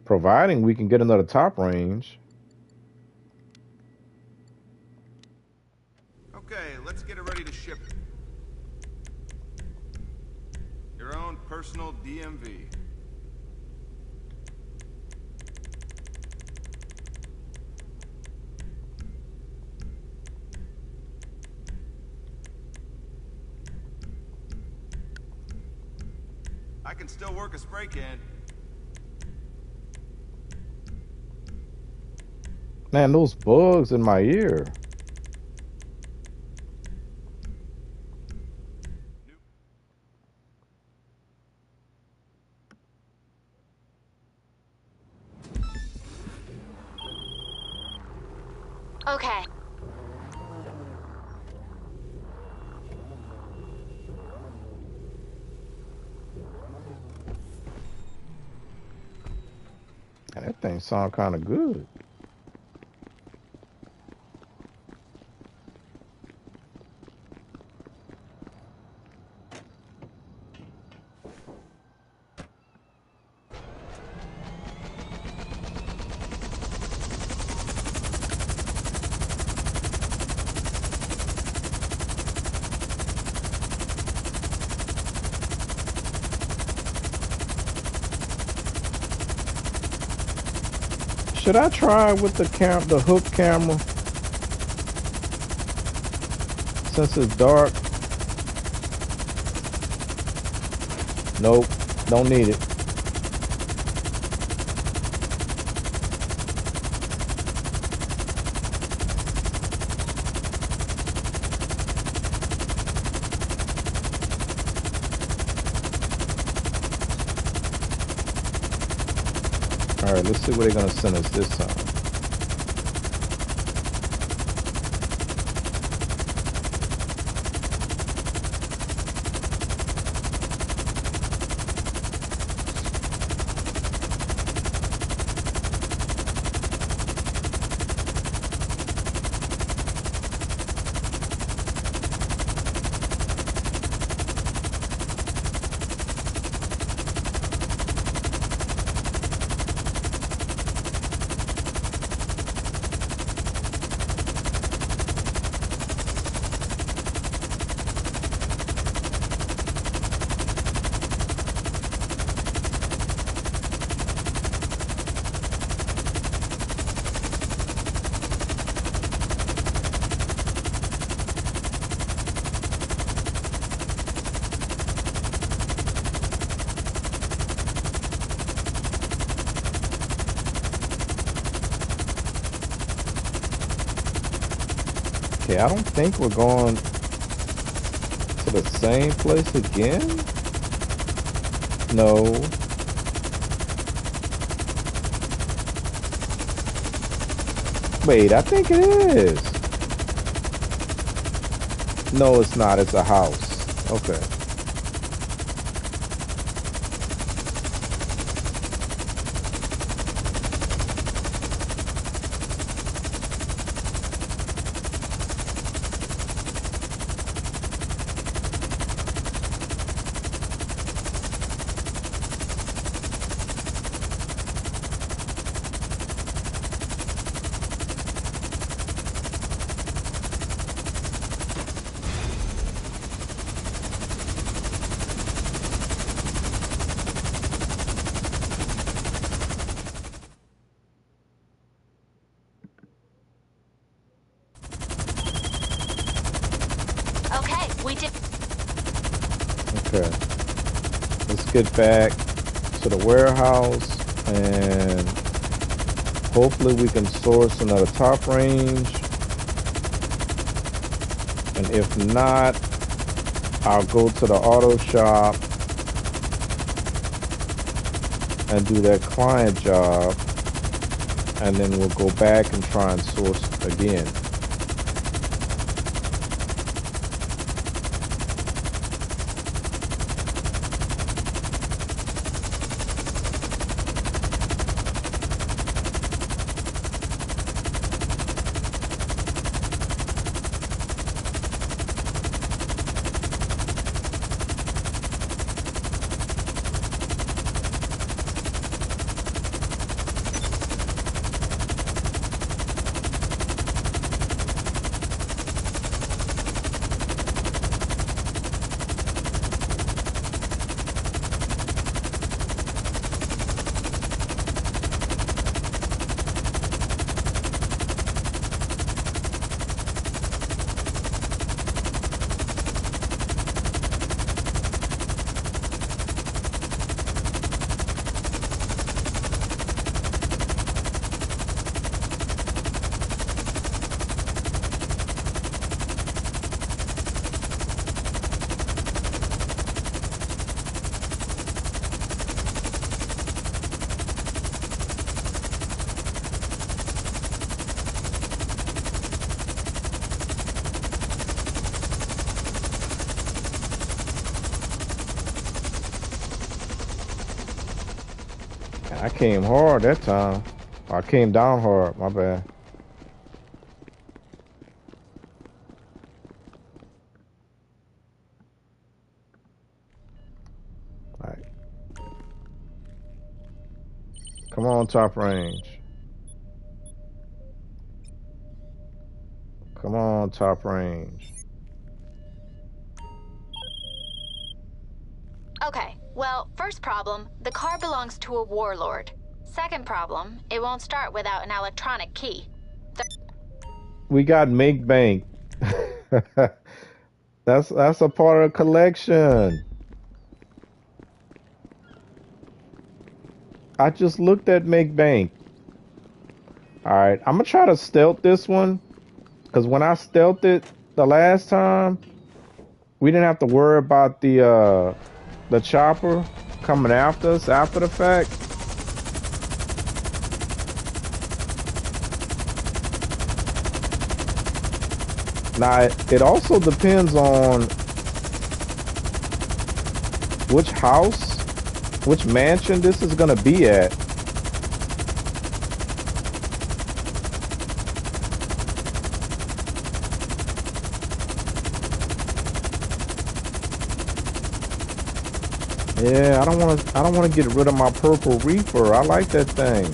Providing we can get another top range. Okay, let's get it ready to ship. Your own personal DMV. I can still work a spray can. Man, those bugs in my ear. Okay. Man, that thing sound kind of good. Should I try with the hook camera? Since it's dark. Nope, don't need it. All right, let's see what they're gonna send us this time. Okay, I don't think we're going to the same place again. No. Wait, I think it is. No, it's not. It's a house. Okay. Okay. Let's get back to the warehouse and hopefully we can source another top range. And if not, I'll go to the auto shop and do that client job. And then we'll go back and try and source again. I came hard that time. I came down hard, my bad. All right. Come on, top range. Come on, top range. Okay, well, first problem, the car belongs to a warlord. Second problem, it won't start without an electronic key. We got make bank. That's a part of the collection. I just looked at make bank. All right, I'm gonna try to stealth this one because when I stealthed it the last time, we didn't have to worry about the chopper coming after us after the fact. Now, it also depends on which house, which mansion this is gonna be at. Yeah, I don't want to get rid of my purple reaper. I like that thing.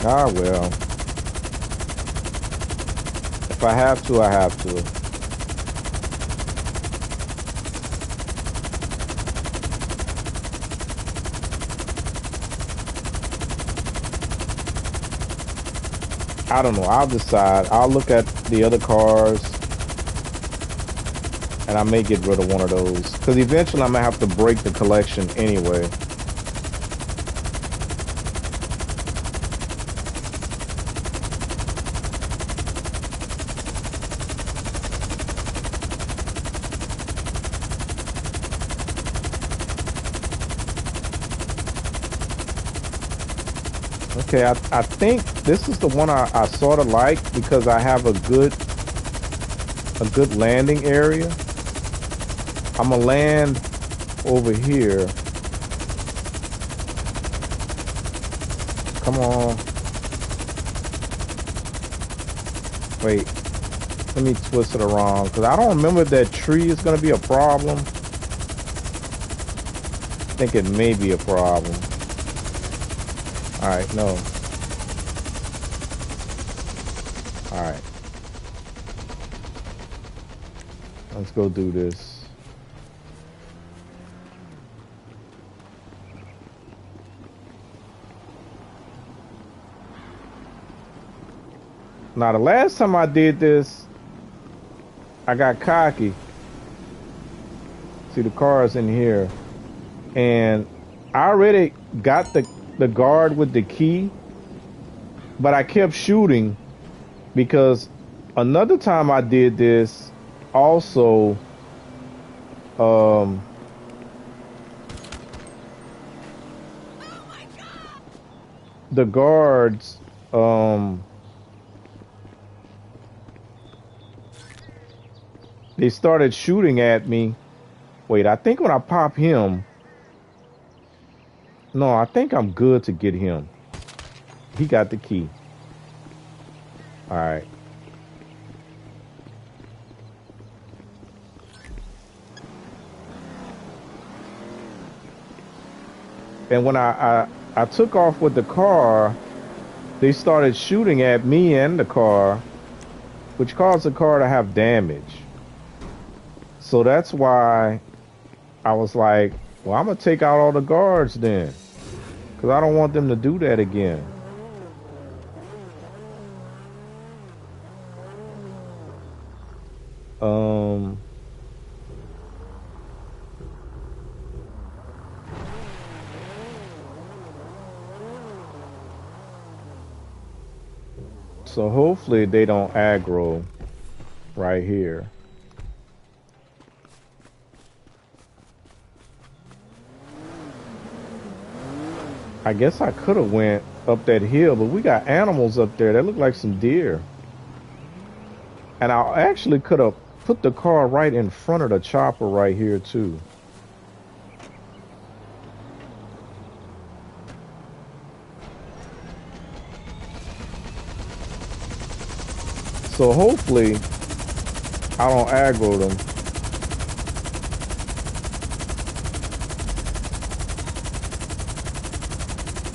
Ah, well. If I have to, I have to. I don't know. I'll decide. I'll look at the other cars and I may get rid of one of those. Because eventually I'm going to have to break the collection anyway. Okay, I think this is the one I sort of like because I have a good landing area. I'm gonna land over here. Come on. Wait, let me twist it around because I don't remember if that tree is gonna be a problem. I think it may be a problem. All right, no. All right. Let's go do this. Now, the last time I did this, I got cocky. See, the car's in here. And I already got the guard with the key, but I kept shooting because another time I did this also, the guards, they started shooting at me. Wait, I think when I pop him, no, I think I'm good to get him. He got the key. All right. And when I took off with the car, they started shooting at me and the car, which caused the car to have damage. So that's why I was like, well, I'm going to take out all the guards then, because I don't want them to do that again. So hopefully they don't aggro right here. I guess I could have went up that hill, but we got animals up there that look like some deer. And I actually could have put the car right in front of the chopper right here too. So hopefully I don't aggro them.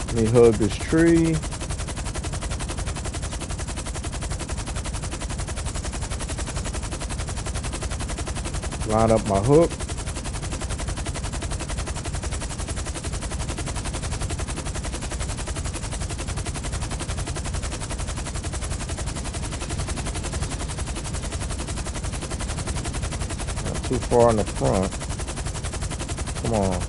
Let me hug this tree. Line up my hook. Not too far in the front. Come on.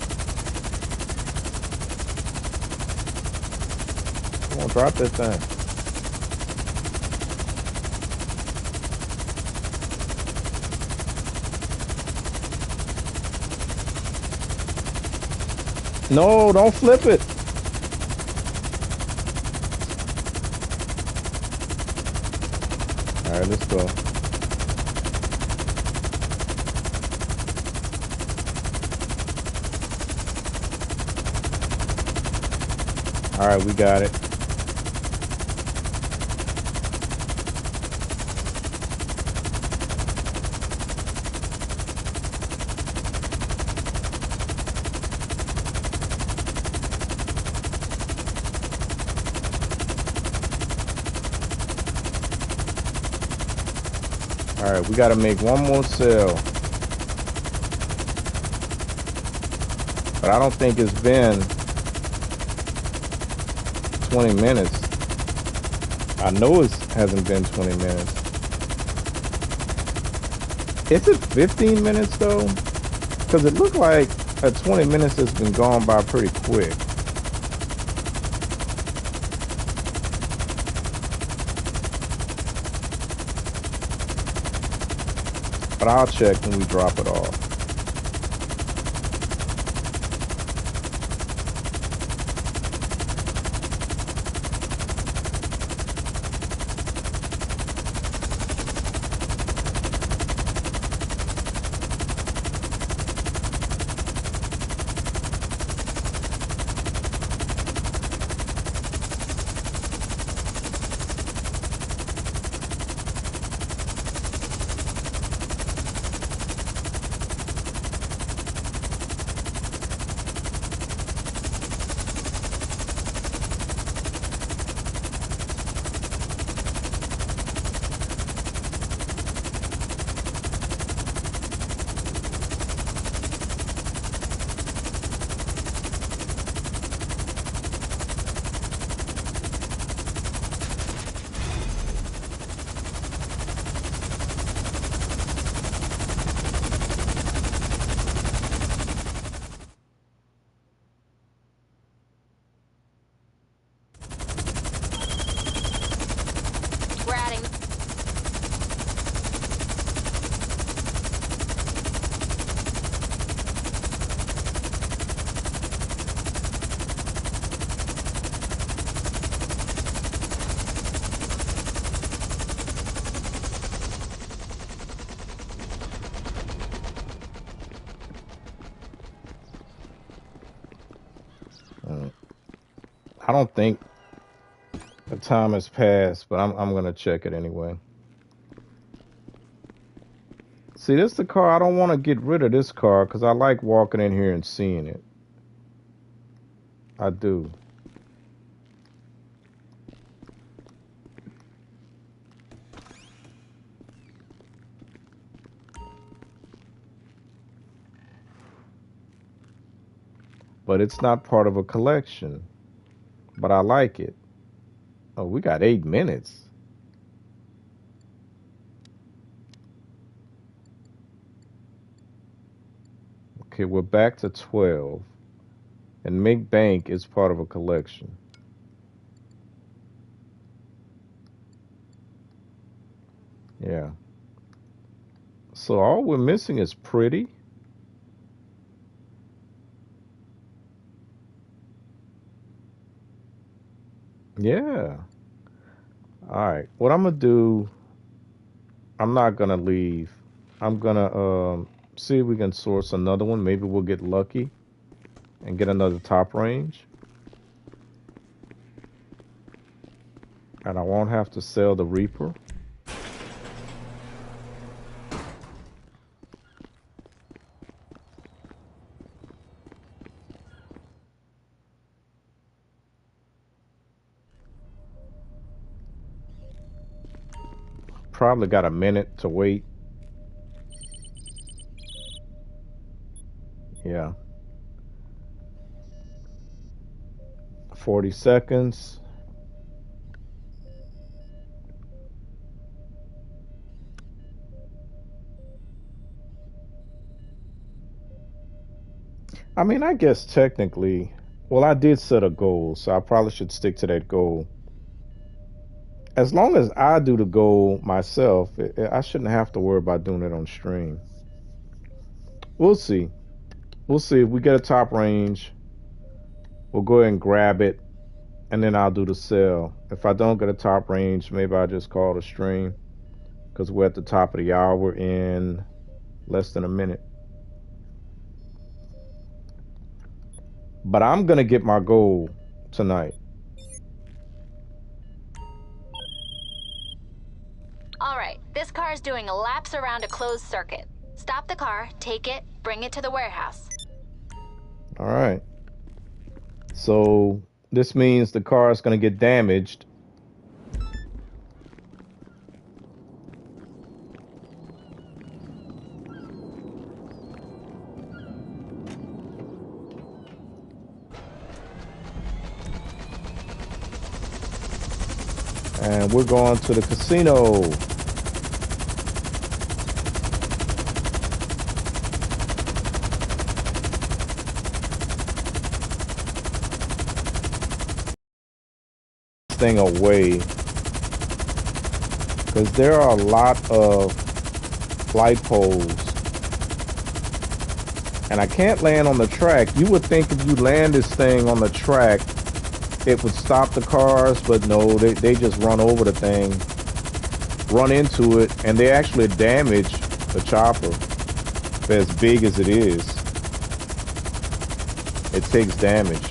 Come on, drop that thing. No, don't flip it. All right, let's go. All right, we got it. All right, we got to make one more sale. But I don't think it's been 20 minutes. I know it hasn't been 20 minutes. Is it 15 minutes though? Because it looked like 20 minutes has been gone by pretty quick. But I'll check when we drop it off. I don't think the time has passed, but I'm gonna check it anyway. See, this is the car. I don't want to get rid of this car because I like walking in here and seeing it. I do. But it's not part of a collection. But I like it. Oh, we got 8 minutes. Okay, we're back to 12. And Make Bank is part of a collection. Yeah. So all we're missing is Pretty. Yeah. All right. What I'm gonna do, I'm not gonna leave. I'm gonna see if we can source another one. Maybe we'll get lucky and get another top range. And I won't have to sell the Reaper. Probably got a minute to wait. Yeah. 40 seconds. I mean, I guess technically, well, I did set a goal, so I probably should stick to that goal. As long as I do the goal myself, I shouldn't have to worry about doing it on stream. We'll see. We'll see if we get a top range. We'll go ahead and grab it, and then I'll do the sell. If I don't get a top range, maybe I'll just call the stream because we're at the top of the hour. We're in less than a minute. But I'm going to get my goal tonight. All right, this car is doing laps around a closed circuit. Stop the car, take it, bring it to the warehouse. All right. So this means the car is going to get damaged. And we're going to the casino. Thing away because there are a lot of light poles and I can't land on the track. You would think if you land this thing on the track it would stop the cars, but no, they just run over the thing, run into it, and they actually damage the chopper. As big as it is, it takes damage.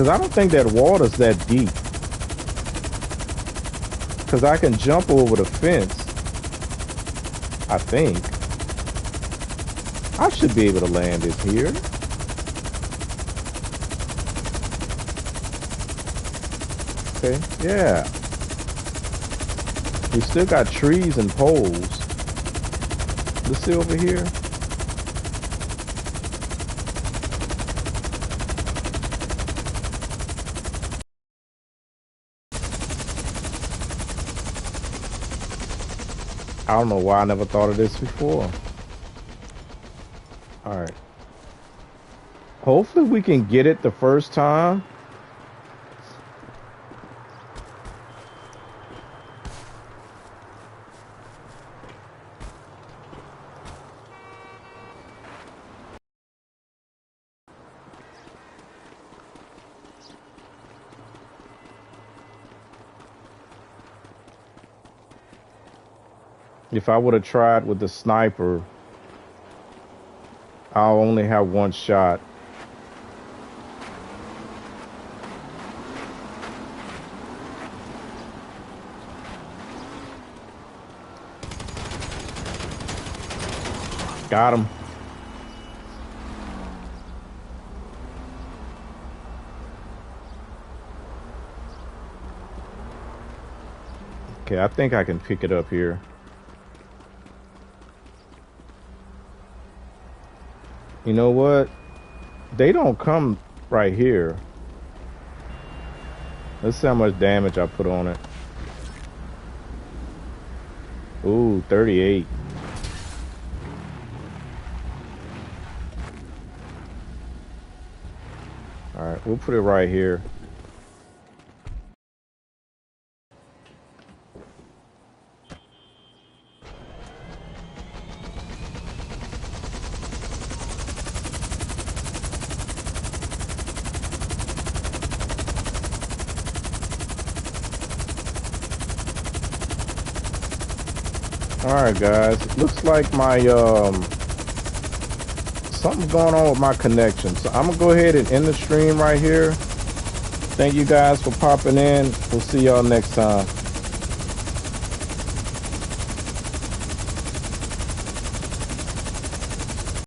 Because I don't think that water's that deep. Because I can jump over the fence. I think. I should be able to land it here. Okay, yeah. We still got trees and poles. Let's see over here. I don't know why I never thought of this before. All right. Hopefully we can get it the first time. If I would have tried with the sniper, I'll only have one shot. Got him. Okay, I think I can pick it up here. You know what? They don't come right here. Let's see how much damage I put on it. Ooh, 38. Alright, we'll put it right here. Alright guys, looks like my something's going on with my connection. So I'm gonna go ahead and end the stream right here. Thank you guys for popping in. We'll see y'all next time.